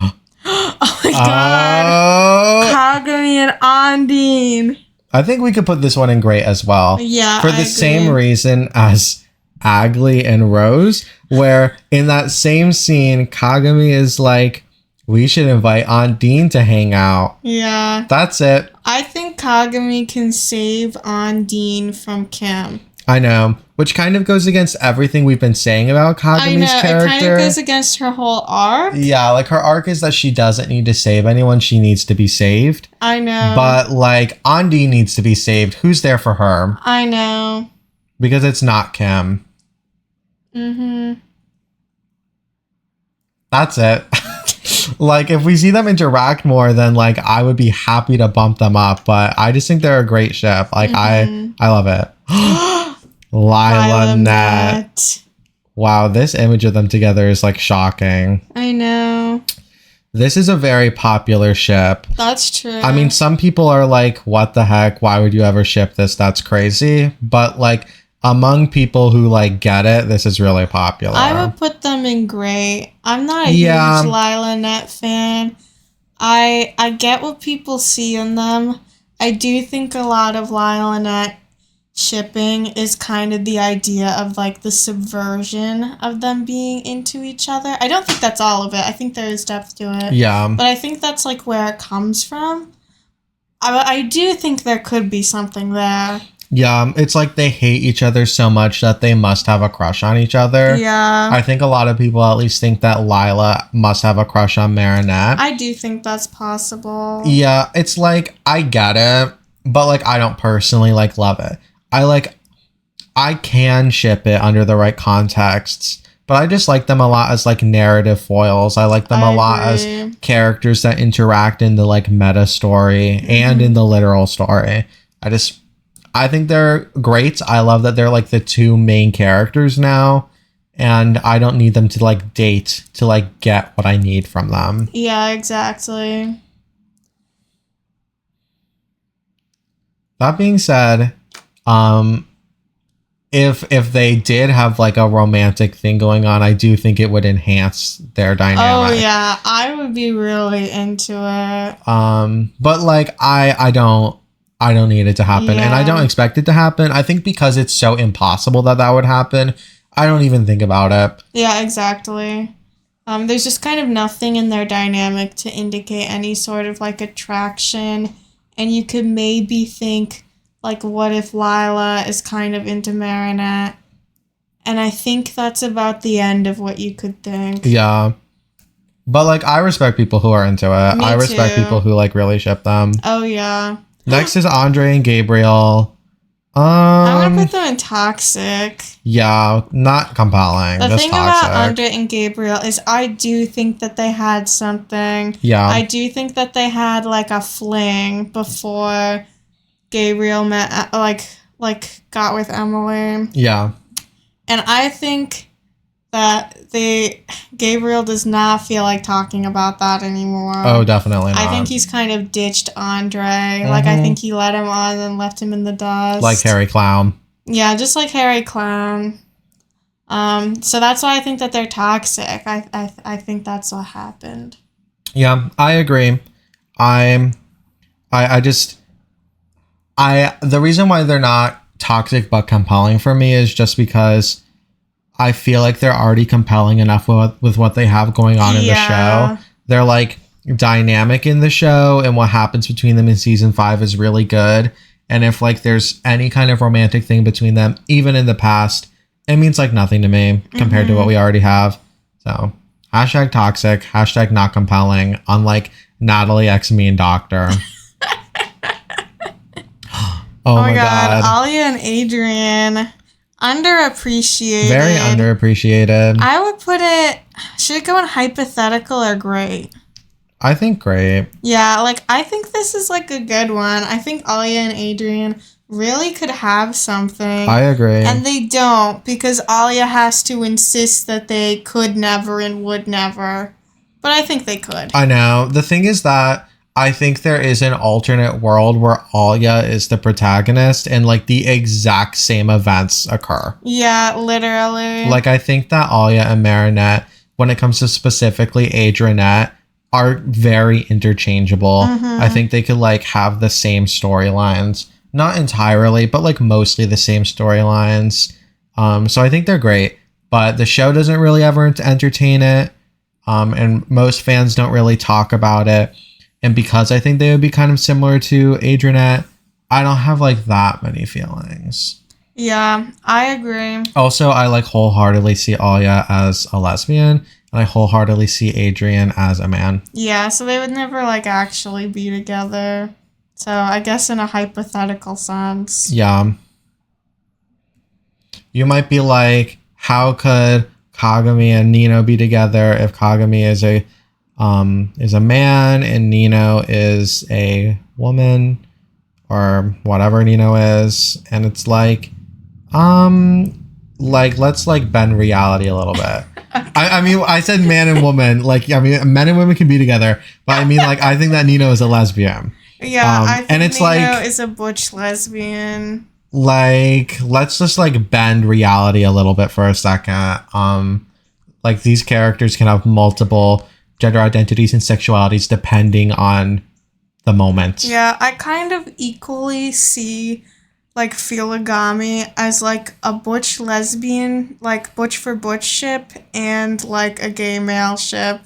Oh my god. Kagami and Ondine. I think we could put this one in great as well. Yeah, For the same reason as Aglae and Rose, where in that same scene, Kagami is like, we should invite Ondine to hang out. Yeah. That's it. I think Kagami can save Ondine from Kim. I know. Which kind of goes against everything we've been saying about Kagami's character. It kind of goes against her whole arc. Yeah, like her arc is that she doesn't need to save anyone. She needs to be saved. I know. But like Ondine needs to be saved. Who's there for her? I know. Because it's not Kim. Mm-hmm. That's it. Like if we see them interact more, then like I would be happy to bump them up. But I just think they're a great ship. Like I love it. Lilagami. Wow, this image of them together is like shocking. I know. This is a very popular ship. That's true. I mean, some people are like, what the heck? Why would you ever ship this? That's crazy. But like among people who like get it, this is really popular. I would put them in great. I'm not a huge Lilagami fan. I get what people see in them. I do think a lot of Lilagami shipping is kind of the idea of like the subversion of them being into each other. I don't think that's all of it. I think there is depth to it. Yeah. But I think that's like where it comes from. I do think there could be something there. Yeah, it's like they hate each other so much that they must have a crush on each other. Yeah. I think a lot of people at least think that Lila must have a crush on Marinette. I do think that's possible. Yeah, it's like, I get it, but like I don't personally like love it. I can ship it under the right contexts, but I just like them a lot as like narrative foils. I like them a lot as characters that interact in the like meta story and in the literal story. I think they're great. I love that they're like the two main characters now, and I don't need them to like date to like get what I need from them. Yeah, exactly. That being said, if they did have like a romantic thing going on, I do think it would enhance their dynamic. Oh yeah, I would be really into it. But like I don't need it to happen, and I don't expect it to happen. I think because it's so impossible that would happen, I don't even think about it. Yeah, exactly. There's just kind of nothing in their dynamic to indicate any sort of like attraction, and you could maybe think like, what if Lila is kind of into Marinette? And I think that's about the end of what you could think. Yeah. But like I respect people who are into it. Me I respect too. people who like really ship them. Oh yeah. Next is Audrey and Gabriel. I want to put them in toxic. Yeah, not compelling. The just thing toxic. about Audrey and Gabriel is I do think that they had something. Yeah. I do think that they had like a fling before Gabriel met, got with Emilie. Yeah. And I think that Gabriel does not feel like talking about that anymore. Oh, definitely not. I think he's kind of ditched Andre. Like, I think he let him on and left him in the dust. Like Harry Clown. Yeah, just like Harry Clown. So that's why I think that they're toxic. I think that's what happened. Yeah, I agree. The reason why they're not toxic but compelling for me is just because I feel like they're already compelling enough with what they have going on in the show. They're like dynamic in the show, and what happens between them in season 5 is really good. And if like there's any kind of romantic thing between them, even in the past, it means like nothing to me compared to what we already have. So #toxic, #not compelling, unlike Nathalie X Me and Doctor. Oh my god. Alya and Adrien. Underappreciated. Very underappreciated. I would put it... Should it go in hypothetical or great? I think great. Yeah, like, I think this is, like, a good one. I think Alya and Adrien really could have something. I agree. And they don't, because Alya has to insist that they could never and would never. But I think they could. I know. The thing is that I think there is an alternate world where Alya is the protagonist and like the exact same events occur. Yeah, literally. Like I think that Alya and Marinette, when it comes to specifically Adrinette, are very interchangeable. I think they could like have the same storylines. Not entirely, but like mostly the same storylines. So I think they're great. But the show doesn't really ever entertain it. And most fans don't really talk about it. And because I think they would be kind of similar to Adrinette, I don't have like that many feelings. Yeah, I agree. Also, I like wholeheartedly see Alya as a lesbian, and I wholeheartedly see Adrien as a man. Yeah, so they would never like actually be together. So I guess in a hypothetical sense. Yeah. You might be like, how could Kagami and Nino be together if Kagami is a man and Nino is a woman or whatever Nino is? And it's like let's like bend reality a little bit. I mean, I said man and woman. Like, I mean, men and women can be together, but I mean, like, I think that Nino is a lesbian. Yeah, I think and it's Nino like, is a butch lesbian. Like, let's just like bend reality a little bit for a second. Like these characters can have multiple gender identities and sexualities depending on the moment. Yeah, I kind of equally see like Lilagami as like a butch lesbian, like butch for butch ship, and like a gay male ship,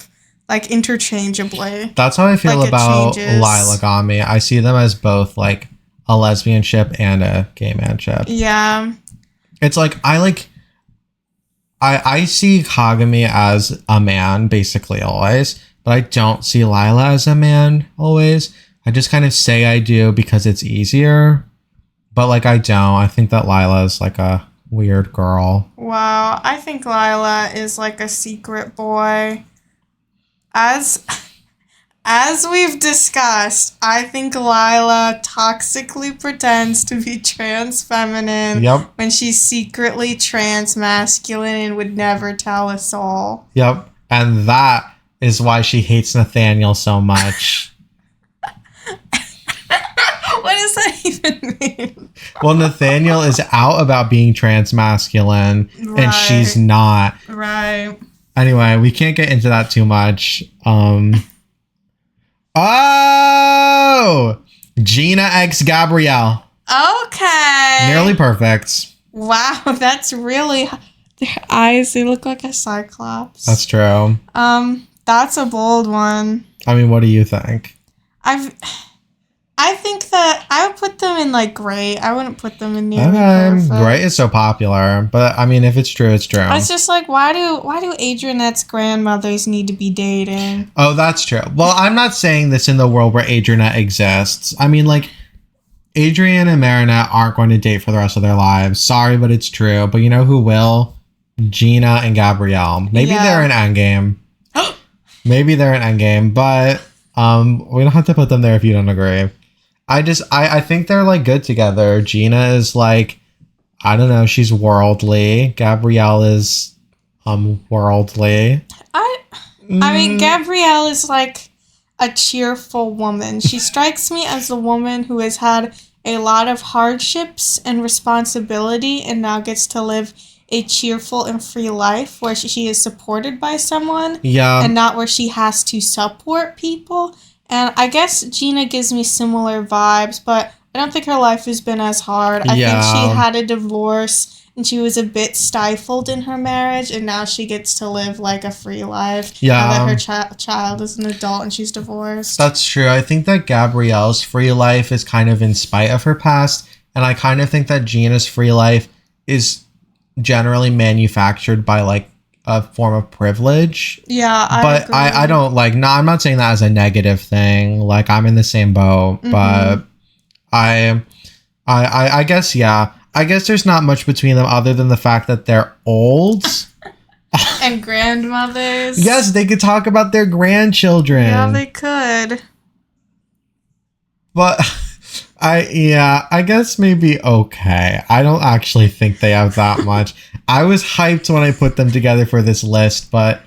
like interchangeably. That's how I feel like about Lilagami. I see them as both like a lesbian ship and a gay man ship. Yeah. It's like I see Kagami as a man basically always, but I don't see Lila as a man always. I just kind of say I do because it's easier, but like I don't. I think that Lila is like a weird girl. Wow, I think Lila is like a secret boy. As we've discussed, I think Lila toxically pretends to be trans feminine when she's secretly trans masculine and would never tell a soul. Yep. And that is why she hates Nathaniel so much. What does that even mean? Well, Nathaniel is out about being trans masculine and she's not. Right. Anyway, we can't get into that too much. Oh! Gina x Gabriel. Okay. Nearly perfect. Wow, that's really... Their eyes, they look like a cyclops. That's true. That's a bold one. I mean, what do you think? I think that I would put them in like great. I wouldn't put them in nearly perfect. perfect. Great is so popular, but I mean, if it's true, it's true. It's just like, why do Adrinette's grandmothers need to be dating? Oh, that's true. Well, I'm not saying this in the world where Adrinette exists. I mean, like, Adrien and Marinette aren't going to date for the rest of their lives. Sorry, but it's true. But you know who will? Gina and Gabrielle. Maybe they're in Endgame. Maybe they're in Endgame, but we don't have to put them there if you don't agree. I think they're like good together. Gina is like, I don't know, she's worldly. Gabrielle is worldly. I mean, Gabrielle is like a cheerful woman. She strikes me as a woman who has had a lot of hardships and responsibility and now gets to live a cheerful and free life where she is supported by someone. Yeah. And not where she has to support people. And I guess Gina gives me similar vibes, but I don't think her life has been as hard. I think she had a divorce and she was a bit stifled in her marriage, and now she gets to live like a free life. Yeah. Now that her child is an adult and she's divorced. That's true. I think that Gabrielle's free life is kind of in spite of her past, and I kind of think that Gina's free life is generally manufactured by like a form of privilege. Yeah, but I don't like. No, I'm not saying that as a negative thing. Like, I'm in the same boat, but I guess I guess there's not much between them other than the fact that they're old. And grandmothers. Yes, they could talk about their grandchildren. Yeah, they could. But I guess maybe okay. I don't actually think they have that much. I was hyped when I put them together for this list, but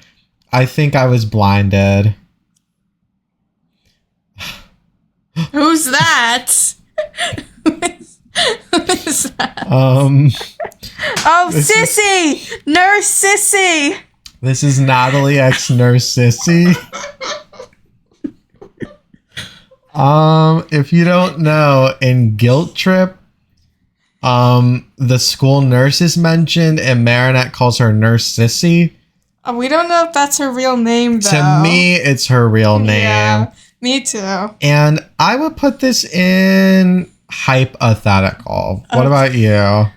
I think I was blinded. Who's that? Who is that? Oh, Sissy! Nurse Sissy! This is Nathalie ex Nurse Sissy. If you don't know, in Guilt Trip, the school nurse is mentioned and Marinette calls her Nurse Sissy. We don't know if that's her real name, though. To me, it's her real name. Yeah, me too. And I would put this in hypothetical. What about you?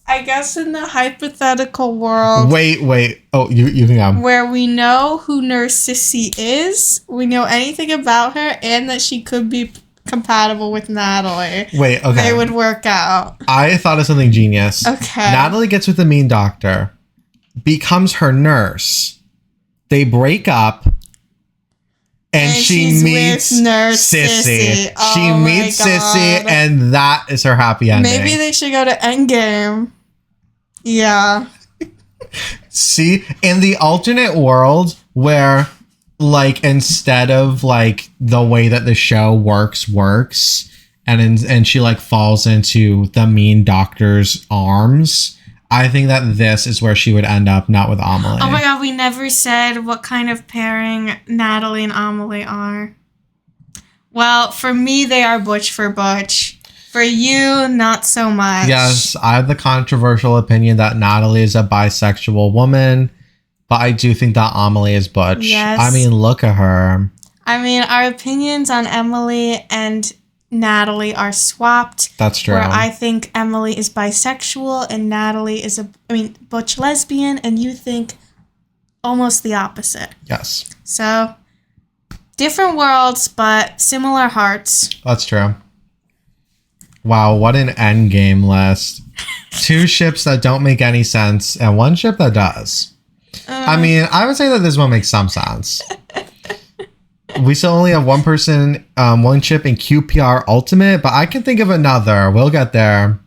I guess in the hypothetical world... Wait. Oh, you can go. Where we know who Nurse Sissy is, we know anything about her, and that she could be compatible with Nathalie. Wait, okay. They would work out. I thought of something genius. Okay. Nathalie gets with the mean doctor, becomes her nurse. They break up. And she meets Nurse Sissy. Oh she meets Sissy, and that is her happy ending. Maybe they should go to Endgame. Yeah. See, in the alternate world where, like, instead of like the way that the show works, and she like falls into the mean doctor's arms, I think that this is where she would end up, not with Amelie. Oh my god, we never said what kind of pairing Nathalie and Amelie are. Well, for me, they are butch for butch. For you, not so much. Yes, I have the controversial opinion that Nathalie is a bisexual woman, but I do think that Amelie is butch. Yes. I mean, look at her. I mean, our opinions on Emilie and Nathalie are swapped. That's true. Where I think Emilie is bisexual and Nathalie is butch lesbian, and you think almost the opposite. Yes. So, different worlds, but similar hearts. That's true. Wow, what an endgame list. 2 ships that don't make any sense, and 1 ship that does. I mean, I would say that this one makes some sense. We still only have 1 person, 1 ship in QPR Ultimate, but I can think of another. We'll get there.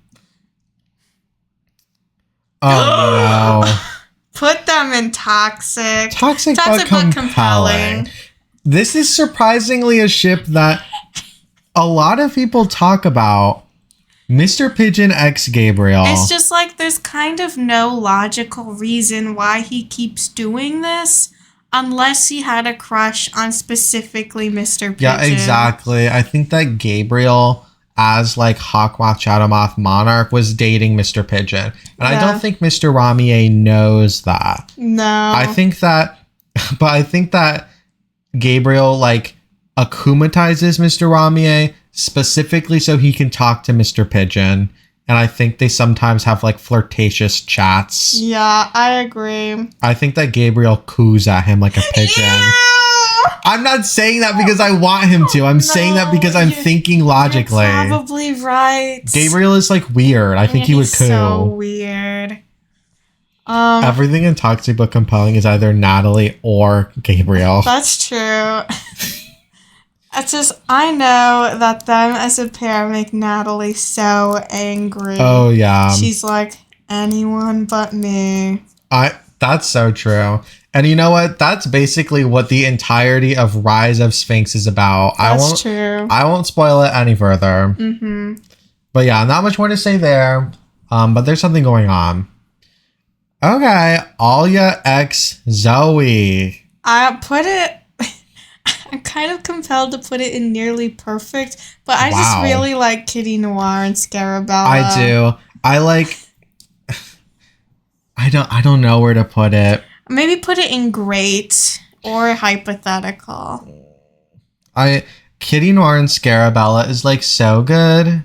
Oh, no. Put them in toxic. Toxic but compelling. This is surprisingly a ship that a lot of people talk about. Mr. Pigeon x Gabriel. It's just like there's kind of no logical reason why he keeps doing this. Unless he had a crush on specifically Mr. Pigeon. Yeah, exactly. I think that Gabriel, as like Hawkwatch Shadowmoth Monarch, was dating Mr. Pigeon. And I don't think Mr. Ramier knows that. No. I think that Gabriel like akumatizes Mr. Ramier specifically so he can talk to Mr. Pigeon. And I think they sometimes have like flirtatious chats. Yeah, I agree. I think that Gabriel coos at him like a pigeon. Yeah! I'm not saying that because I want him to. I'm saying that because I'm thinking logically. You're probably right. Gabriel is like weird. I think he would coo. So weird. Everything in Toxic but Compelling is either Nathalie or Gabriel. That's true. It's just, I know that them as a pair make Nathalie so angry. Oh, yeah. She's like, anyone but me. That's so true. And you know what? That's basically what the entirety of Rise of Sphinx is about. That's true. I won't spoil it any further. Mm-hmm. But yeah, not much more to say there. But there's something going on. Okay, Alya x Zoe. I'm kind of compelled to put it in nearly perfect, but I just really like Kitty Noir and Scarabella. I do. I don't know where to put it. Maybe put it in great or hypothetical. Kitty Noir and Scarabella is like so good.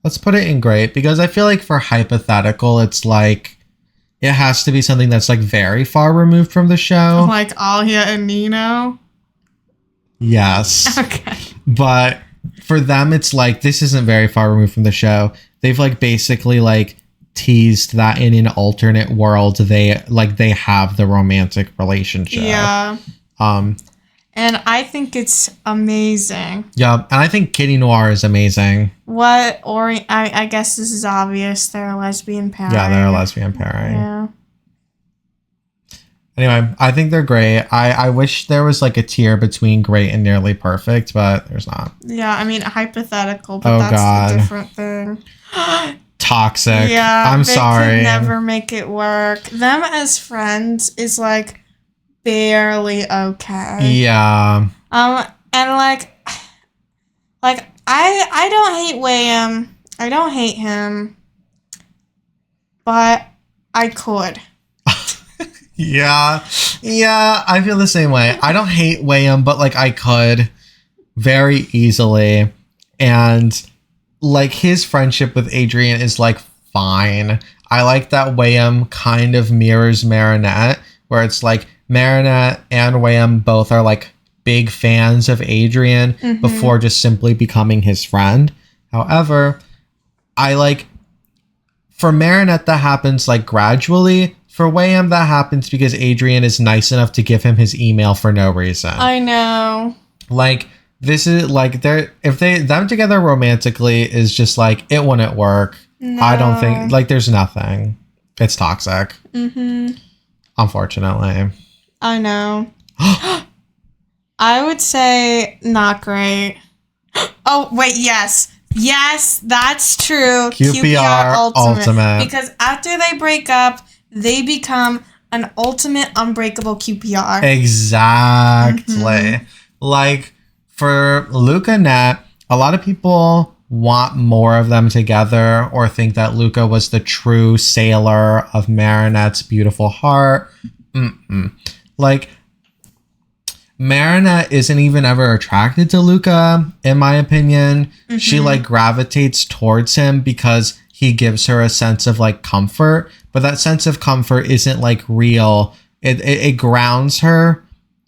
Let's put it in great because I feel like for hypothetical, it's like it has to be something that's like very far removed from the show. Like Alya and Nino? Yes. Okay. But for them, it's like, this isn't very far removed from the show. They've like basically like teased that in an alternate world, they have the romantic relationship. Yeah. And I think it's amazing. Yeah, and I think Kitty Noir is amazing. I guess this is obvious. They're a lesbian pairing. Yeah, they're a lesbian pairing. Yeah. Anyway, I think they're great. I wish there was like a tier between great and nearly perfect, but there's not. Yeah, I mean, hypothetical, but that's a different thing. Toxic. Yeah, I'm sorry. They could never make it work. Them as friends is like barely okay. Yeah. And like I don't hate Wayhem. I don't hate him, but I could. Yeah, I feel the same way. I don't hate Wayhem, but like I could very easily. And like his friendship with Adrien is like fine. I like that Wayhem kind of mirrors Marinette, where it's like Marinette and Wayhem both are like big fans of Adrien before just simply becoming his friend. However, I like, for Marinette that happens like gradually. For Wayhem, that happens because Adrien is nice enough to give him his email for no reason. I know. Like, this is like, them together romantically is just like, it wouldn't work. No. I don't think, like, there's nothing. It's toxic. Unfortunately. I know. I would say not great. Oh, wait, yes. Yes, that's true. QPR Ultimate. Because after they break up, they become an ultimate unbreakable QPR. Exactly. Like, for Luka and Nat, a lot of people want more of them together or think that Luka was the true sailor of Marinette's beautiful heart. Like, Marinette isn't even ever attracted to Luka, in my opinion. She, like, gravitates towards him because he gives her a sense of, like, comfort. But that sense of comfort isn't like real. It grounds her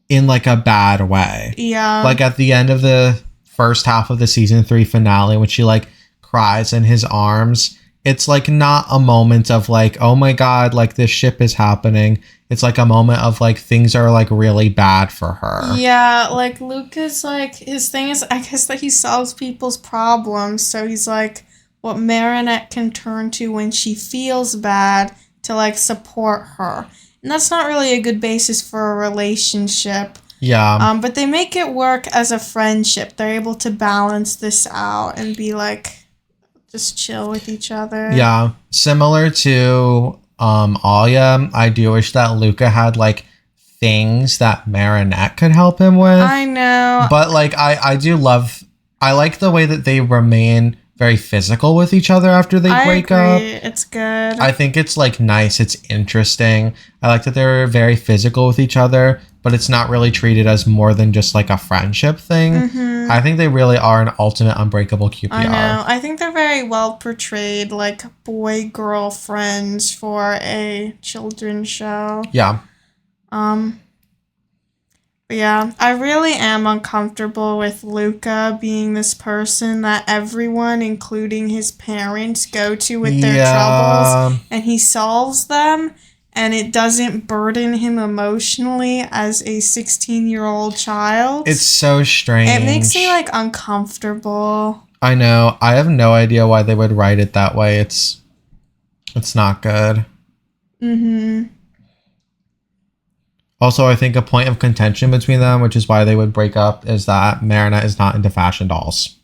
in like a bad way. Yeah. Like at the end of the first half of the season 3 finale, when she like cries in his arms, it's like not a moment of like, oh my God, like this ship is happening. It's like a moment of like things are like really bad for her. Yeah, like Luka's like, his thing is, I guess that he solves people's problems. So he's like, what Marinette can turn to when she feels bad to like support her. And that's not really a good basis for a relationship. Yeah. But they make it work as a friendship. They're able to balance this out and be like, just chill with each other. Yeah. Similar to Alya, I do wish that Luka had like things that Marinette could help him with. I know. But like I like the way that they remain very physical with each other after they break up. It's good. I think it's like nice. It's interesting. I like that they're very physical with each other, but it's not really treated as more than just like a friendship thing. I think they really are an ultimate unbreakable QPR. I know. I think they're very well portrayed, like boy-girl friends for a children's show. Yeah. But yeah, I really am uncomfortable with Luka being this person that everyone, including his parents, go to with their troubles, and he solves them, and it doesn't burden him emotionally as a 16-year-old child. It's so strange. It makes me like uncomfortable. I know. I have no idea why they would write it that way. It's not good. Also, I think a point of contention between them, which is why they would break up, is that Marinette is not into fashion dolls.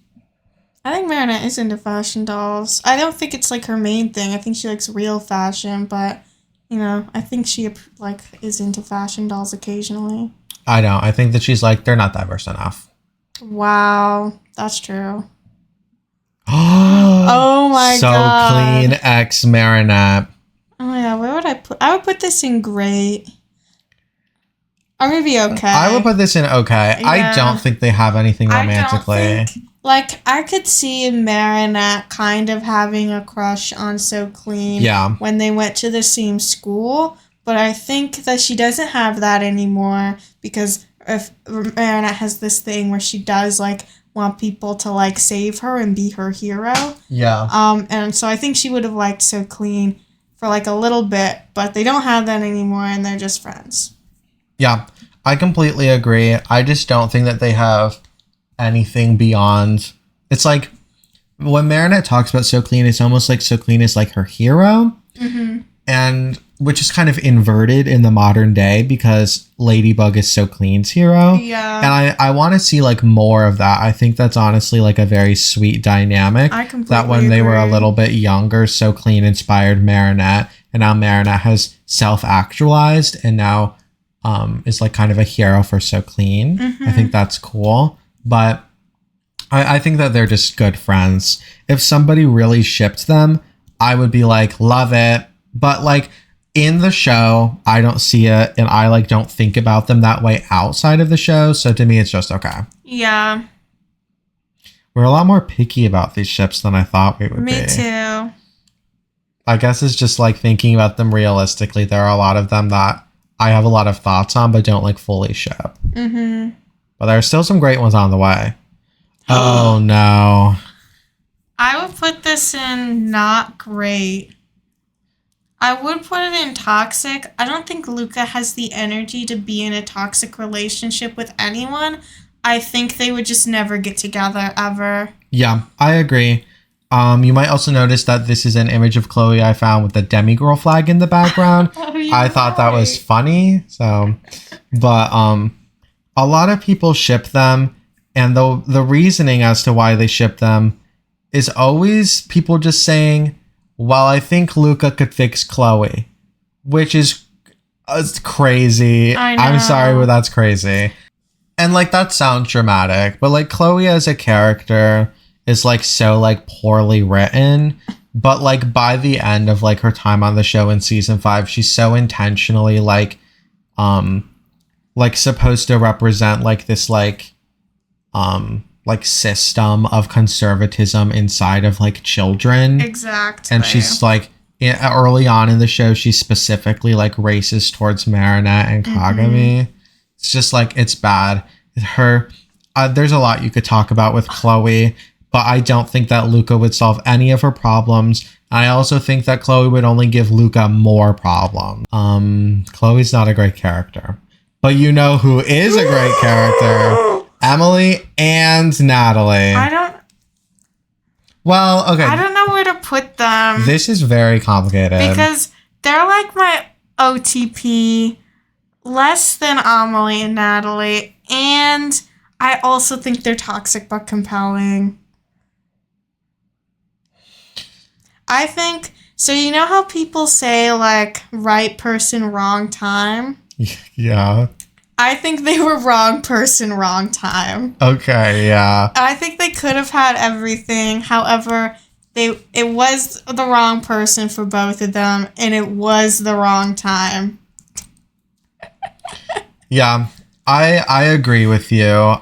I think Marinette is into fashion dolls. I don't think it's like her main thing. I think she likes real fashion, but you know, I think she like is into fashion dolls occasionally. I don't. I think that she's like, they're not diverse enough. Wow, that's true. Oh my god. Socqueline X Marinette. Oh my god, where would I put? I would put this in great. Or maybe okay. I would put this in okay. Yeah. I don't think they have anything romantically. I could see Marinette kind of having a crush on Socqueline when they went to the same school. But I think that she doesn't have that anymore because if Marinette has this thing where she does like want people to, like, save her and be her hero. Yeah. And so I think she would have liked Socqueline for, like, a little bit, but they don't have that anymore, and they're just friends. Yeah, I completely agree. I just don't think that they have anything beyond. It's like when Marinette talks about Socqueline, it's almost like Socqueline is like her hero, and which is kind of inverted in the modern day because Ladybug is Socqueline's hero. Yeah. And I want to see like more of that. I think that's honestly like a very sweet dynamic. I completely that when they were a agree. little bit younger, Socqueline inspired Marinette, and now Marinette has self-actualized and now is like kind of a hero for Socqueline. I think that's cool. But I think that they're just good friends. If somebody really shipped them, I would be like, love it. But like in the show, I don't see it, and I like don't think about them that way outside of the show. So to me, it's just okay. Yeah. We're a lot more picky about these ships than I thought we would be. Me too. I guess it's just like thinking about them realistically. There are a lot of them that I have a lot of thoughts on, but don't like fully ship. But there are still some great ones on the way. Oh no. I would put this in not great. I would put it in toxic. I don't think Luka has the energy to be in a toxic relationship with anyone. I think they would just never get together ever. Yeah, I agree. You might also notice that this is an image of Chloe I found with the demigirl flag in the background. I thought that was funny. So, but a lot of people ship them, and the reasoning as to why they ship them is always people just saying, well, I think Luka could fix Chloe, which is crazy. I know. I'm sorry, but that's crazy. And like that sounds dramatic, but like Chloe as a character is like so like poorly written, but like by the end of like her time on the show in season 5, she's so intentionally like supposed to represent like this like system of conservatism inside of like children. Exactly. And she's like early on in the show, she's specifically like racist towards Marinette and Kagami. It's just like, it's bad. There's a lot you could talk about with Chloe, but I don't think that Luka would solve any of her problems. I also think that Chloe would only give Luka more problems. Chloe's not a great character, but you know who is a great character? Emilie and Nathalie. Well, okay. I don't know where to put them. This is very complicated. Because they're like my OTP, less than Amelie and Nathalie, and I also think they're toxic but compelling. I think, so you know how people say, like, right person, wrong time? Yeah. I think they were wrong person, wrong time. Okay, yeah. I think they could have had everything. However, it was the wrong person for both of them, and it was the wrong time. Yeah, I agree with you.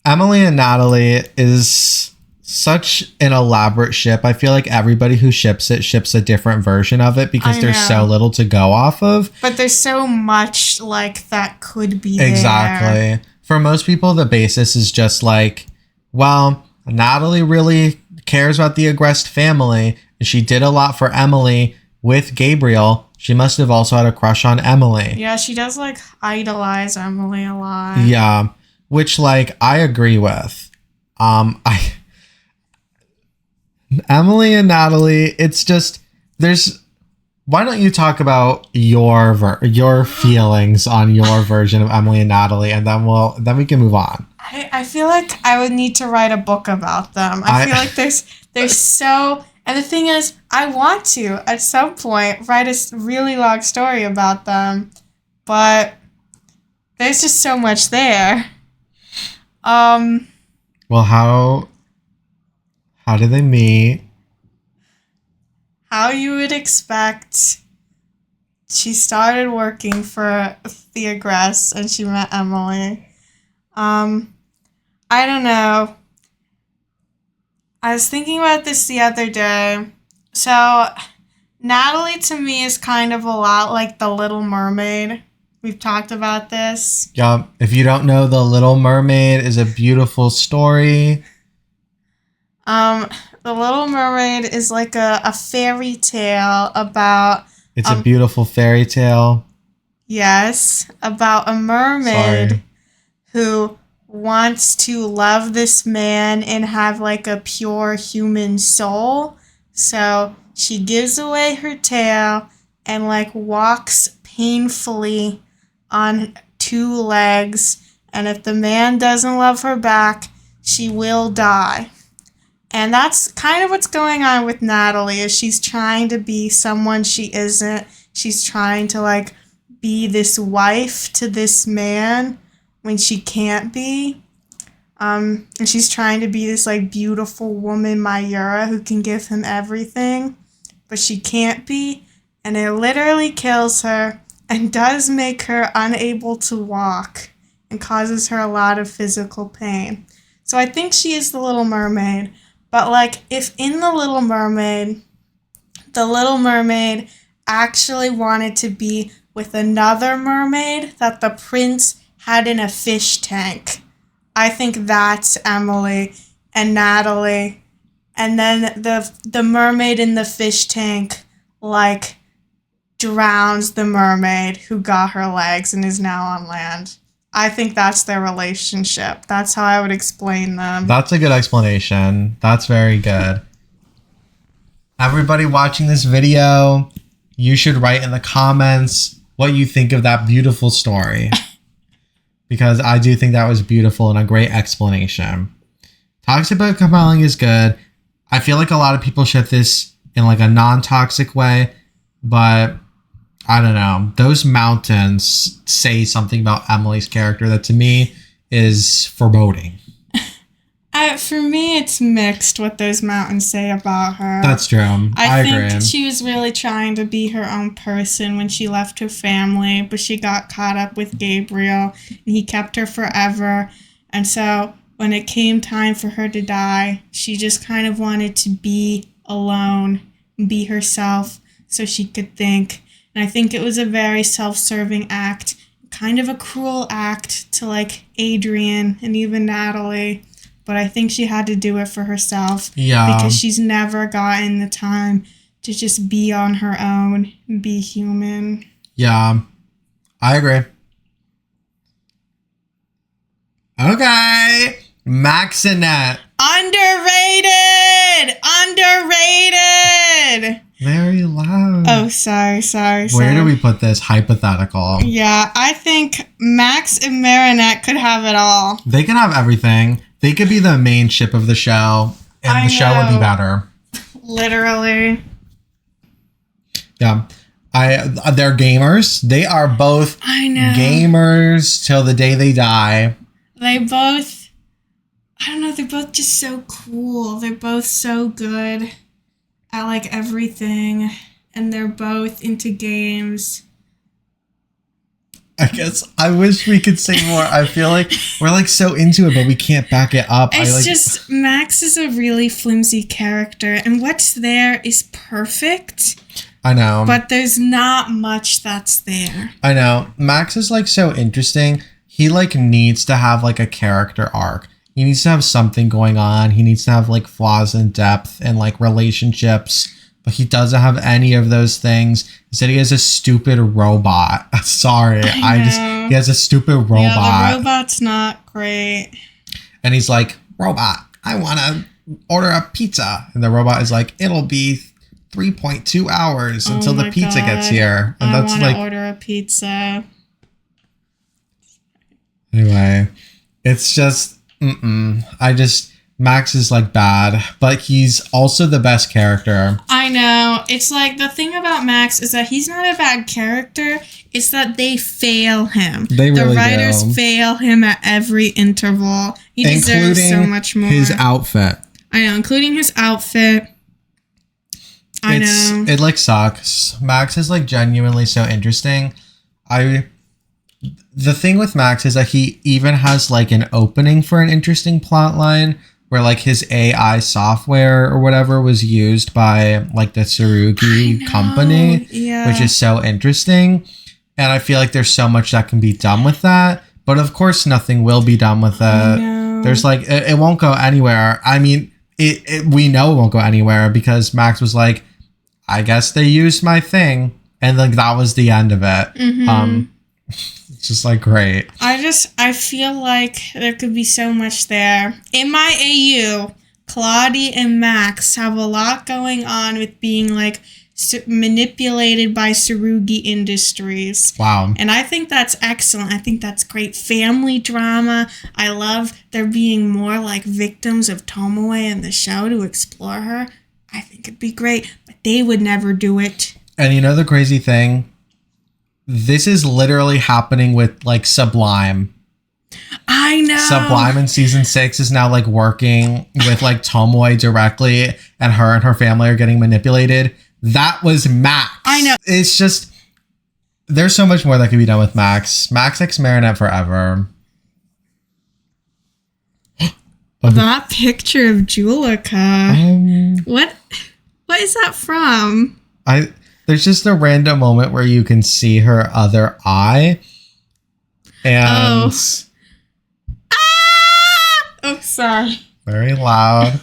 Emilie and Nathalie is such an elaborate ship. I feel like everybody who ships it ships a different version of it because there's so little to go off of. But there's so much like that could be Exactly. there. For most people, the basis is just like, well, Nathalie really cares about the Aggressed family, and she did a lot for Emilie with Gabriel. She must have also had a crush on Emilie. Yeah, she does like idolize Emilie a lot. Yeah, which like I agree with. Emilie and Nathalie, it's just why don't you talk about your feelings on your version of Emilie and Nathalie, and then we can move on. I feel like I would need to write a book about them. I feel like there's so, and the thing is, I want to at some point write a really long story about them, but there's just so much there. Well, how did they meet? How you would expect. She started working for the Aggress and she met Emilie. I don't know. I was thinking about this the other day. So, Nathalie to me is kind of a lot like the Little Mermaid. We've talked about this. Yup. If you don't know, The Little Mermaid is a beautiful story. The Little Mermaid is like a fairy tale about... It's a beautiful fairy tale. Yes, about a mermaid Sorry. who wants to love this man and have like a pure human soul. So she gives away her tail and like walks painfully on 2 legs. And if the man doesn't love her back, she will die. And that's kind of what's going on with Nathalie, is she's trying to be someone she isn't. She's trying to like be this wife to this man when she can't be. And she's trying to be this like beautiful woman, Mayura, who can give him everything, but she can't be. And it literally kills her and does make her unable to walk and causes her a lot of physical pain. So I think she is the Little Mermaid. But like, if in the Little Mermaid actually wanted to be with another mermaid that the prince had in a fish tank, I think that's Emilie and Nathalie. And then the mermaid in the fish tank, like, drowns the mermaid who got her legs and is now on land. I think that's their relationship. That's how I would explain them. That's a good explanation. That's very good. Everybody watching this video, you should write in the comments what you think of that beautiful story. Because I do think that was beautiful and a great explanation. Toxic but compelling is good. I feel like a lot of people ship this in like a non-toxic way, but I don't know. Those mountains say something about Emily's character that to me is foreboding. For me, it's mixed what those mountains say about her. That's true. I agree. think she was really trying to be her own person when she left her family, but she got caught up with Gabriel, and he kept her forever. And so when it came time for her to die, she just kind of wanted to be alone, be herself, so she could think. And I think it was a very self-serving act, kind of a cruel act to like Adrien and even Nathalie. But I think she had to do it for herself. Yeah. Because she's never gotten the time to just be on her own and be human. Yeah, I agree. Okay. Marinette. Underrated! Very loud. Oh, sorry. Where do we put this hypothetical? Yeah, I think Max and Marinette could have it all. They can have everything. They could be the main ship of the show, and the show would be better. Literally. Yeah. They're gamers. They are both gamers till the day they die. They both, I don't know, they're both just so cool. They're both so good at like everything, and they're both into games. I guess I wish we could say more. I feel like we're like so into it, but we can't back it up. It's just, Max is a really flimsy character, and what's there is perfect. I know. But there's not much that's there. I know. Max is like so interesting. He like needs to have like a character arc. He needs to have something going on. He needs to have like flaws and depth and like relationships. But he doesn't have any of those things. Instead, he has a stupid robot. Sorry. He has a stupid robot. Yeah, the robot's not great. And he's like, robot, I want to order a pizza. And the robot is like, it'll be 3.2 hours until the pizza gets here. And that's like, order a pizza. Anyway, it's just, Max is like bad, but he's also the best character. I know. It's like the thing about Max is that he's not a bad character. It's that they fail him. They really do. The writers fail him at every interval. He deserves so much more. His outfit. I know, including his outfit. I know. It like sucks. Max is like genuinely so interesting. The thing with Max is that he even has like an opening for an interesting plot line where like his AI software or whatever was used by like the Tsurugi company, which is so interesting. And I feel like there's so much that can be done with that. But of course, nothing will be done with it. There's like, it won't go anywhere. I mean, we know it won't go anywhere because Max was like, I guess they used my thing. And like, that was the end of it. It's just like, great. I feel like there could be so much there. In my AU, Claudia and Max have a lot going on with being like manipulated by Tsurugi Industries. Wow. And I think that's excellent. I think that's great family drama. I love there being more like victims of Tomoe in the show to explore her. I think it'd be great, but they would never do it. And you know the crazy thing? This is literally happening with like Sublime. I know. Sublime in season 6 is now like working with like Tomoe directly, and her family are getting manipulated. That was Max. I know. It's just, there's so much more that could be done with Max. Max X Marinette forever. That picture of Julika. What is that from? There's just a random moment where you can see her other eye. And oh, sorry. Very loud.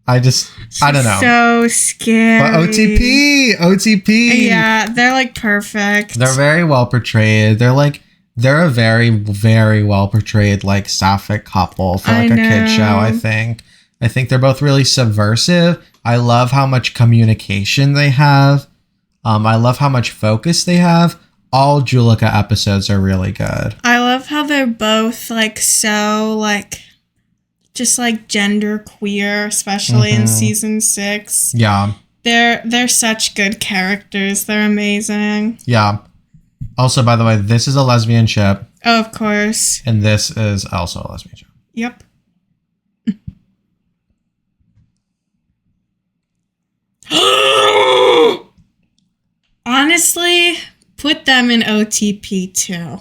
I don't know. So scary. But OTP. Yeah, they're like perfect. They're very well portrayed. They're a very, very well portrayed like sapphic couple for like a kid show, I think. I think they're both really subversive. I love how much communication they have. I love how much focus they have. All Julika episodes are really good. I love how they're both like so like just like gender queer, especially in season 6. Yeah. They're such good characters. They're amazing. Yeah. Also, by the way, this is a lesbian ship. Oh, of course. And this is also a lesbian ship. Yep. Honestly, put them in OTP too.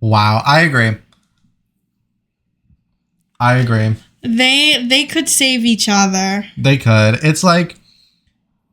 Wow, I agree. They could save each other. They could. It's like,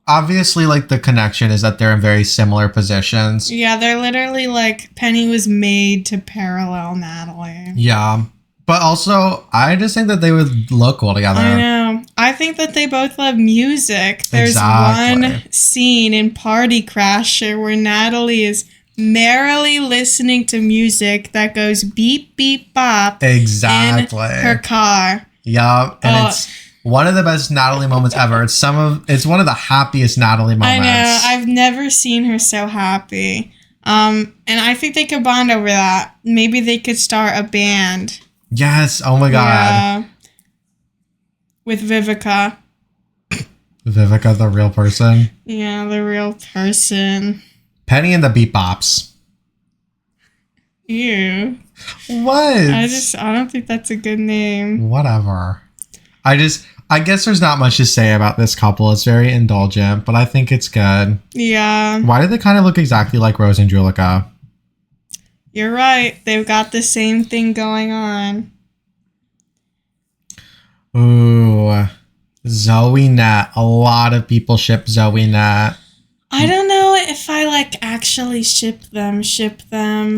obviously, like the connection is that they're in very similar positions. Yeah, they're literally like Penny was made to parallel Nathalie. Yeah. But also, I just think that they would look well together. I know. I think that they both love music. There's one scene in Party Crasher where Nathalie is merrily listening to music that goes beep, beep, bop. Exactly. In her car. Yeah. And it's one of the best Nathalie moments ever. It's one of the happiest Nathalie moments. I know. I've never seen her so happy. And I think they could bond over that. Maybe they could start a band. Yes. Oh my God. Yeah. With Vivica. Vivica, the real person. Yeah, the real person. Penny and the Beat Bops. Ew. What? I don't think that's a good name. Whatever. I guess there's not much to say about this couple. It's very indulgent, but I think it's good. Yeah. Why do they kind of look exactly like Rose and Julika? You're right. They've got the same thing going on. Ooh. Zoe Net. A lot of people ship Zoe Net. I don't know if I like actually ship them.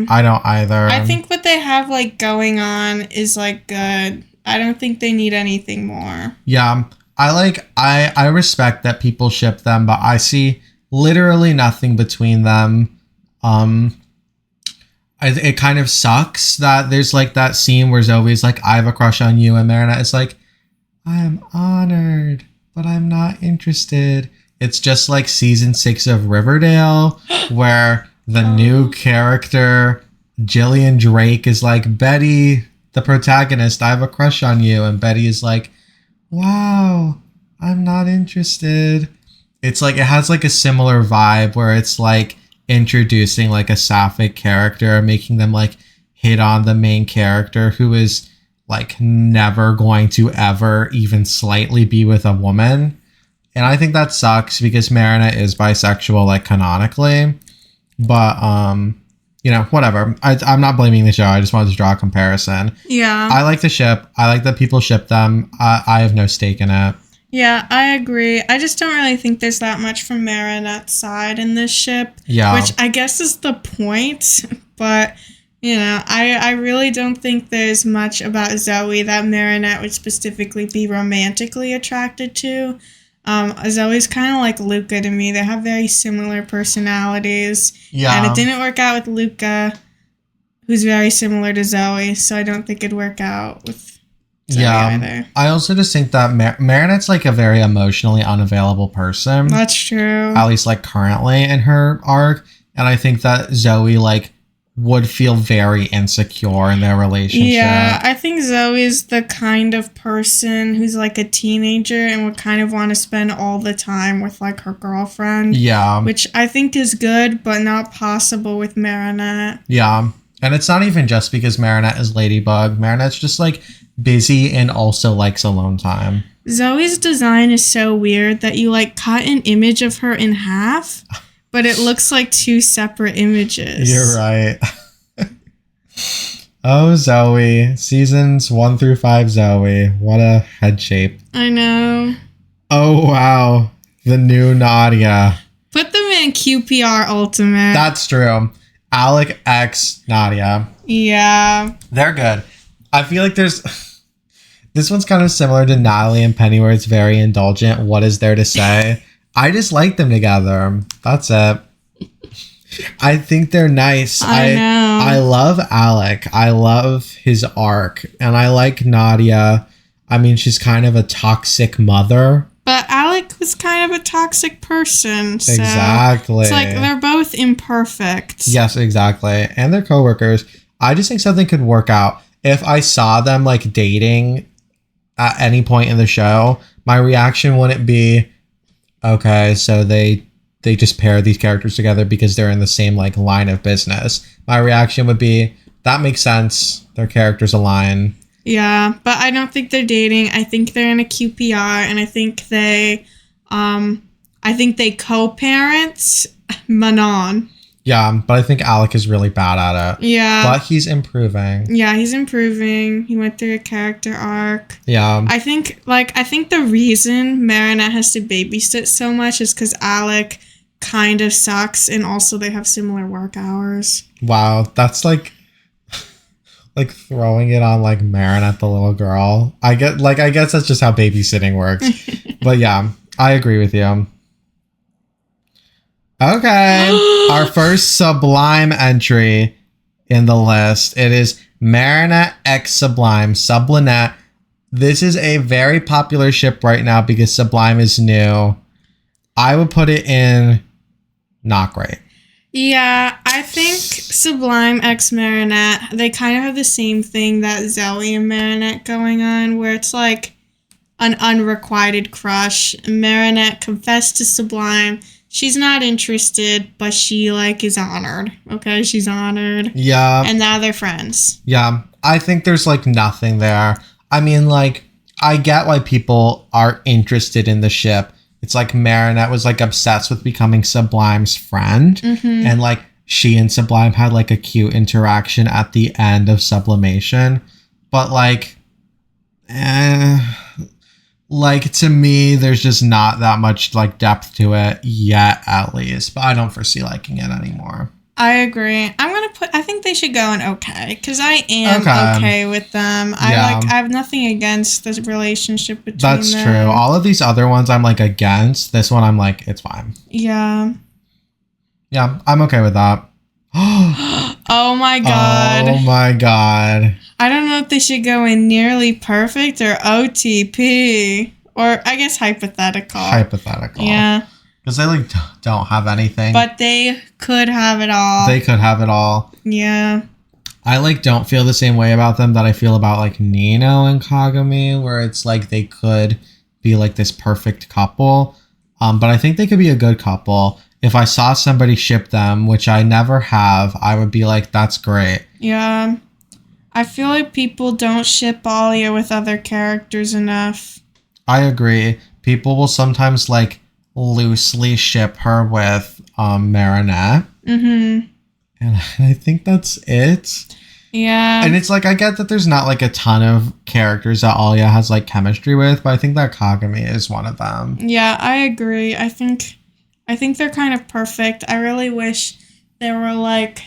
I don't either. I think what they have like going on is like good. I don't think they need anything more. Yeah. I respect that people ship them, but I see literally nothing between them. It kind of sucks that there's like that scene where Zoe's like, I have a crush on you, and Marinette is like, I am honored, but I'm not interested. It's just like season 6 of Riverdale, where the new character, Jillian Drake, is like, Betty, the protagonist, I have a crush on you. And Betty is like, wow, I'm not interested. It's like, it has like a similar vibe where it's like introducing like a sapphic character, making them like hit on the main character who is like never going to ever even slightly be with a woman. And I think that sucks because Marinette is bisexual, like canonically. But, you know, whatever. I'm not blaming the show. I just wanted to draw a comparison. Yeah. I like the ship. I like that people ship them. I have no stake in it. Yeah, I agree. I just don't really think there's that much from Marinette's side in this ship. Yeah. Which I guess is the point. But, I really don't think there's much about Zoe that Marinette would specifically be romantically attracted to. Zoe's kind of like Luka to me. They have very similar personalities. Yeah. And it didn't work out with Luka, who's very similar to Zoe. So I don't think it'd work out with Zoe either. I also just think that Marinette's like a very emotionally unavailable person. That's true. At least like currently in her arc. And I think that Zoe like would feel very insecure in their relationship. Yeah, I think Zoe's the kind of person who's like a teenager and would kind of want to spend all the time with like her girlfriend. Yeah. Which I think is good, but not possible with Marinette. Yeah. And it's not even just because Marinette is Ladybug. Marinette's just like busy and also likes alone time. Zoe's design is so weird that you like cut an image of her in half, but it looks like two separate images. You're right. Oh, Zoe. Seasons 1 through 5 Zoe. What a head shape. I know. Oh, wow. The new Nadia. Put them in QPR Ultimate. That's true. Alix X Nadia. Yeah. They're good. I feel like there's... This one's kind of similar to Natalie and Penny, where it's very indulgent. What is there to say? I just like them together. That's it. I think they're nice. I know. I love Alec. I love his arc. And I like Nadia. I mean, she's kind of a toxic mother. But Alec was kind of a toxic person. So exactly. It's like they're both imperfect. Yes, exactly. And they're coworkers. I just think something could work out. If I saw them like dating at any point in the show, my reaction wouldn't be, okay, so they just pair these characters together because they're in the same like line of business. My reaction would be, that makes sense. Their characters align. Yeah, but I don't think they're dating. I think they're in a QPR, and I think they co-parent Manon. Yeah, but I think Alec is really bad at it. Yeah. But he's improving. Yeah, he's improving. He went through a character arc. Yeah. I think the reason Marinette has to babysit so much is because Alec kind of sucks, and also they have similar work hours. Wow, that's like throwing it on like Marinette, the little girl. I guess that's just how babysitting works. But yeah, I agree with you. Okay, our first Sublime entry in the list. It is Marinette X Sublime, Sublinette. This is a very popular ship right now because Sublime is new. I would put it in not great. Yeah, I think Sublime X Marinette, they kind of have the same thing that Zoe and Marinette going on, where it's like an unrequited crush. Marinette confessed to Sublime. She's not interested, but she like is honored. Okay, she's honored. Yeah. And now they're friends. Yeah, I think there's like nothing there. I mean, like, I get why people are interested in the ship. It's like Marinette was like obsessed with becoming Sublime's friend. Mm-hmm. And like she and Sublime had like a cute interaction at the end of Sublimation. But like to me, there's just not that much like depth to it yet, at least. But I don't foresee liking it anymore. I agree. I think they should go in okay, because I am okay with them. Yeah. I have nothing against the relationship between That's them. true. All of these other ones I'm like against. This one I'm like, it's fine. Yeah. Yeah, I'm okay with that. Oh my god. Oh my god. I don't know if they should go in nearly perfect or OTP. Or I guess hypothetical. Hypothetical. Yeah. Because they like don't have anything. But they could have it all. They could have it all. Yeah. I like don't feel the same way about them that I feel about like Nino and Kagami, where it's like they could be like this perfect couple. But I think they could be a good couple. If I saw somebody ship them, which I never have, I would be like, that's great. Yeah. I feel like people don't ship Alya with other characters enough. I agree. People will sometimes like loosely ship her with Marinette. Mm-hmm. And I think that's it. Yeah. And it's like, I get that there's not like a ton of characters that Alya has like chemistry with, but I think that Kagami is one of them. Yeah, I agree. I think they're kind of perfect. I really wish there were like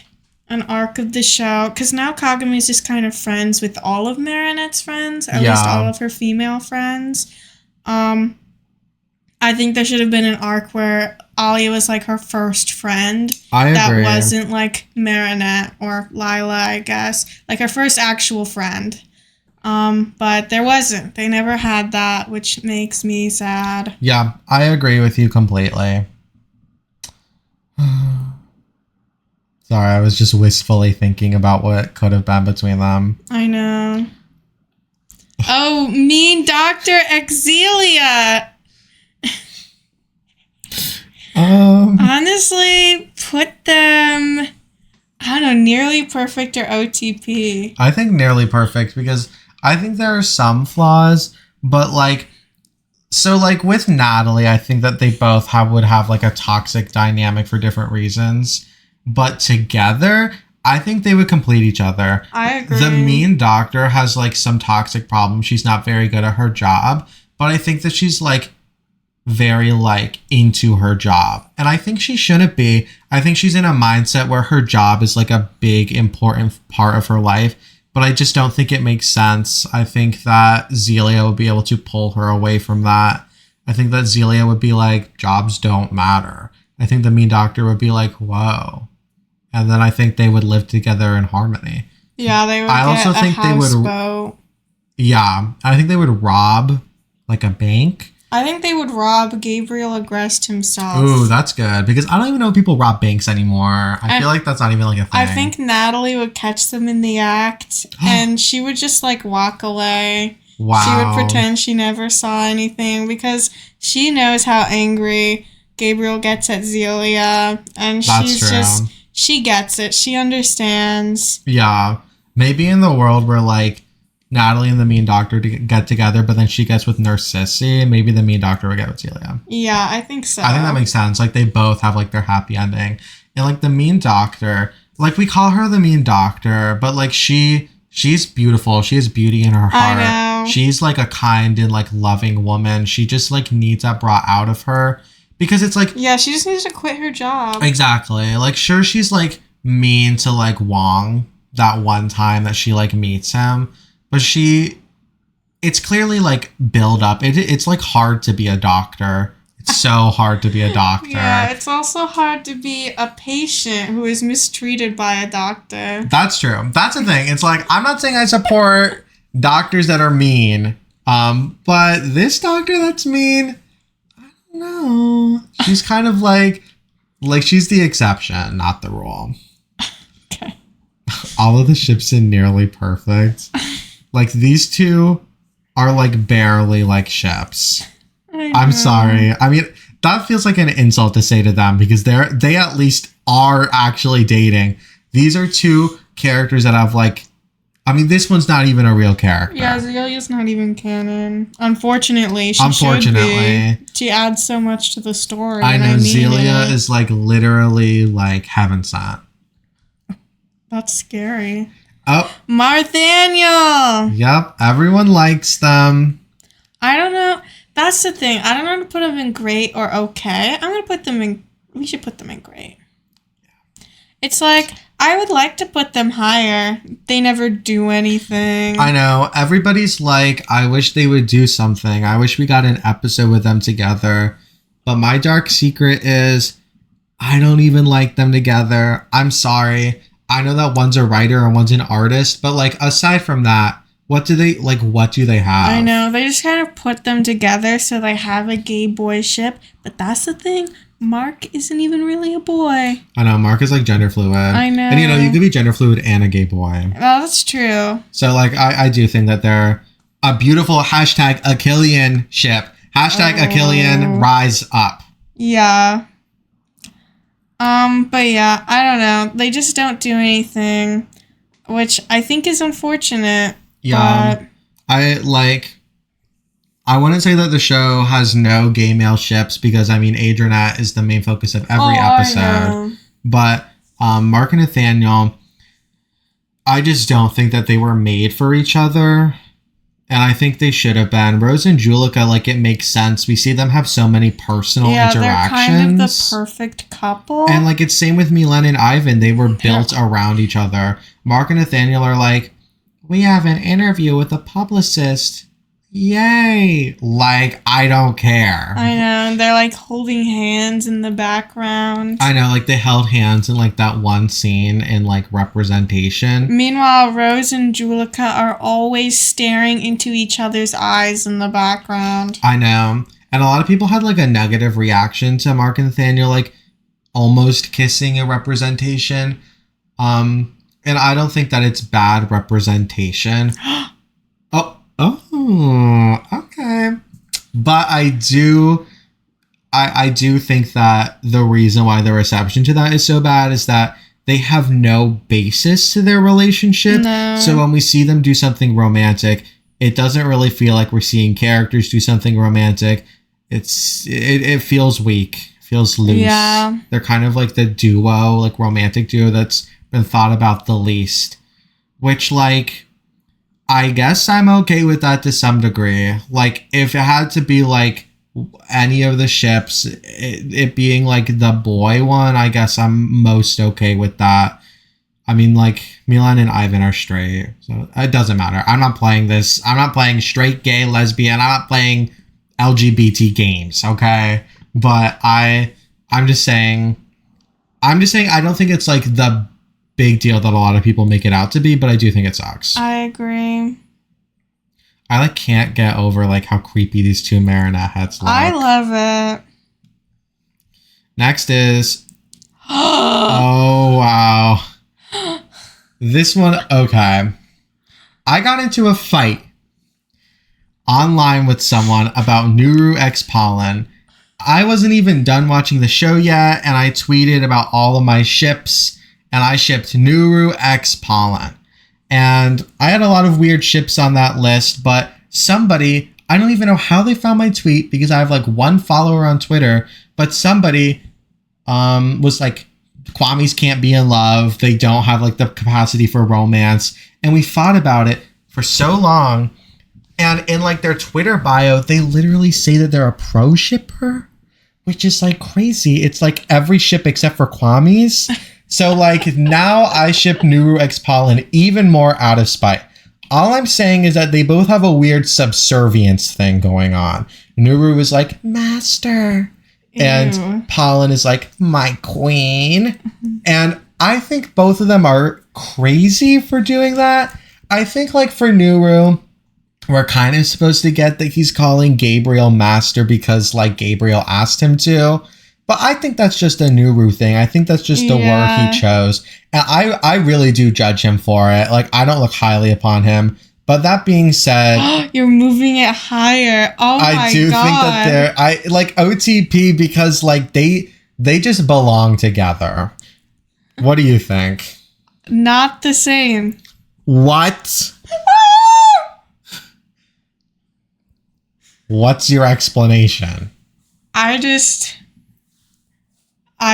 an arc of the show, because now Kagami is just kind of friends with all of Marinette's friends, at least all of her female friends. I think there should have been an arc where Alya was like her first friend. I agree. That wasn't like Marinette or Lila, I guess. Like her first actual friend. But there wasn't. They never had that, which makes me sad. Yeah, I agree with you completely. Sorry, I was just wistfully thinking about what could have been between them. I know. Oh, mean Dr. Zelia. Honestly, put them, I don't know, nearly perfect or OTP. I think nearly perfect, because I think there are some flaws, but like, so like with Nathalie, I think that they both would have like a toxic dynamic for different reasons, but together, I think they would complete each other. I agree. The mean doctor has like some toxic problems. She's not very good at her job, but I think that she's like very like into her job, and I think she shouldn't be. I think she's in a mindset where her job is like a big important part of her life, but I just don't think it makes sense. I think that Zelia would be able to pull her away from that. I think that Zelia would be like, jobs don't matter. I think the mean doctor would be like, whoa, and then I think they would live together in harmony. Yeah, they would. I also think they would. Yeah, I think they would rob like a bank. I think they would rob Gabriel Agreste himself. Ooh, that's good. Because I don't even know if people rob banks anymore. I feel like that's not even like a thing. I think Nathalie would catch them in the act, and she would just like walk away. Wow. She would pretend she never saw anything, because she knows how angry Gabriel gets at Zelia, and she gets it. She understands. Yeah. Maybe in the world where like Nathalie and the mean doctor get together, but then she gets with Nurse Sissy, maybe the mean doctor would get with Zelia. Yeah, I think so. I think that makes sense. Like they both have like their happy ending. And like the mean doctor, like we call her the mean doctor, but like she's beautiful. She has beauty in her heart. I know. She's like a kind and like loving woman. She just like needs that brought out of her, because it's like, yeah, she just needs to quit her job. Exactly. Like sure, she's like mean to like Wong that one time that she like meets him. But it's clearly like build up. It's like hard to be a doctor. It's so hard to be a doctor. Yeah, it's also hard to be a patient who is mistreated by a doctor. That's true. That's the thing. It's like, I'm not saying I support doctors that are mean. But this doctor that's mean, I don't know. She's kind of like she's the exception, not the rule. Okay. All of the ships in Nearly Perfect. Like these two are like barely like ships. I'm sorry. I mean, that feels like an insult to say to them, because they at least are actually dating. These are two characters that have like, I mean, this one's not even a real character. Yeah, Zelia's not even canon. Unfortunately, she should be. She adds so much to the story. I know, Zelia is like literally like heaven sent. That's scary. Oh, Nathaniel. Yep, everyone likes them. I don't know. That's the thing. I don't know how to put them in great or okay. I'm gonna put them in. We should put them in great. It's like, I would like to put them higher. They never do anything. I know. Everybody's like, I wish they would do something. I wish we got an episode with them together. But my dark secret is, I don't even like them together. I'm sorry. I know that one's a writer and one's an artist, but like aside from that, what do they have? I know, they just kind of put them together so they have a gay boy ship, but that's the thing, Mark isn't even really a boy. I know, Mark is like gender fluid. I know. And you could be gender fluid and a gay boy. Well, that's true. So like I do think that they're a beautiful #Achillean ship. #Achillean rise up. Yeah. But yeah, I don't know. They just don't do anything, which I think is unfortunate. Yeah. I wouldn't say that the show has no gay male ships, because I mean, Adrinette is the main focus of every episode. But Mark and Nathaniel, I just don't think that they were made for each other. And I think they should have been. Rose and Julika, like, it makes sense. We see them have so many personal interactions. They're kind of the perfect couple. And, like, it's same with Mylene and Ivan. They were built around each other. Mark and Nathaniel are like, we have an interview with a publicist. Yay. Like, I don't care. I know. They're, like, holding hands in the background. I know, like, they held hands in, like, that one scene in, like, Representation. Meanwhile, Rose and Julika are always staring into each other's eyes in the background. I know. And a lot of people had, like, a negative reaction to Mark and Nathaniel, like, almost kissing in Representation. And I don't think that it's bad representation. Oh, okay. But I do think that the reason why the reception to that is so bad is that they have no basis to their relationship. No. So when we see them do something romantic, it doesn't really feel like we're seeing characters do something romantic. It feels weak. It feels loose. Yeah. They're kind of like the duo, like romantic duo that's been thought about the least. Which, like, I guess I'm okay with that to some degree. Like, if it had to be, like, any of the ships, it being, like, the boy one, I guess I'm most okay with that. I mean, like, Mylene and Ivan are straight, so it doesn't matter. I'm not playing this. I'm not playing straight, gay, lesbian. I'm not playing LGBT games, okay? But I'm just saying I don't think it's, like, the big deal that a lot of people make it out to be, but I do think it sucks. I agree. I, like, can't get over, like, how creepy these two Marinette heads look. I love it. Next is... oh, wow. This one, okay. I got into a fight online with someone about Nuru x Pollen. I wasn't even done watching the show yet, and I tweeted about all of my ships, and I shipped Nuru x Pollen. And I had a lot of weird ships on that list, but somebody, I don't even know how they found my tweet because I have like one follower on Twitter, but somebody was like, Kwamis can't be in love. They don't have like the capacity for romance. And we fought about it for so long. And in like their Twitter bio, they literally say that they're a pro shipper, which is like crazy. It's like every ship except for Kwamis. So, like, now I ship Nuru x Pollen even more out of spite. All I'm saying is that they both have a weird subservience thing going on. Nuru is like, master. Ew. And Pollen is like, my queen. And I think both of them are crazy for doing that. I think, like, for Nuru, we're kind of supposed to get that he's calling Gabriel master because, like, Gabriel asked him to. But I think that's just a Nuru thing. I think that's just the word he chose. And I really do judge him for it. Like, I don't look highly upon him. But that being said... You're moving it higher. Oh my God. I do think that they're... like, OTP because, like, they just belong together. What do you think? Not the same. What? What's your explanation? I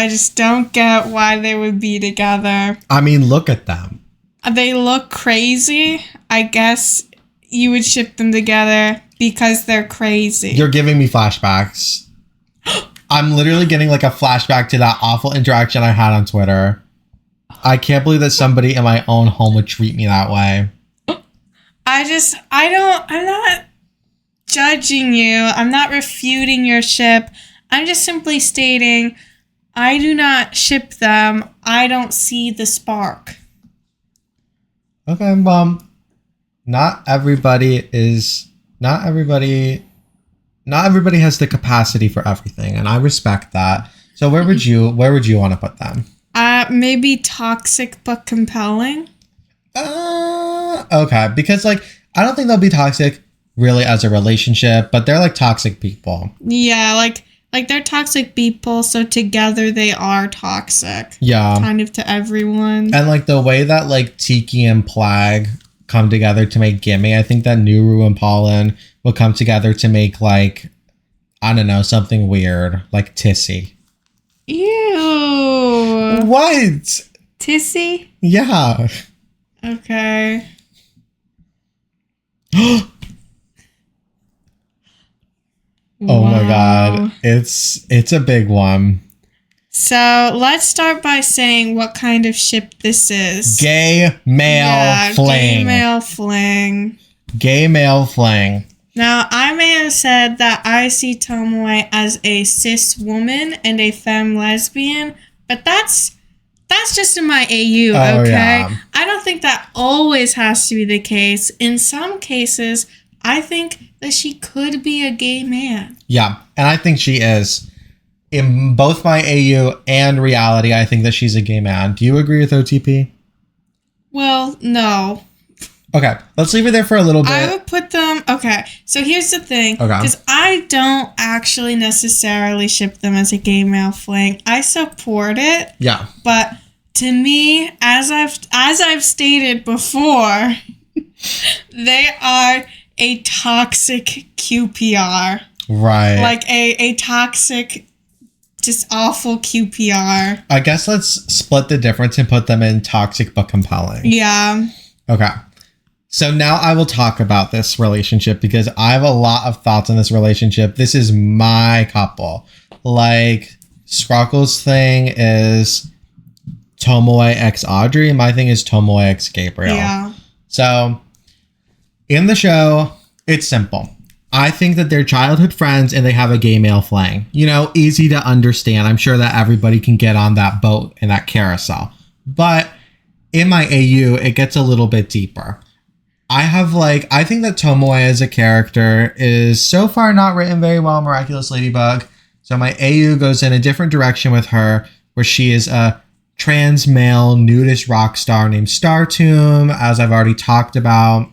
just don't get why they would be together. I mean, look at them. They look crazy. I guess you would ship them together because they're crazy. You're giving me flashbacks. I'm literally getting like a flashback to that awful interaction I had on Twitter. I can't believe that somebody in my own home would treat me that way. I'm not judging you. I'm not refuting your ship. I'm just simply stating I do not ship them. I don't see the spark. Okay, not everybody has the capacity for everything, and I respect that. So where would you want to put them? Maybe toxic but compelling. Okay, because like I don't think they'll be toxic really as a relationship, but they're like toxic people. Yeah, like they're toxic people, so together they are toxic. Yeah. Kind of to everyone. And like the way that like Tikki and Plagg come together to make Gimme, I think that Nuru and Pollen will come together to make like, I don't know, something weird, like Tissy. Ew. What? Tissy? Yeah. Okay. Oh my god. It's a big one. So let's start by saying what kind of ship this is. Gay male fling. Gay male fling. Gay male fling. Now, I may have said that I see Tomoe as a cis woman and a femme lesbian, but that's just in my AU, okay? Yeah. I don't think that always has to be the case. In some cases, I think that she could be a gay man. Yeah, and I think she is. In both my AU and reality, I think that she's a gay man. Do you agree with OTP? Well, no. Okay, let's leave it there for a little bit. I would put them... Okay, so here's the thing. Okay. Because I don't actually necessarily ship them as a gay male fling. I support it. Yeah. But to me, as I've stated before, they are a toxic QPR. Right. Like a toxic, just awful QPR. I guess let's split the difference and put them in toxic but compelling. Yeah. Okay. So now I will talk about this relationship because I have a lot of thoughts on this relationship. This is my couple. Like, Sprockle's thing is Tomoe x Audrey. My thing is Tomoe x Gabriel. Yeah. So, in the show, it's simple. I think that they're childhood friends and they have a gay male fling. You know, easy to understand. I'm sure that everybody can get on that boat and that carousel. But in my AU, it gets a little bit deeper. I think that Tomoe as a character is so far not written very well in Miraculous Ladybug. So my AU goes in a different direction with her, where she is a trans male nudist rock star named Startomb, as I've already talked about.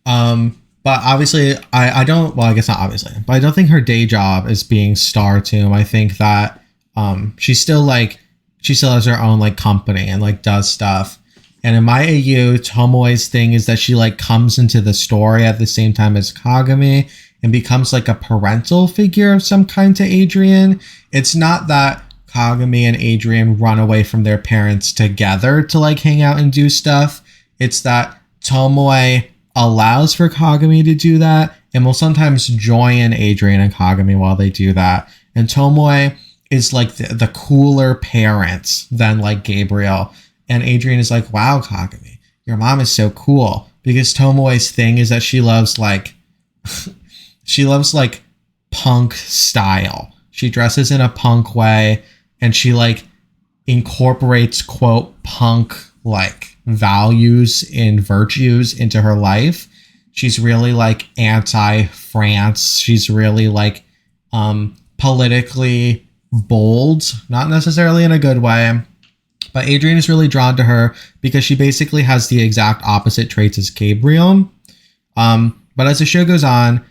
But obviously, I don't think her day job is being Startomb. I think that she still has her own like company and like does stuff. And in my AU, Tomoe's thing is that she like comes into the story at the same time as Kagami and becomes like a parental figure of some kind to Adrien. It's not that Kagami and Adrien run away from their parents together to like hang out and do stuff. It's that Tomoe allows for Kagami to do that and will sometimes join Adrien and Kagami while they do that. And Tomoe is like the cooler parent than like Gabriel. And Adrien is like, wow, Kagami, your mom is so cool. Because Tomoe's thing is that she loves like punk style. She dresses in a punk way and she like incorporates quote punk like values and virtues into her life. She's really like anti-France. She's really like politically bold, not necessarily in a good way. But Adrien is really drawn to her because she basically has the exact opposite traits as Gabriel. But as the show goes on,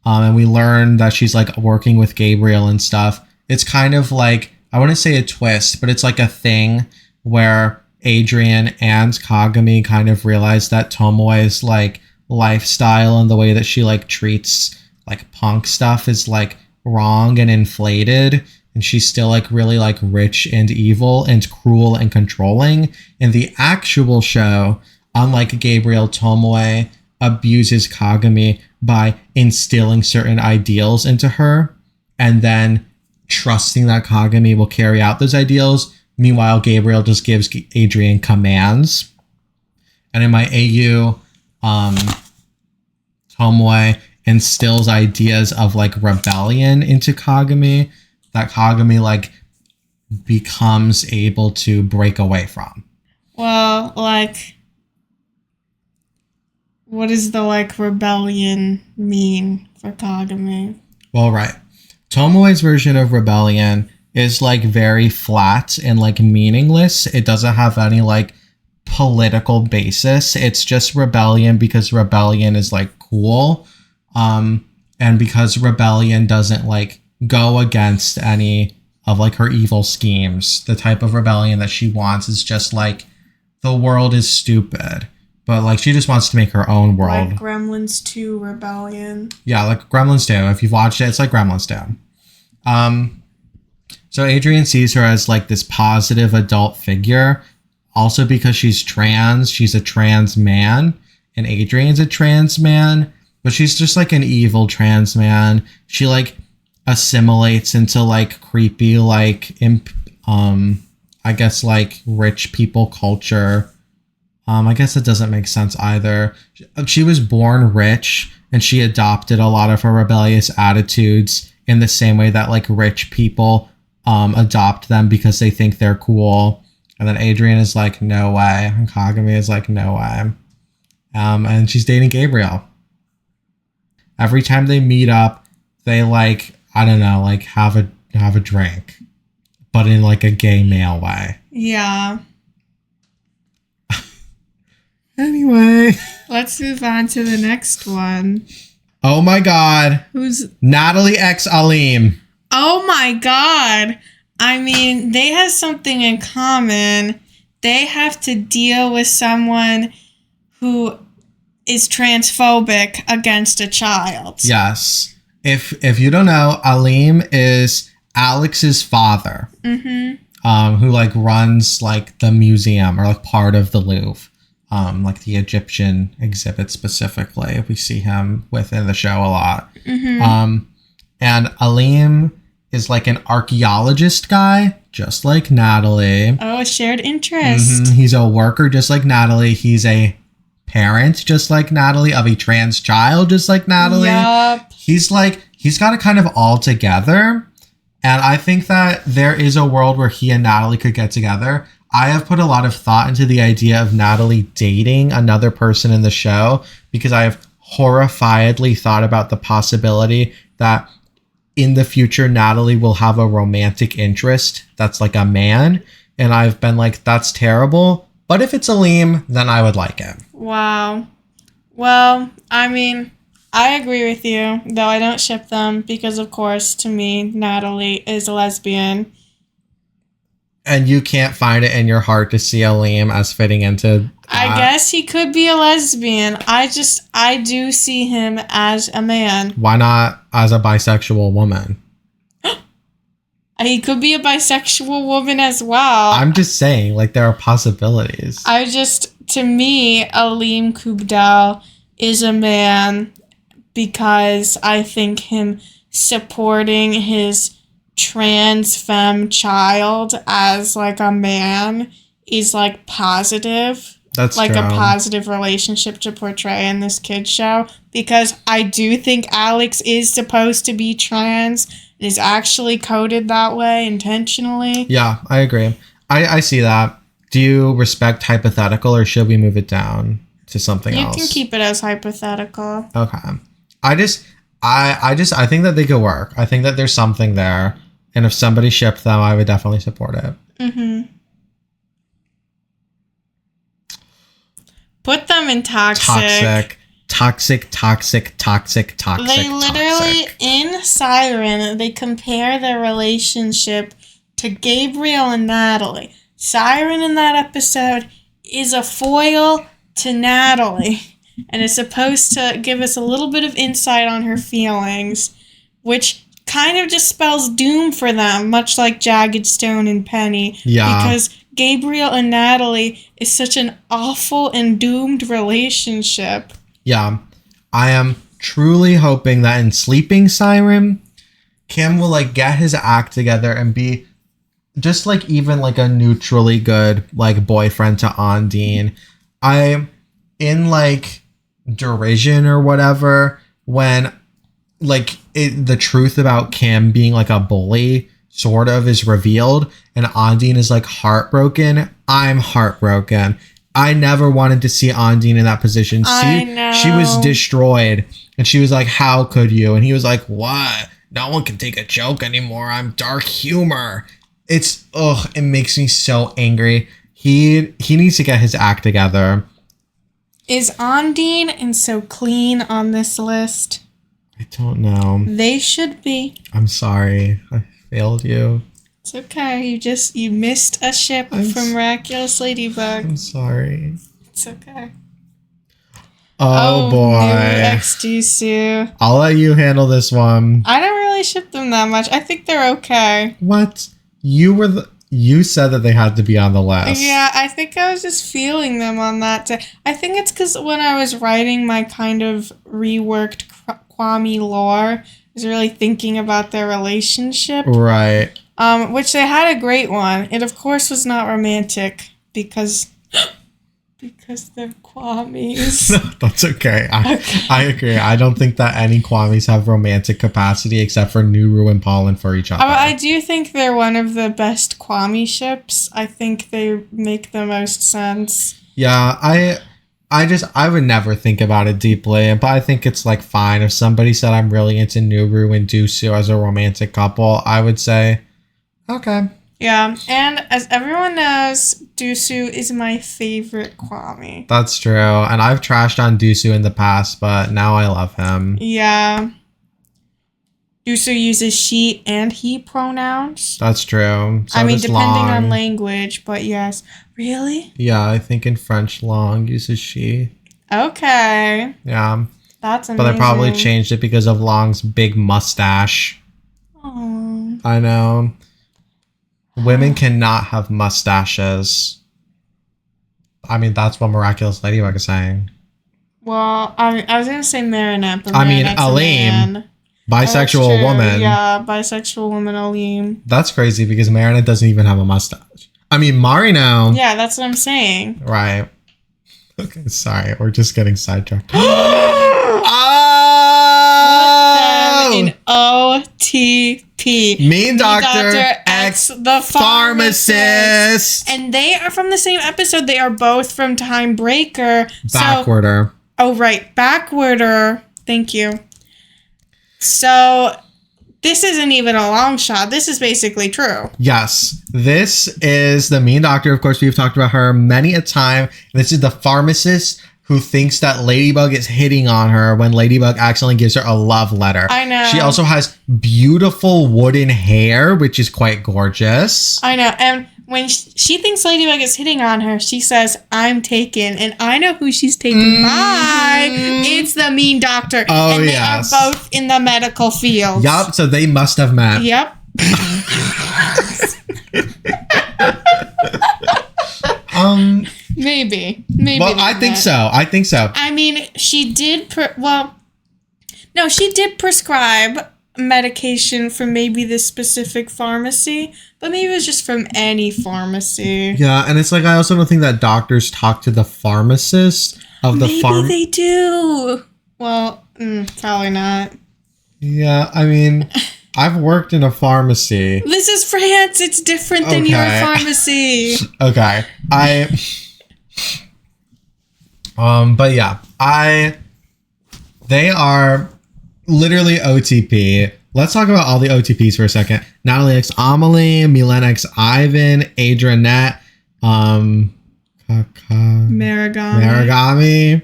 and we learn that she's like working with Gabriel and stuff, it's kind of like, I wouldn't say a twist, but it's like a thing where Adrien and Kagami kind of realize that Tomoe's like lifestyle and the way that she like treats like punk stuff is like wrong and inflated. And she's still like really like rich and evil and cruel and controlling. In the actual show, unlike Gabriel, Tomoe abuses Kagami by instilling certain ideals into her and then trusting that Kagami will carry out those ideals. Meanwhile, Gabriel just gives Adrien commands. And in my AU, Tomoe instills ideas of like rebellion into Kagami that Kagami like becomes able to break away from. Well, like, what does the like rebellion mean for Kagami? Well, right. Tomoe's version of rebellion is like very flat and like meaningless. It doesn't have any like political basis. It's just rebellion because rebellion is like cool. And because rebellion doesn't like go against any of like her evil schemes. The type of rebellion that she wants is just like the world is stupid, but like she just wants to make her own world. Like Gremlins 2 rebellion. Yeah, like Gremlins 2. If you've watched it, it's like Gremlins 2. So Adrien sees her as like this positive adult figure, also because she's trans. She's a trans man, and Adrien's a trans man, but she's just like an evil trans man. She like assimilates into like creepy like I guess like rich people culture. I guess it doesn't make sense either. She was born rich, and she adopted a lot of her rebellious attitudes in the same way that like rich people adopt them because they think they're cool. And then Adrien is like, no way. And Kagami is like, no way. And she's dating Gabriel. Every time they meet up, they like, I don't know, like have a drink, but in like a gay male way. Yeah. Anyway. Let's move on to the next one. Oh my god. Who's Nathalie x Alim? Oh my god. I mean, they have something in common. They have to deal with someone who is transphobic against a child. Yes. If you don't know, Alim is Alix's father. Mm-hmm. Who like runs like the museum or like part of the Louvre. Like the Egyptian exhibit specifically. We see him within the show a lot. Mm-hmm. And Alim is like an archaeologist guy, just like Nathalie. Oh, a shared interest. Mm-hmm. He's a worker just like Nathalie. He's a parent just like Nathalie, of a trans child just like Nathalie. Yup. He's got it kind of all together. And I think that there is a world where he and Nathalie could get together. I have put a lot of thought into the idea of Nathalie dating another person in the show because I have horrifiedly thought about the possibility that in the future, Nathalie will have a romantic interest that's like a man. And I've been like, that's terrible. But if it's Alim, then I would like it. Wow. Well, I mean, I agree with you, though I don't ship them because, of course, to me, Nathalie is a lesbian. And you can't find it in your heart to see Alim as fitting into I guess he could be a lesbian. I do see him as a man. Why not as a bisexual woman? He could be a bisexual woman as well. I'm just saying, like, there are possibilities. To me, Alim Kubdal is a man because I think him supporting his trans femme child as like a man is like positive. That's like true. A positive relationship to portray in this kid's show, because I do think Alix is supposed to be trans and is actually coded that way intentionally. Yeah, I agree. I see that. Do you respect hypothetical, or should we move it down to something else? You can keep it as hypothetical. Okay. I think that they could work. I think that there's something there. And if somebody shipped them, I would definitely support it. Mm-hmm. Put them in toxic. Toxic. They literally, in Siren, they compare their relationship to Gabriel and Nathalie. Siren in that episode is a foil to Nathalie and is supposed to give us a little bit of insight on her feelings, which kind of just spells doom for them, much like Jagged, Stone, and Penny. Yeah. Because Gabriel and Nathalie is such an awful and doomed relationship. Yeah. I am truly hoping that in Sleeping Siren, Kim will like get his act together and be just like even like a neutrally good like boyfriend to Ondine. I in like Derision or whatever, when like the truth about Kim being like a bully sort of is revealed and Ondine is like heartbroken, I'm heartbroken. I never wanted to see Ondine in that position. I know. She was destroyed and she was like, how could you? And he was like, what? No one can take a joke anymore. I'm dark humor. It makes me so angry. He needs to get his act together. Is Ondine and Socqueline on this list? I don't know. They should be. I'm sorry. I failed you. It's okay. You missed a ship from Miraculous Ladybug. I'm sorry. It's okay. Oh boy. XG. I'll let you handle this one. I don't really ship them that much. I think they're okay. What? You were you said that they had to be on the list. Yeah, I think I was just feeling them on that day. I think it's because when I was writing my kind of reworked Kwame lore, I was really thinking about their relationship. Right. Which they had a great one. It, of course, was not romantic because they're Kwames. No, that's okay. I agree. I don't think that any Kwames have romantic capacity except for Nuru and Pollen for each other. I do think they're one of the best Kwame ships. I think they make the most sense. Yeah, I would never think about it deeply, but I think it's like fine. If somebody said I'm really into Nuru and Dusu as a romantic couple, I would say, okay. Yeah, and as everyone knows, Dusu is my favorite Kwame. That's true, and I've trashed on Dusu in the past, but now I love him. Yeah. Dusu uses she and he pronouns. That's true. So depending on language, but yes. Really? Yeah, I think in French, Long uses she. Okay. Yeah. That's amazing. But they probably changed it because of Long's big mustache. Oh. I know. Women cannot have mustaches. I mean, that's what Miraculous Ladybug is saying. Well, I was going to say Marinette, but Aleem, bisexual woman. Yeah, bisexual woman Aleem. That's crazy because Marinette doesn't even have a mustache. I mean, Marino. Yeah, that's what I'm saying. Right. Okay, sorry. We're just getting sidetracked. In OTP. Mean Doctor X the pharmacist. And they are from the same episode. They are both from Time Breaker. Backwarder. Backwarder. Thank you. So this isn't even a long shot. This is basically true. Yes. This is the Mean Doctor. Of course, we've talked about her many a time. This is the pharmacist who thinks that Ladybug is hitting on her when Ladybug accidentally gives her a love letter. I know. She also has beautiful wooden hair, which is quite gorgeous. I know. And when she thinks Ladybug is hitting on her, she says, I'm taken. And I know who she's taken by. It's the Mean Doctor. Oh, and they yes. are both in the medical field. Yup, so they must have met. Yep. Maybe. Well, I think so. I mean, she did. She did prescribe medication from maybe this specific pharmacy, but maybe it was just from any pharmacy. Yeah, and it's like I also don't think that doctors talk to the pharmacist of the Maybe they do. Well, probably not. Yeah, I mean, I've worked in a pharmacy. This is France. It's different than your pharmacy. Okay. But yeah, they are literally OTP. Let's talk about all the OTPs for a second. Nathalie X Amelie, Mylene X Ivan, Adrinette, Marigami,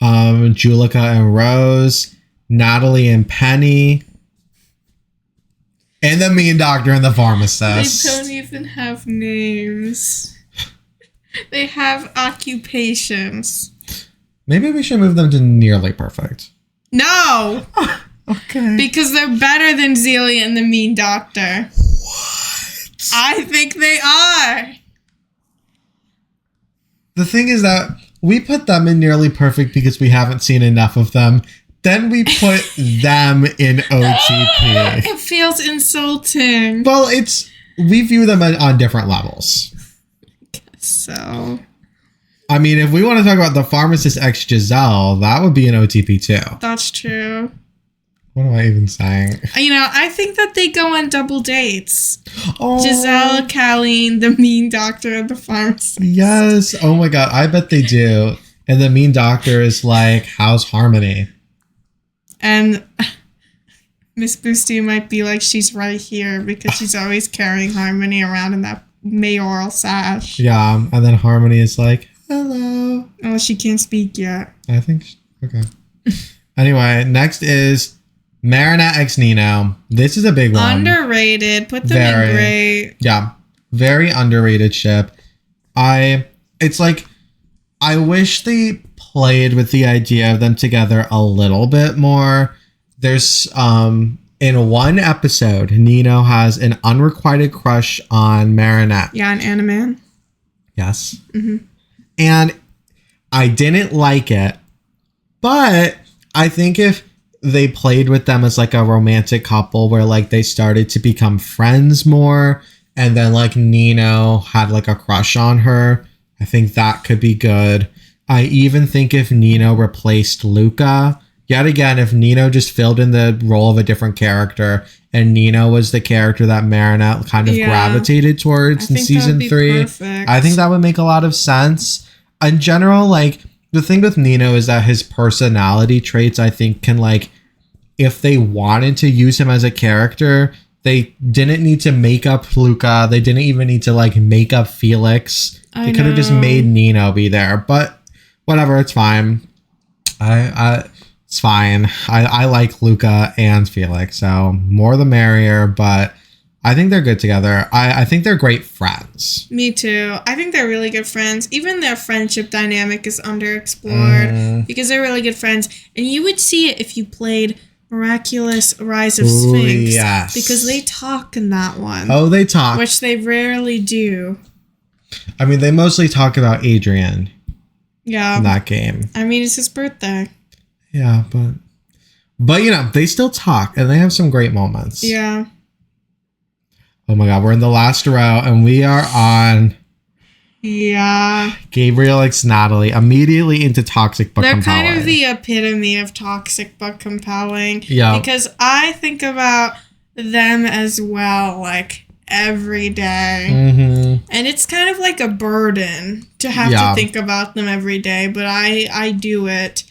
Julika and Rose, Natalie and Penny, and the Mean Doctor and the pharmacist. They don't even have names. They have occupations. Maybe we should move them to nearly perfect. No! Okay. Because they're better than Zelia and the Mean Doctor. What? I think they are. The thing is that we put them in nearly perfect because we haven't seen enough of them. Then we put them in OTP. It feels insulting. Well, we view them on different levels. So, I mean, if we want to talk about the pharmacist X Gisele, that would be an OTP too. That's true. What am I even saying? I think that they go on double dates. Oh. Gisele, Caline, the Mean Doctor, and the pharmacist. Yes. Oh my God. I bet they do. And the Mean Doctor is like, how's Harmony? And Miss Boosty might be like, she's right here because she's always carrying Harmony around in that mayoral sash. Yeah, and then Harmony is like, hello. Oh, she can't speak yet. I think, okay. Anyway, next is Marinette X Nino. This is a big one. Underrated. Put them in great. Yeah, very underrated ship. It's like, I wish they played with the idea of them together a little bit more. There's, in in one episode, Nino has an unrequited crush on Marinette. Yeah, an Animan. Yes. Mm-hmm. And I didn't like it, but I think if they played with them as like a romantic couple where like they started to become friends more, and then like Nino had like a crush on her, I think that could be good. I even think if Nino replaced Luka, yet again, if Nino just filled in the role of a different character and Nino was the character that Marinette kind of gravitated towards in season 3, perfect. I think that would make a lot of sense. In general, like, the thing with Nino is that his personality traits, I think, can, like, if they wanted to use him as a character, they didn't need to make up Luka. They didn't even need to, like, make up Felix. They could have just made Nino be there. But whatever, it's fine. It's fine. I like Luka and Felix, so more the merrier, but I think they're good together. I think they're great friends. Me too. I think they're really good friends. Even their friendship dynamic is underexplored because they're really good friends. And you would see it if you played Miraculous Rise of Sphinx. Yes. Because they talk in that one. Oh, they talk. Which they rarely do. I mean, they mostly talk about Adrien. Yeah. In that game. I mean, it's his birthday. Yeah, but you know, they still talk and they have some great moments. Yeah. Oh my god, we're in the last row and we are on Gabriel x Nathalie, immediately into toxic but compelling. They're kind of the epitome of toxic but compelling. Yeah. Because I think about them as well, like, every day. Mm-hmm. And it's kind of like a burden to have to think about them every day, but I do it.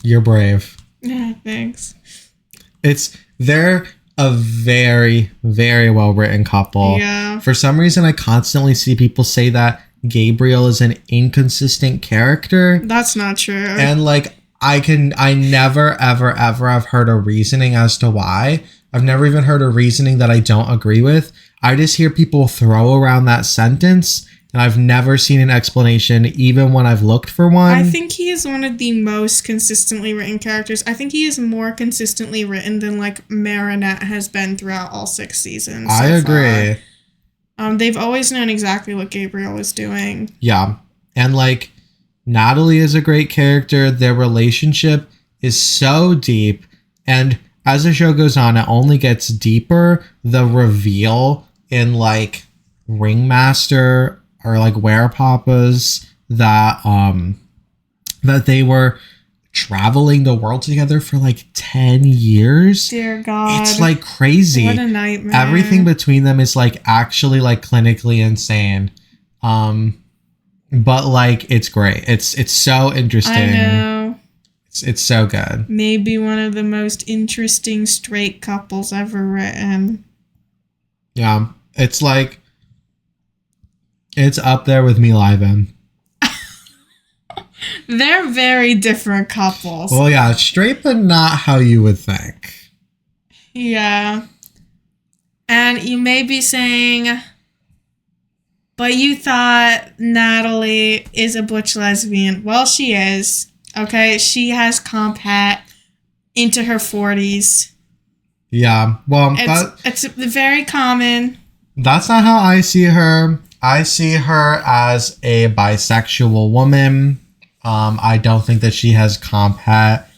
You're brave. Yeah, thanks. They're a very, very well written couple. Yeah. For some reason, I constantly see people say that Gabriel is an inconsistent character. That's not true. And like, I never, ever, ever have heard a reasoning as to why. I've never even heard a reasoning that I don't agree with. I just hear people throw around that sentence, and I've never seen an explanation, even when I've looked for one. I think he is one of the most consistently written characters. I think he is more consistently written than, like, Marinette has been throughout all 6 seasons. I agree. They've always known exactly what Gabriel was doing. Yeah. And, like, Nathalie is a great character. Their relationship is so deep. And as the show goes on, it only gets deeper. The reveal in, like, Ringmaster or like Werepapas that they were traveling the world together for like 10 years. Dear God. It's like crazy. What a nightmare. Everything between them is like actually like clinically insane. But like it's great. It's so interesting. I know. It's so good. Maybe one of the most interesting straight couples ever written. Yeah. It's like it's up there with Mylene. They're very different couples. Well, yeah, straight, but not how you would think. Yeah. And you may be saying, but you thought Nathalie is a butch lesbian. Well, she is. Okay? She has comp hat into her 40s. Yeah. Well, it's very common. That's not how I see her. I see her as a bisexual woman. I don't think that she has comp hat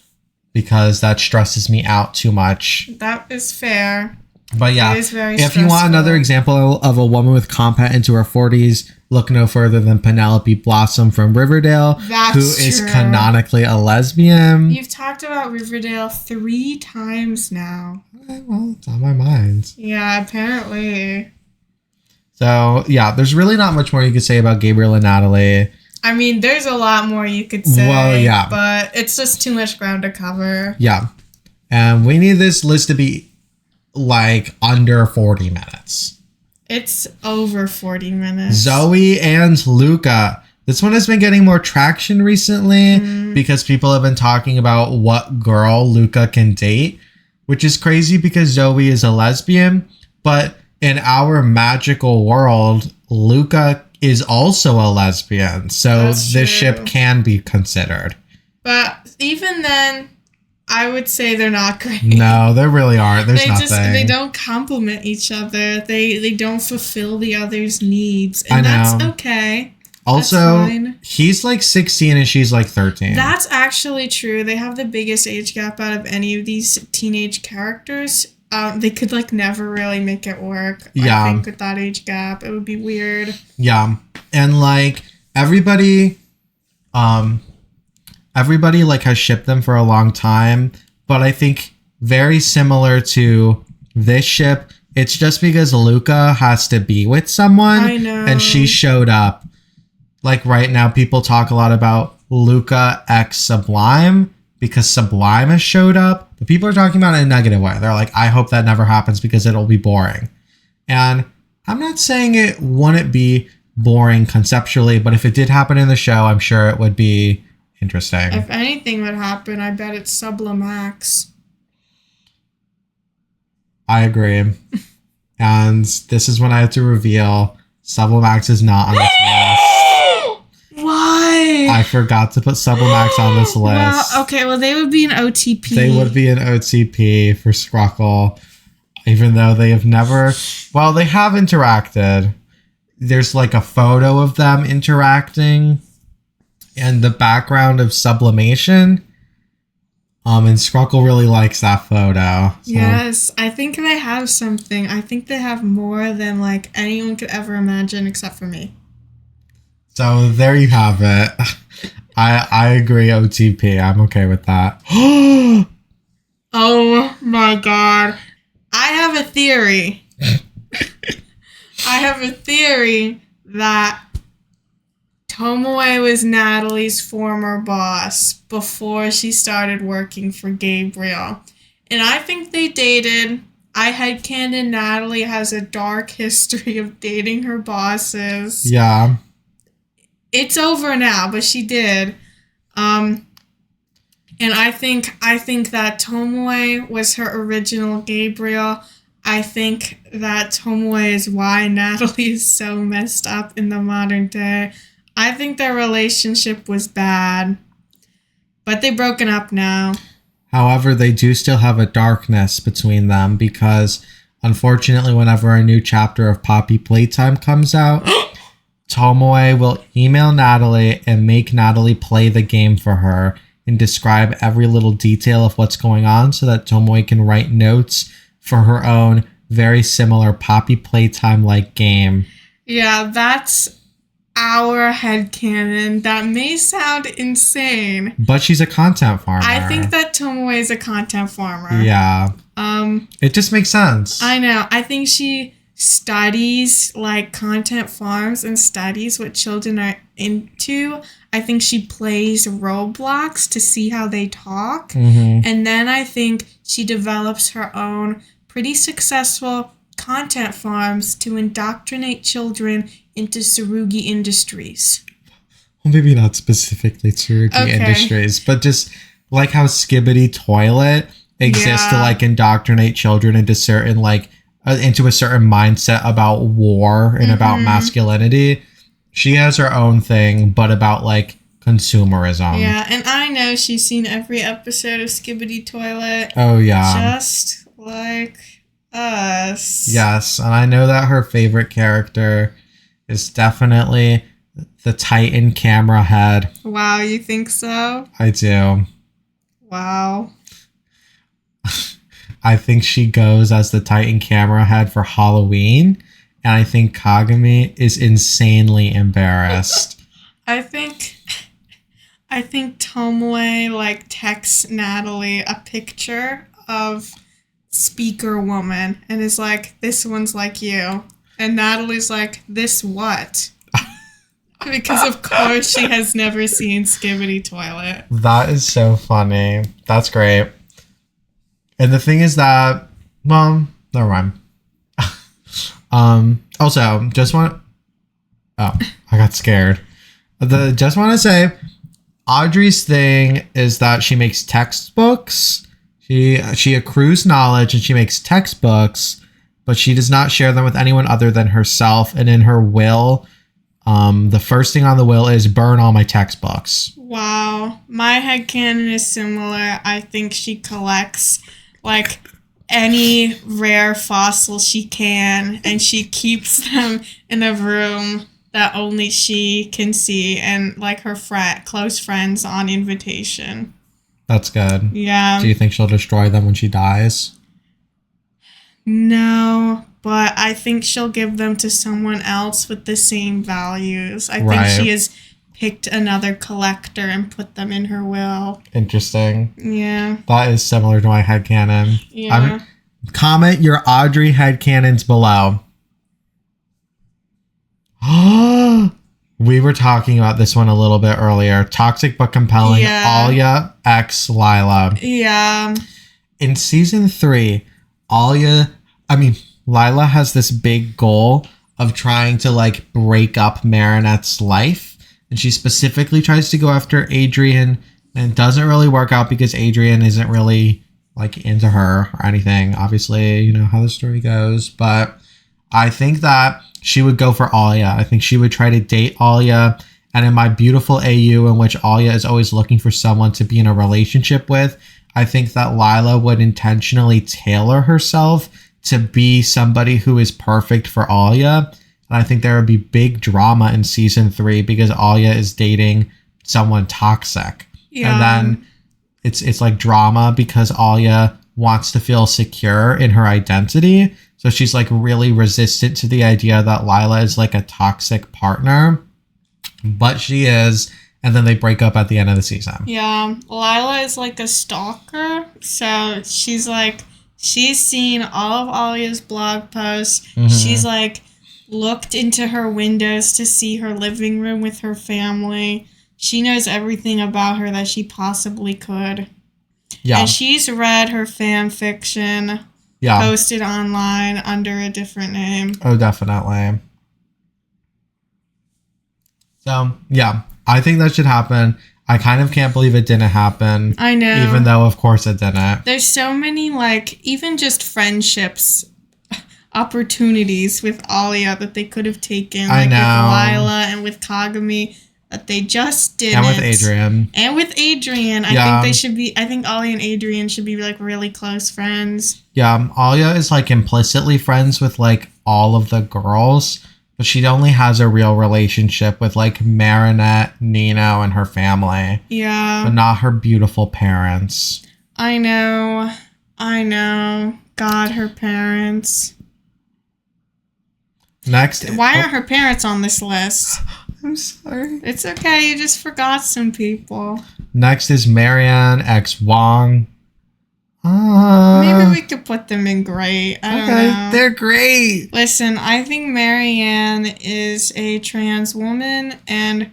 because that stresses me out too much. That is fair. But yeah, it is very if stressful. you want another example of a woman with comp hat into her 40s, look no further than Penelope Blossom from Riverdale, who is canonically a lesbian. You've talked about Riverdale 3 times now. Well, it's on my mind. Yeah, apparently. So, yeah, there's really not much more you could say about Gabriel and Nathalie. I mean, there's a lot more you could say. Well, yeah. But it's just too much ground to cover. Yeah. And we need this list to be, like, under 40 minutes. It's over 40 minutes. Zoe and Luka. This one has been getting more traction recently because people have been talking about what girl Luka can date, which is crazy because Zoe is a lesbian, but in our magical world, Luka is also a lesbian, so this ship can be considered. But even then, I would say they're not great. No, they really aren't. There's nothing. They don't complement each other. They don't fulfill the other's needs. And that's okay. Also, he's like 16 and she's like 13. That's actually true. They have the biggest age gap out of any of these teenage characters. They could like never really make it work. Yeah. I think with that age gap, it would be weird. Yeah. And like everybody like has shipped them for a long time, but I think very similar to this ship, it's just because Luka has to be with someone. I know. And she showed up. Like right now, people talk a lot about Luka x Sublime because Sublime has showed up. But people are talking about it in a negative way. They're like, I hope that never happens because it'll be boring. And I'm not saying it wouldn't be boring conceptually, but if it did happen in the show, I'm sure it would be interesting. If anything would happen, I bet it's Sublimax. I agree. And this is when I have to reveal Sublimax is not on this list. Why? I forgot to put Sublimax on this list. Wow. Okay, well, they would be an OTP. They would be an OTP for Socqueline, even though they have never... Well, they have interacted. There's like a photo of them interacting and the background of sublimation. And Socqueline really likes that photo. So. Yes, I think they have something. I think they have more than like anyone could ever imagine except for me. So there you have it. I agree, OTP. I'm okay with that. Oh my god. I have a theory. I have a theory that Tomoe was Nathalie's former boss before she started working for Gabriel. And I think they dated. I headcanon Nathalie has a dark history of dating her bosses. Yeah. It's over now, but she did. And I think that Tomoe was her original Gabriel. I think that Tomoe is why Nathalie is so messed up in the modern day. I think their relationship was bad, but they've broken up now. However, they do still have a darkness between them because, unfortunately, whenever a new chapter of Poppy Playtime comes out, Tomoe will email Nathalie and make Nathalie play the game for her and describe every little detail of what's going on so that Tomoe can write notes for her own very similar Poppy Playtime-like game. Yeah, that's our headcanon. That may sound insane. But she's a content farmer. I think that Tomoe is a content farmer. Yeah. It just makes sense. I know. I think she studies like content farms and studies what children are into. I think she plays Roblox to see how they talk. Mm-hmm. And then I think she develops her own pretty successful content farms to indoctrinate children into Tsurugi Industries. Well, maybe not specifically Tsurugi Industries, but just like how Skibidi Toilet exists to like indoctrinate children into certain like into a certain mindset about war and about masculinity. She has her own thing, but about like consumerism. Yeah, and I know she's seen every episode of Skibidi Toilet. Oh yeah. Just like us. Yes, and I know that her favorite character is definitely the Titan camera head. Wow, you think so? I do. Wow. I think she goes as the Titan camera head for Halloween, and I think Kagami is insanely embarrassed. I think Tomoe like texts Nathalie a picture of Speaker Woman and is like, this one's like you. And Nathalie's like, this what? Because of course she has never seen Skibidi Toilet. That is so funny. That's great. And the thing is that, well, never mind. Also, just want... Oh, I got scared. Just want to say, Audrey's thing is that she makes textbooks. She accrues knowledge and she makes textbooks, but she does not share them with anyone other than herself. And in her will, The first thing on the will is burn all my textbooks. Wow. My headcanon is similar. I think she collects, like, any rare fossil she can, and she keeps them in a room that only she can see, and, like, her close friends on invitation. That's good. Yeah. Do you think she'll destroy them when she dies? No, but I think she'll give them to someone else with the same values. I think she has picked another collector and put them in her will. Interesting. Yeah. That is similar to my headcanon. Yeah. Comment your Audrey headcanons below. We were talking about this one a little bit earlier. Toxic but compelling. Yeah. Alya x Lila. Yeah. In season 3, Lila has this big goal of trying to like break up Marinette's life. And she specifically tries to go after Adrien, and it doesn't really work out because Adrien isn't really like into her or anything. Obviously, you know how the story goes, but I think that she would go for Alya. I think she would try to date Alya. And in my beautiful AU, in which Alya is always looking for someone to be in a relationship with, I think that Lila would intentionally tailor herself to be somebody who is perfect for Alya. And I think there would be big drama in season 3 because Alya is dating someone toxic. Yeah. And then it's like drama because Alya wants to feel secure in her identity. So she's like really resistant to the idea that Lila is like a toxic partner. But she is. And then they break up at the end of the season. Yeah. Lila is like a stalker. So she's seen all of Alya's blog posts. Mm-hmm. She's like looked into her windows to see her living room with her family. She knows everything about her that she possibly could. Yeah. And she's read her fan fiction posted online under a different name. Oh, definitely. So, yeah, I think that should happen. I kind of can't believe it didn't happen. I know. Even though, of course, it didn't. There's so many, like, even just friendships, opportunities with Alya that they could have taken. I know. With Lila and with Kagami that they just didn't. And with Adrien. I think Alya and Adrien should be, like, really close friends. Yeah, Alya is, like, implicitly friends with, like, all of the girls. But she only has a real relationship with, like, Marinette, Nino, and her family. Yeah. But not her beautiful parents. I know. God, her parents. Next. Why aren't her parents on this list? I'm sorry. It's okay. You just forgot some people. Next is Marianne x Wong. Maybe we could put them in great. I don't know. They're great. Listen, I think Marianne is a trans woman and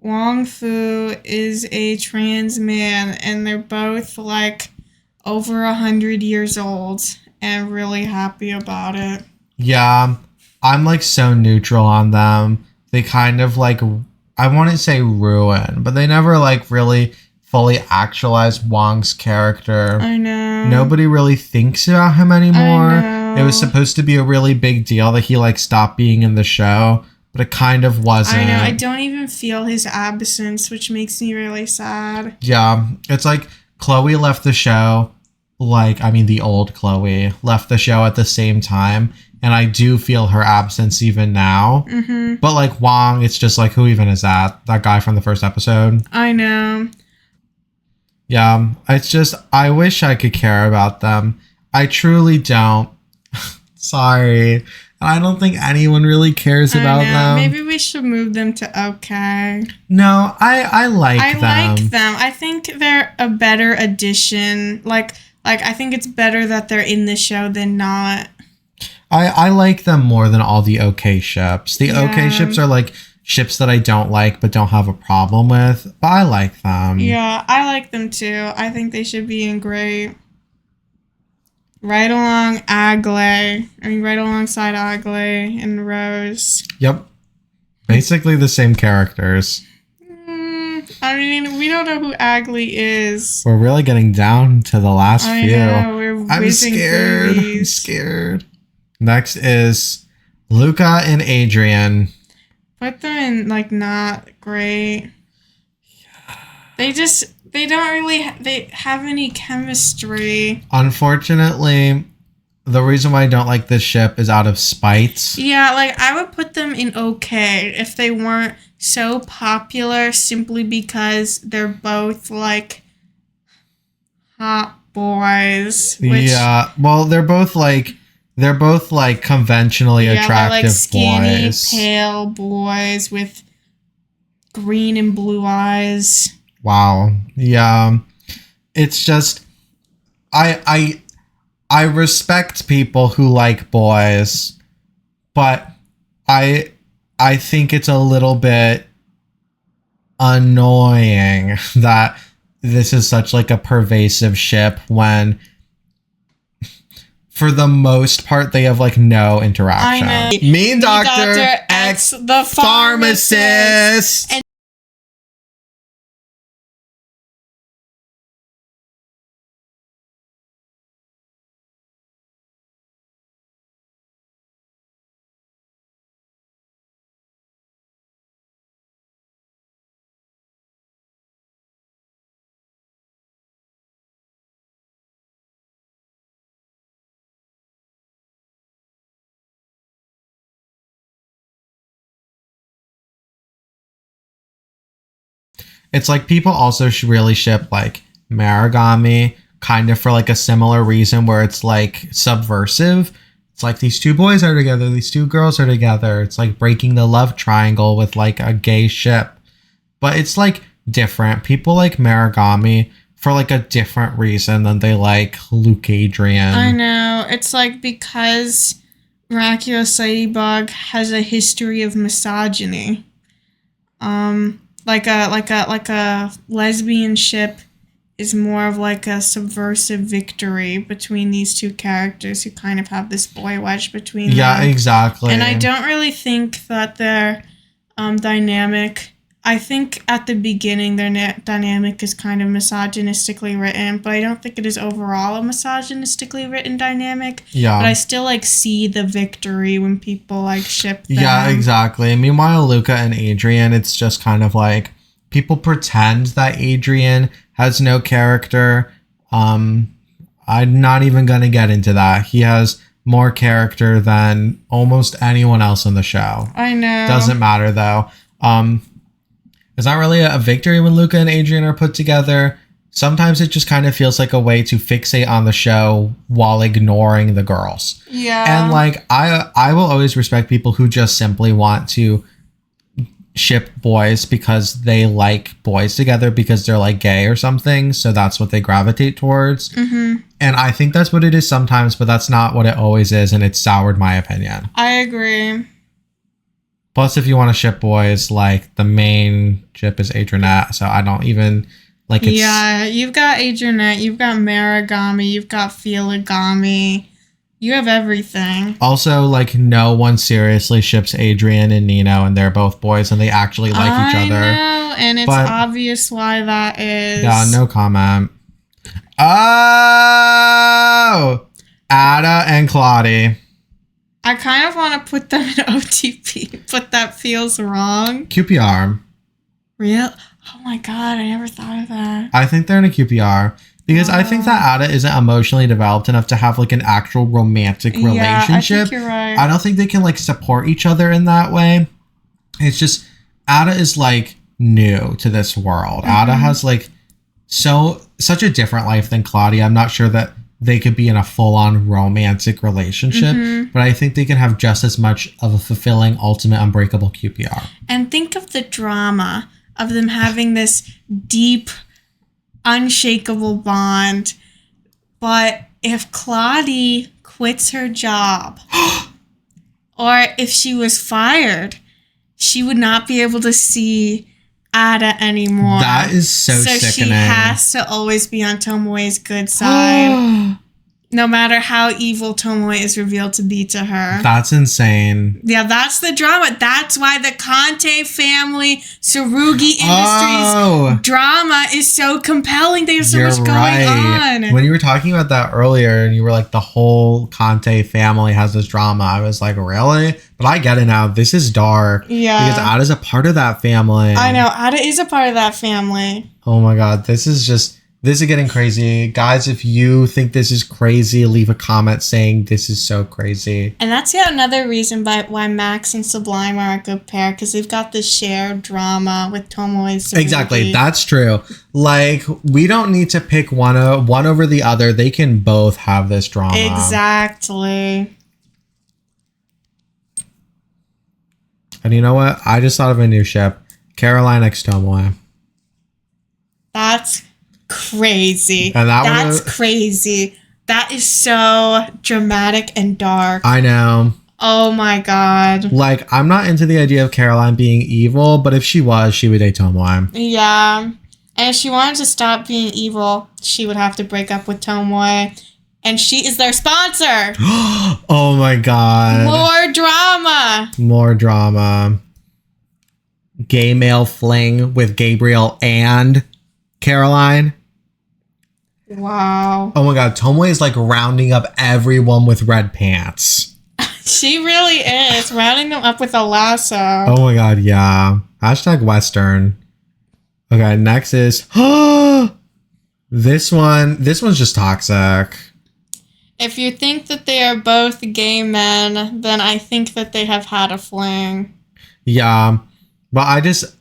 Wong Fu is a trans man, and they're both like over 100 years old and really happy about it. Yeah, I'm like so neutral on them. They kind of like, I wouldn't say ruin, but they never like really fully actualize Wong's character. I know. Nobody really thinks about him anymore. It was supposed to be a really big deal that he like stopped being in the show, but it kind of wasn't. I know. I don't even feel his absence, which makes me really sad. Yeah. It's like Chloe left the show. The old Chloe left the show at the same time. And I do feel her absence even now. Mm-hmm. But like Wong, it's just like, who even is that? That guy from the first episode? I know. Yeah, it's just, I wish I could care about them. I truly don't. Sorry. I don't think anyone really cares about them. Maybe we should move them to okay. No, I like them. I like them. I think they're a better addition. Like I think it's better that they're in the show than not. I like them more than all the okay ships. The okay ships are like ships that I don't like but don't have a problem with, but I like them. Yeah, I like them too. I think they should be in great. Right alongside Aglae and Rose. Yep. Basically the same characters. We don't know who Aglae is. We're really getting down to the last few. I'm scared. I'm scared. Next is Luka and Adrien. put them in, like, not great. They don't really they have any chemistry. Unfortunately, the reason why I don't like this ship is out of spite. Yeah, like, I would put them in okay if they weren't so popular simply because they're both, like, hot boys. Yeah, well, they're both conventionally attractive they're, like, skinny, boys. pale boys with green and blue eyes. Wow. Yeah. It's just I respect people who like boys, but I think it's a little bit annoying that this is such like a pervasive ship when for the most part they have like no interaction. I know. Mean Doctor X the pharmacist. And It's like people also really ship like Marigami kind of for like a similar reason where it's like subversive. It's like these two boys are together, these two girls are together. It's like breaking the love triangle with like a gay ship. But it's like different. People like Marigami for like a different reason than they like Luke Adrien. I know. It's like because Miraculous Ladybug has a history of misogyny. Like a lesbian ship is more of like a subversive victory between these two characters who kind of have this boy wedge between them. Yeah, exactly. And I don't really think that their dynamic. I think at the beginning their dynamic is kind of misogynistically written, but I don't think it is overall a misogynistically written dynamic. Yeah. But I still like see the victory when people like ship them. Yeah, exactly. Meanwhile, Luka and Adrien, it's just kind of like people pretend that Adrien has no character. I'm not even going to get into that. He has more character than almost anyone else in the show. I know. Doesn't matter though. It's not really a victory when Luka and Adrien are put together. Sometimes it just kind of feels like a way to fixate on the show while ignoring the girls. Yeah. And like I will always respect people who just simply want to ship boys because they like boys together because they're like gay or something. So that's what they gravitate towards. Mm-hmm. And I think that's what it is sometimes, but that's not what it always is. And it's soured my opinion. I agree. Plus, if you want to ship boys, like the main ship is Adrinette. So I don't even like it's. Yeah, you've got Adrinette, you've got Marigami, you've got Lilagami. You have everything. Also, like, no one seriously ships Adrien and Nino, and they're both boys, and they actually like each other. I know, and it's obvious why that is. Yeah, no comment. Oh! Ada and Claudie. I kind of want to put them in OTP, but that feels wrong. QPR. Real? Oh my god, I never thought of that. I think they're in a QPR. Because I think that Ada isn't emotionally developed enough to have like an actual romantic relationship. I think you're right. I don't think they can like support each other in that way. It's just Ada is like new to this world. Mm-hmm. Ada has like such a different life than Claudia. I'm not sure that they could be in a full-on romantic relationship, but I think they can have just as much of a fulfilling, ultimate, unbreakable QPR. And think of the drama of them having this deep, unshakable bond. But if Claudie quits her job, or if she was fired, she would not be able to see Ada anymore. That is so sickening. So she has to always be on Tomoe's good side. No matter how evil Tomoe is revealed to be to her. That's insane. Yeah, that's the drama. That's why the Conte family, Tsurugi Industries drama is so compelling. There's so much going on. When you were talking about that earlier and you were like, the whole Conte family has this drama, I was like, really? But I get it now. This is dark. Yeah. Because Ada's a part of that family. I know. Ada is a part of that family. Oh my God. This is getting crazy. Guys, if you think this is crazy, leave a comment saying this is so crazy. And that's yet another reason why Max and Sublime are a good pair, because they've got this shared drama with Tomoe and Tsurugi. Exactly. That's true. Like, we don't need to pick one over the other. They can both have this drama. Exactly. And you know what? I just thought of a new ship. Caroline x Tomoe. That's crazy. And that's crazy. That is so dramatic and dark. I know. Oh my God. Like, I'm not into the idea of Caroline being evil, but if she was, she would date Tomoe. Yeah. And if she wanted to stop being evil, she would have to break up with Tomoe. And she is their sponsor. Oh my God. More drama. Gay male fling with Gabriel and Caroline. Wow. Oh my God. Tomoe is like rounding up everyone with red pants. She really is. Rounding them up with a lasso. Oh my God. Yeah. Hashtag Western. Okay. Next is this one's just toxic. If you think that they are both gay men, then I think that they have had a fling. Yeah. But I just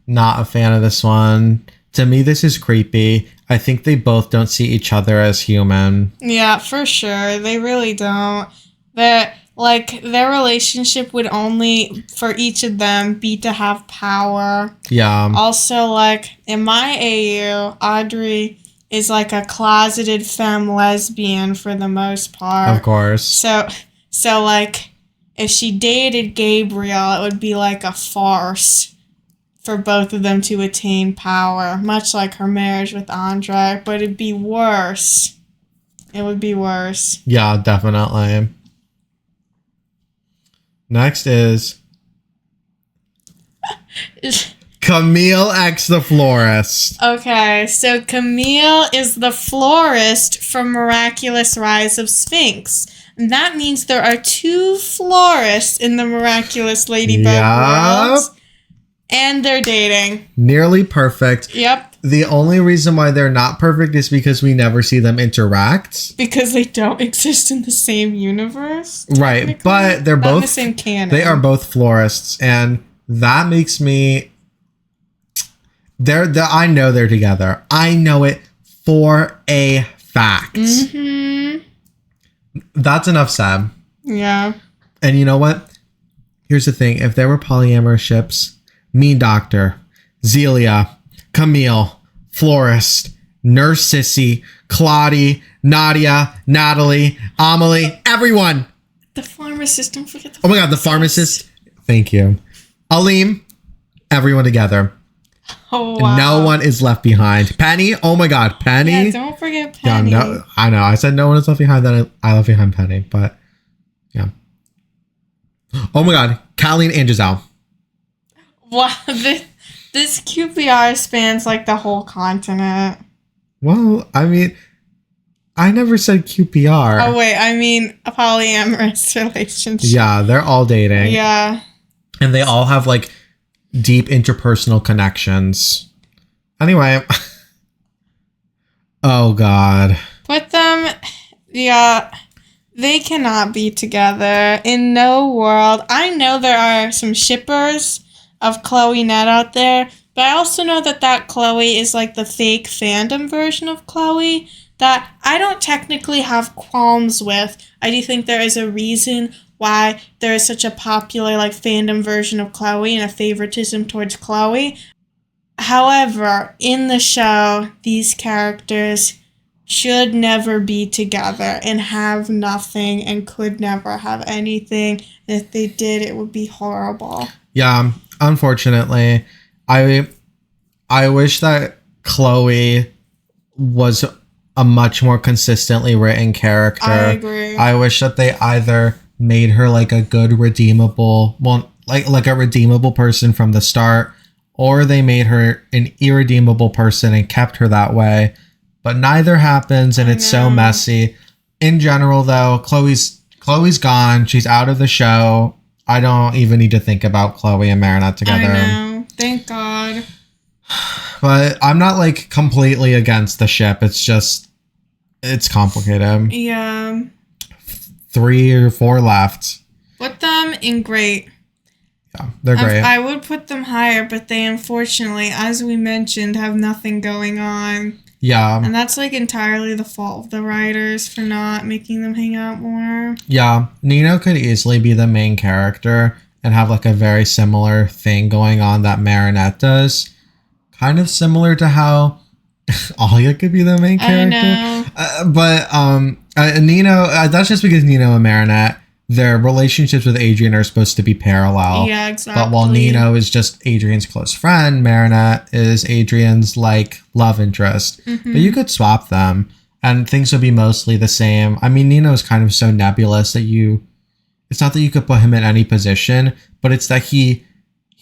not a fan of this one. To me, this is creepy. I think they both don't see each other as human. Yeah, for sure. They really don't. Their relationship would only, for each of them, be to have power. Yeah. Also, like, in my AU, Audrey is like a closeted femme lesbian for the most part. Of course. So like, if she dated Gabriel, it would be like a farce for both of them to attain power, much like her marriage with Andre, but it'd be worse. It would be worse. Yeah, definitely. Next is Camille X the Florist. Okay, so Camille is the florist from Miraculous Rise of Sphinx. And that means there are two florists in the Miraculous Ladybug world. And they're dating. Nearly perfect. Yep. The only reason why they're not perfect is because we never see them interact. Because they don't exist in the same universe. Right, but they're both in the same canon. They are both florists, and that makes me. I know they're together. I know it for a fact. Mm-hmm. That's enough said. Yeah. And you know what? Here's the thing: if there were polyamorous ships. Mean Doctor, Zelia, Camille, Florist, Nurse Sissy, Claudie, Nadia, Nathalie, Amelie, everyone. The pharmacist, don't forget the Oh my God, the pharmacist. Thank you. Alim, everyone together. Oh, wow. No one is left behind. Penny, oh my God, Penny. Yeah, don't forget Penny. Yeah, no, I know. I said no one is left behind, then I left behind Penny, but yeah. Oh my God, Caline and Gisele. Wow, this QPR spans like the whole continent. Well, I mean, I never said QPR. Oh wait, I mean a polyamorous relationship. Yeah, they're all dating. Yeah. And they all have like deep interpersonal connections. Anyway. Oh God. Put them, yeah, they cannot be together in no world. I know there are some shippers of Chloe Net out there, but I also know that Chloe is like the fake fandom version of Chloe that I don't technically have qualms with. I do think there is a reason why there is such a popular like fandom version of Chloe and a favoritism towards Chloe. However, in the show, these characters should never be together and have nothing and could never have anything. And if they did, it would be horrible. Yeah, unfortunately, I wish that Chloe was a much more consistently written character. I agree. I wish that they either made her like a good redeemable, well, like a redeemable person from the start, or they made her an irredeemable person and kept her that way. But neither happens, and it's so messy. In general, though, Chloe's gone. She's out of the show. I don't even need to think about Chloe and Marinette together. I know. Thank God. But I'm not like completely against the ship. It's just, it's complicated. Yeah. 3 or 4 left. Put them in great. Yeah, they're great. I would put them higher, but they unfortunately, as we mentioned, have nothing going on. Yeah. And that's like entirely the fault of the writers for not making them hang out more. Yeah. Nino could easily be the main character and have like a very similar thing going on that Marinette does. Kind of similar to how Alya could be the main character. I know. But Nino, that's just because Nino and Marinette, their relationships with Adrien are supposed to be parallel. Yeah, exactly. But while Nino is just Adrien's close friend, Marinette is Adrien's like love interest. Mm-hmm. But you could swap them and things would be mostly the same. I mean, Nino is kind of so nebulous that it's not that you could put him in any position, but it's that he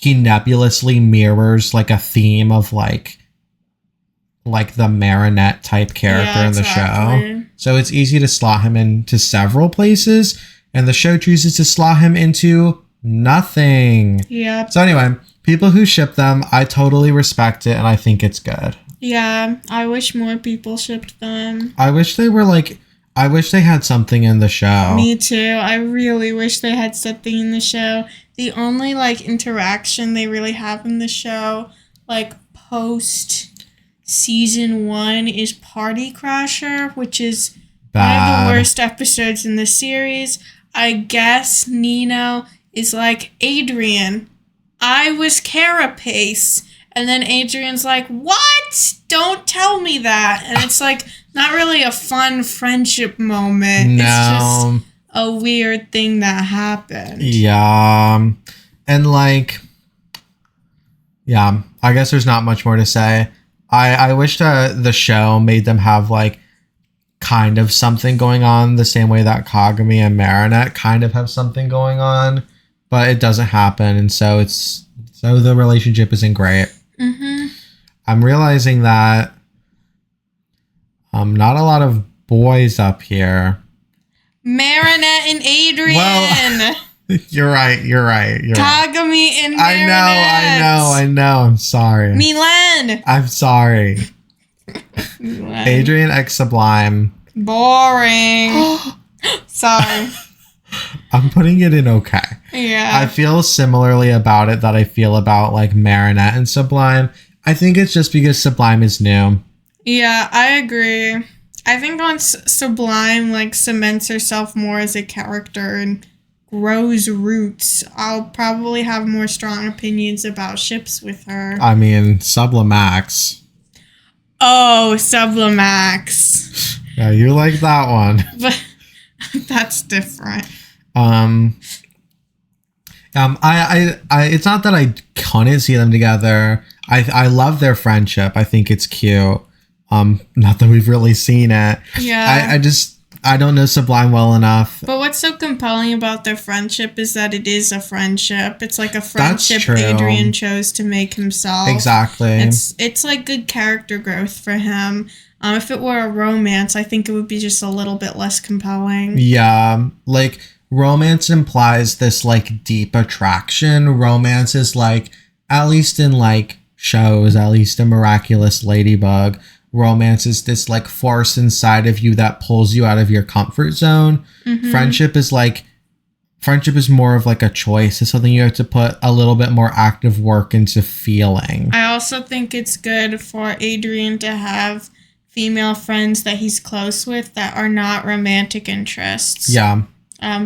nebulously mirrors like a theme of like the Marinette type character in the show. So it's easy to slot him into several places. And the show chooses to slot him into nothing. Yeah. So anyway, people who ship them, I totally respect it and I think it's good. Yeah, I wish more people shipped them. I wish they had something in the show. Me too. I really wish they had something in the show. The only like interaction they really have in the show, like post season 1, is Party Crasher, which is one of the worst episodes in the series. I guess Nino is like, Adrien, I was Carapace. And then Adrien's like, what? Don't tell me that. And it's like not really a fun friendship moment. No. It's just a weird thing that happened. Yeah. And like, yeah, I guess there's not much more to say. I wish that the show made them have like kind of something going on the same way that Kagami and Marinette kind of have something going on, but it doesn't happen, and so the relationship isn't great. Mm-hmm. I'm realizing that not a lot of boys up here. Marinette and Adrien. Well, you're right. Kagami and Marinette. I know. I'm sorry. Mylene. I'm sorry. Adrien X Sublime. Boring. Sorry. I'm putting it in okay. Yeah. I feel similarly about it that I feel about like Marinette and Sublime. I think it's just because Sublime is new. Yeah, I agree. I think once Sublime like cements herself more as a character and grows roots, I'll probably have more strong opinions about ships with her. I mean, Sublimax. Oh, Sublimax. Yeah, you like that one. But that's different. I it's not that I couldn't see them together. I love their friendship. I think it's cute. Not that we've really seen it. Yeah. I don't know Sublime well enough. But what's so compelling about their friendship is that it is a friendship. It's like a friendship That's true. Adrien chose to make himself. Exactly. It's like good character growth for him. If it were a romance, I think it would be just a little bit less compelling. Yeah, like romance implies this like deep attraction. Romance is like, at least in like shows, at least in Miraculous Ladybug, romance is this like force inside of you that pulls you out of your comfort zone. Mm-hmm. Friendship is more of like a choice. It's something you have to put a little bit more active work into feeling. I also think it's good for Adrien to have female friends that he's close with that are not romantic interests. Yeah.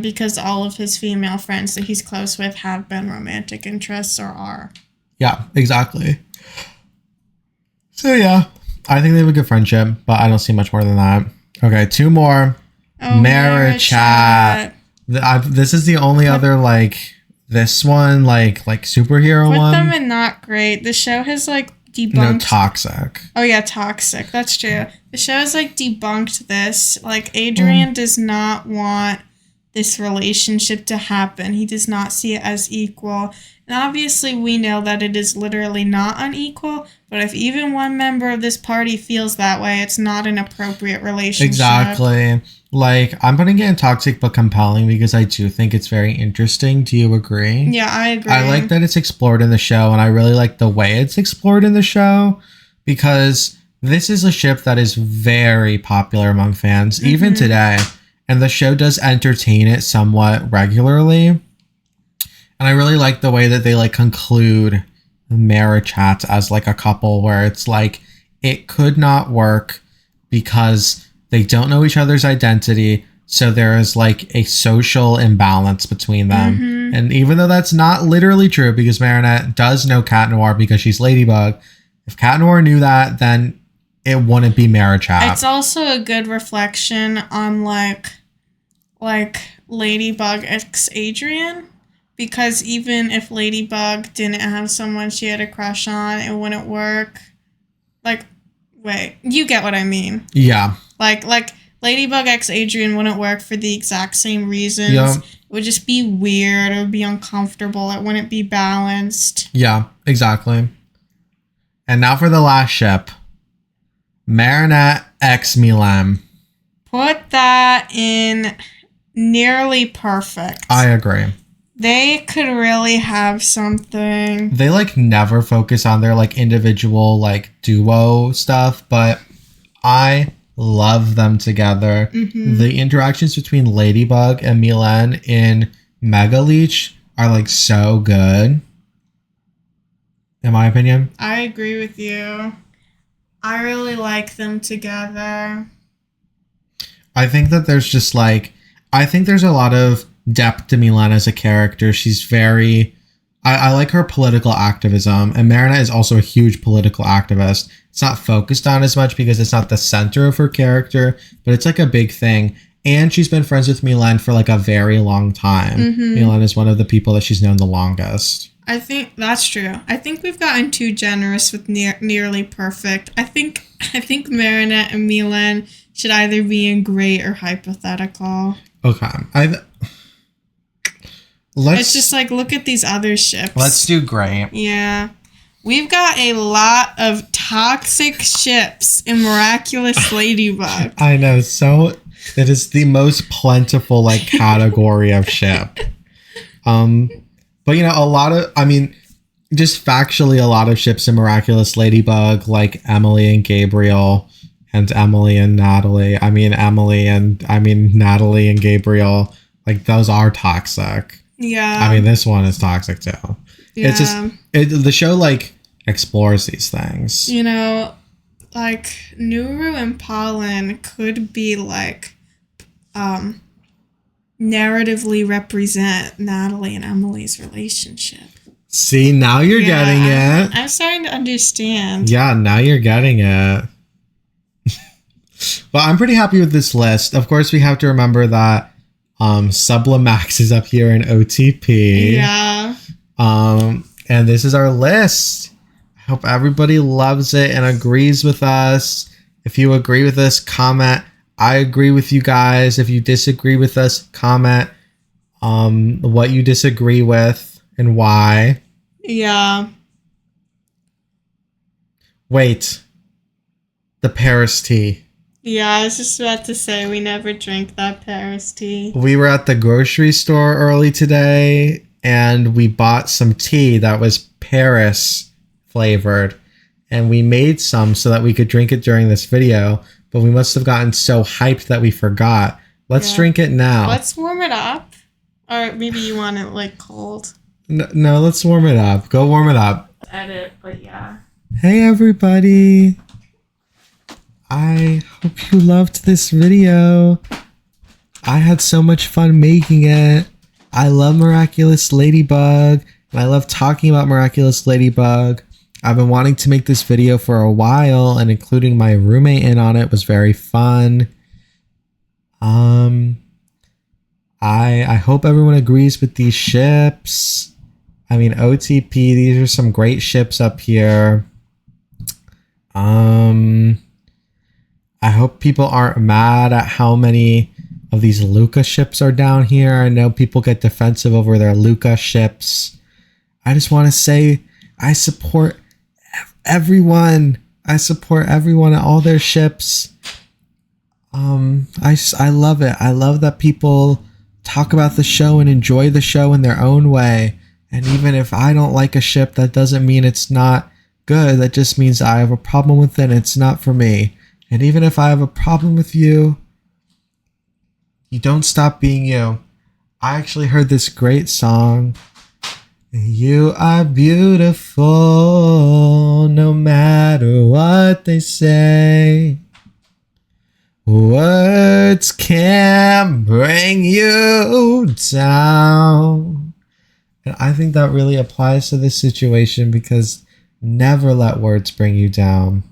Because all of his female friends that he's close with have been romantic interests or are. Yeah, exactly. So yeah, I think they have a good friendship, but I don't see much more than that. Okay, 2 more. Marichat. This is the only other like this one like superhero Put one. them in not great. The show has like debunked. No, toxic. Oh yeah, toxic. That's true. The show has like debunked this. Like Adrien does not want this relationship to happen. He does not see it as equal. And obviously we know that it is literally not unequal, but if even one member of this party feels that way, it's not an appropriate relationship. Exactly. Like, I'm putting it in toxic but compelling because I do think it's very interesting. Do you agree? Yeah, I agree. I like that it's explored in the show, and I really like the way it's explored in the show because this is a ship that is very popular among fans, even today. And the show does entertain it somewhat regularly. And I really like the way that they like conclude Mara chats as like a couple where it's like it could not work because they don't know each other's identity. So there is like a social imbalance between them. And even though that's not literally true because Marinette does know Cat Noir because she's Ladybug, if Cat Noir knew that, then it wouldn't be Mara chat. It's also a good reflection on like Ladybug x Adrien, because even if Ladybug didn't have someone she had a crush on, it wouldn't work. Like, wait, you get what I mean? Yeah. Like Ladybug x Adrien wouldn't work for the exact same reasons. Yeah. It would just be weird. It would be uncomfortable. It wouldn't be balanced. Yeah, exactly. And now for the last ship, Marinette x Mylene. Put that in nearly perfect. I agree. They could really have something. They like never focus on their like individual like duo stuff, but I love them together. The interactions between Ladybug and Mylene in Mega Leech are like so good. In my opinion. I agree with you. I really like them together. I think that there's just like, I think there's a lot of depth to Mylene as a character. She's very, I like her political activism, and Marinette is also a huge political activist. It's not focused on as much because it's not the center of her character, but it's like a big thing. And she's been friends with Mylene for like a very long time. Mylene is one of the people that she's known the longest. I think that's true. I think we've gotten too generous with nearly perfect. I think Marinette and Mylene should either be in great or hypothetical. Okay. It's just like, look at these other ships. Let's do great. Yeah. We've got a lot of toxic ships in Miraculous Ladybug. I know. So it is the most plentiful like category of ship. But you know, just factually, a lot of ships in Miraculous Ladybug, like Emilie and Gabriel, and Emilie and Nathalie. Nathalie and Gabriel, like those are toxic. Yeah. This one is toxic too. Yeah. It's just the show like explores these things. You know, like Nuru and Pollen could be like narratively represent Nathalie and Emily's relationship. See, now you're getting it. I'm starting to understand. Yeah, now you're getting it. Well, I'm pretty happy with this list. Of course, we have to remember that Sublimax is up here in OTP. Yeah. And this is our list. I hope everybody loves it and agrees with us. If you agree with us, comment. I agree with you guys. If you disagree with us, comment what you disagree with and why. Yeah. Wait. The Paris tea. Yeah, I was just about to say we never drink that Paris tea. We were at the grocery store early today and we bought some tea that was Paris flavored. And we made some so that we could drink it during this video. But we must have gotten so hyped that we forgot. Let's drink it now. Let's warm it up. Or maybe you want it like cold. No, let's warm it up. Go warm it up. Edit, but yeah. Hey everybody. I hope you loved this video. I had so much fun making it. I love Miraculous Ladybug. And I love talking about Miraculous Ladybug. I've been wanting to make this video for a while, and including my roommate in on it was very fun. I hope everyone agrees with these ships. OTP, these are some great ships up here. I hope people aren't mad at how many of these Luka ships are down here. I know people get defensive over their Luka ships. I just want to say I support everyone. I support everyone at all their ships. I love it. I love that people talk about the show and enjoy the show in their own way. And even if I don't like a ship, that doesn't mean it's not good. That just means I have a problem with it and it's not for me. And even if I have a problem with you, you don't stop being you. I actually heard this great song. You are beautiful no matter what they say. Words can bring you down. And I think that really applies to this situation because never let words bring you down.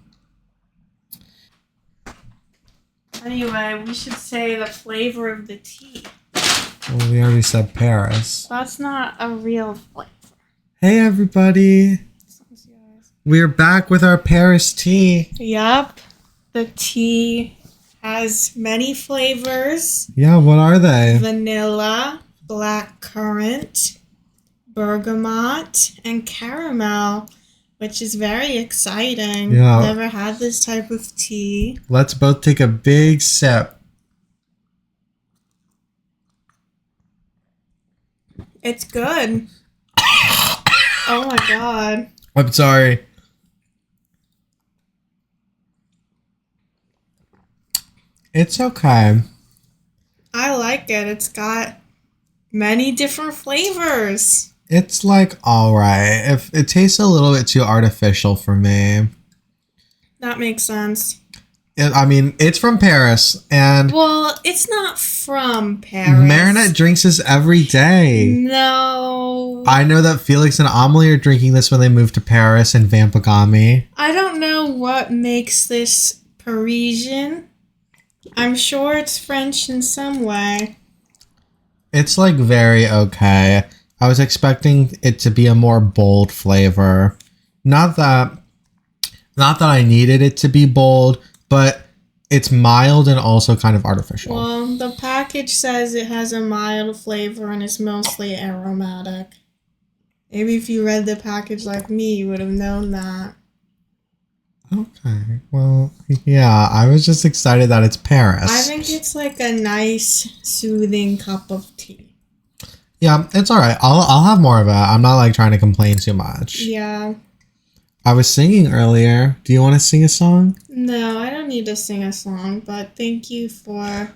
Anyway, we should say the flavor of the tea. Well, we already said Paris. That's not a real flavor. Hey, everybody. We're back with our Paris tea. Yup. The tea has many flavors. Yeah, what are they? Vanilla, blackcurrant, bergamot, and caramel, which is very exciting. Yeah. Never had this type of tea. Let's both take a big sip. It's good. Oh my god. I'm sorry. It's okay. I like it. It's got many different flavors. It's like alright. If it tastes a little bit too artificial for me. That makes sense. I mean, it's from Paris, and Well, it's not from Paris. Marinette drinks this every day. No. I know that Felix and Amelie are drinking this when they move to Paris and Vampagami. I don't know what makes this Parisian. I'm sure it's French in some way. It's like very okay. I was expecting it to be a more bold flavor. Not that I needed it to be bold, but it's mild and also kind of artificial. Well, the package says it has a mild flavor and is mostly aromatic. Maybe if you read the package like me, you would have known that. Okay, well, yeah, I was just excited that it's Paris. I think it's like a nice, soothing cup of tea. Yeah, it's alright. I'll have more of it. I'm not like trying to complain too much. Yeah. I was singing earlier. Do you want to sing a song? No, I don't need to sing a song, but thank you for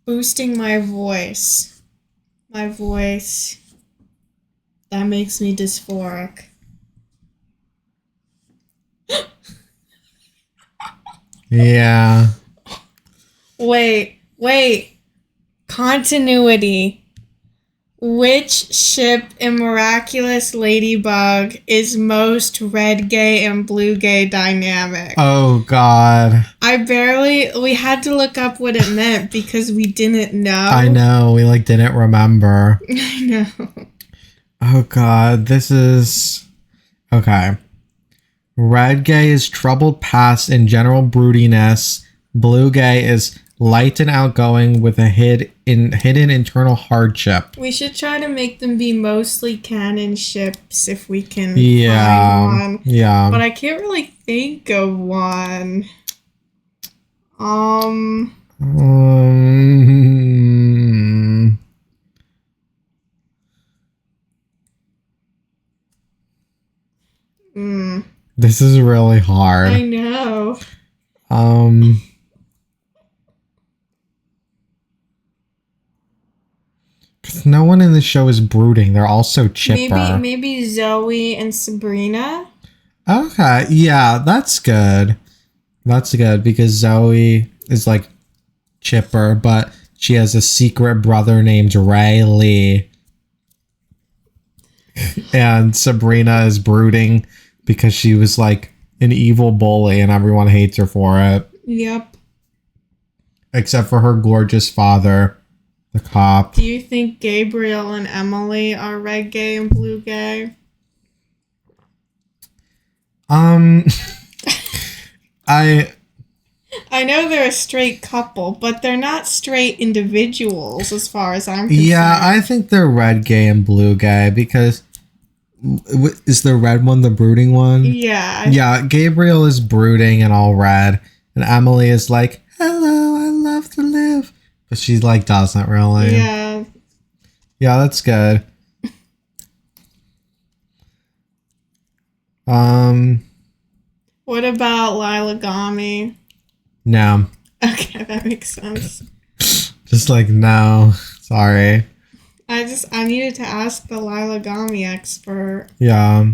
boosting my voice. My voice. That makes me dysphoric. Yeah. Wait. Continuity. Which ship in Miraculous Ladybug is most red gay and blue gay dynamic? Oh, God. We had to look up what it meant because we didn't know. I know. We like didn't remember. I know. Oh, God. This is... Okay. Red gay is troubled past and general broodiness. Blue gay is light and outgoing with a hidden internal hardship. We should try to make them be mostly canon ships if we can find one. Yeah. But I can't really think of one. This is really hard. I know. Because no one in the show is brooding. They're all so chipper. Maybe Zoe and Sabrina. Okay, yeah, that's good. That's good because Zoe is like chipper, but she has a secret brother named Ray Lee. And Sabrina is brooding because she was like an evil bully and everyone hates her for it. Yep. Except for her gorgeous father, the cop. Do you think Gabriel and Emilie are red gay and blue gay? I know they're a straight couple, but they're not straight individuals as far as I'm concerned. Yeah, I think they're red gay and blue gay because is the red one the brooding one? Yeah. Yeah, Gabriel is brooding and all red, and Amelie is like, "Hello, I love to live," but she like doesn't really. Yeah. Yeah, that's good. What about Lilagami? No. Okay, that makes sense. Just like, no. Sorry. I needed to ask the Lilagami expert. Yeah.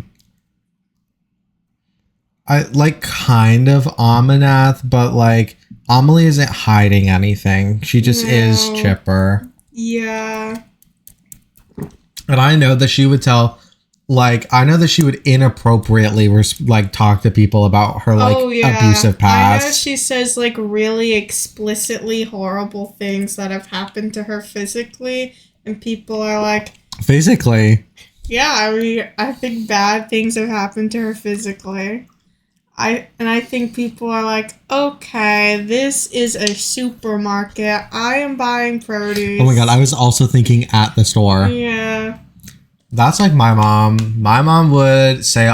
I like kind of Aminath, but like Amelie isn't hiding anything. She just is chipper. Yeah. And I know that she would tell, like, I know that she would inappropriately like talk to people about her like abusive past. I know she says like really explicitly horrible things that have happened to her physically, and people are like, physically. Yeah, I mean, I think bad things have happened to her physically. I think people are like, okay, this is a supermarket. I am buying produce. Oh my god, I was also thinking at the store. Yeah. That's like my mom. My mom would say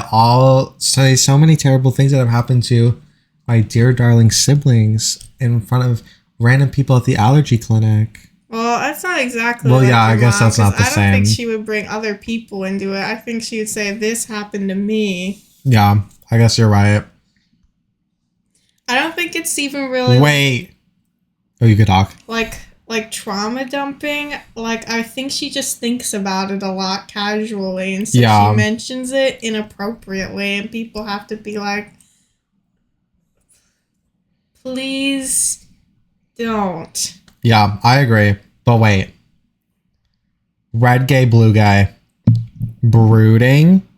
so many terrible things that have happened to my dear darling siblings in front of random people at the allergy clinic. Well, that's not exactly. Well, like yeah, I guess mom, that's not the same. I don't think she would bring other people into it. I think she would say, "This happened to me." Yeah, I guess you're right. I don't think it's even really. Wait. Oh, you could talk. Like trauma dumping. Like, I think she just thinks about it a lot casually, and so she mentions it inappropriately, and people have to be like, "Please don't." Yeah, I agree. But wait. Red gay, blue guy. Brooding.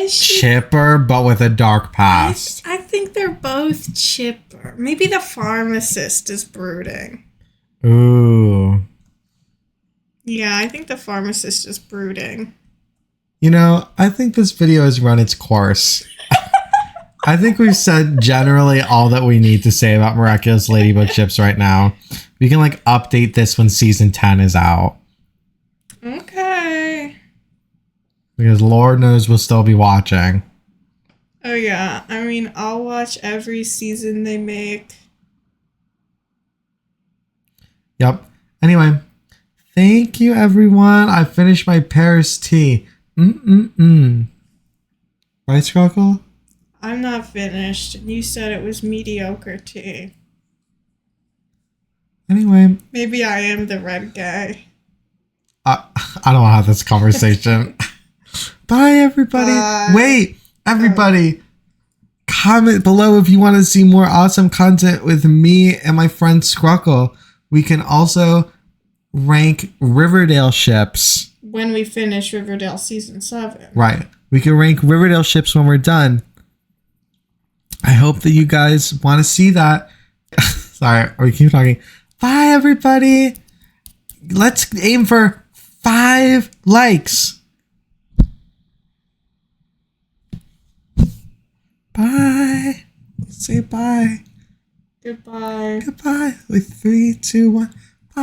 Chipper, but with a dark past. I think they're both chipper. Maybe the pharmacist is brooding. Ooh. Yeah, I think the pharmacist is brooding. You know, I think this video has run its course. I think we've said generally all that we need to say about Miraculous Ladybug ships right now. We can like update this when season 10 is out. Okay. Because Lord knows we'll still be watching. Oh yeah, I mean, I'll watch every season they make. Yep. Anyway, thank you everyone. I finished my Paris tea. Right, Scockle? I'm not finished. You said it was mediocre tea. Anyway. Maybe I am the red guy. I don't want to have this conversation. Bye, everybody. Bye. Wait, everybody. Comment below if you want to see more awesome content with me and my friend Scruckle. We can also rank Riverdale ships. When we finish Riverdale Season 7. Right. We can rank Riverdale ships when we're done. I hope that you guys want to see that. Sorry, we keep talking. Bye, everybody. Let's aim for 5 likes. Bye. Say bye. Goodbye. Goodbye. With 3, 2, 1. Bye.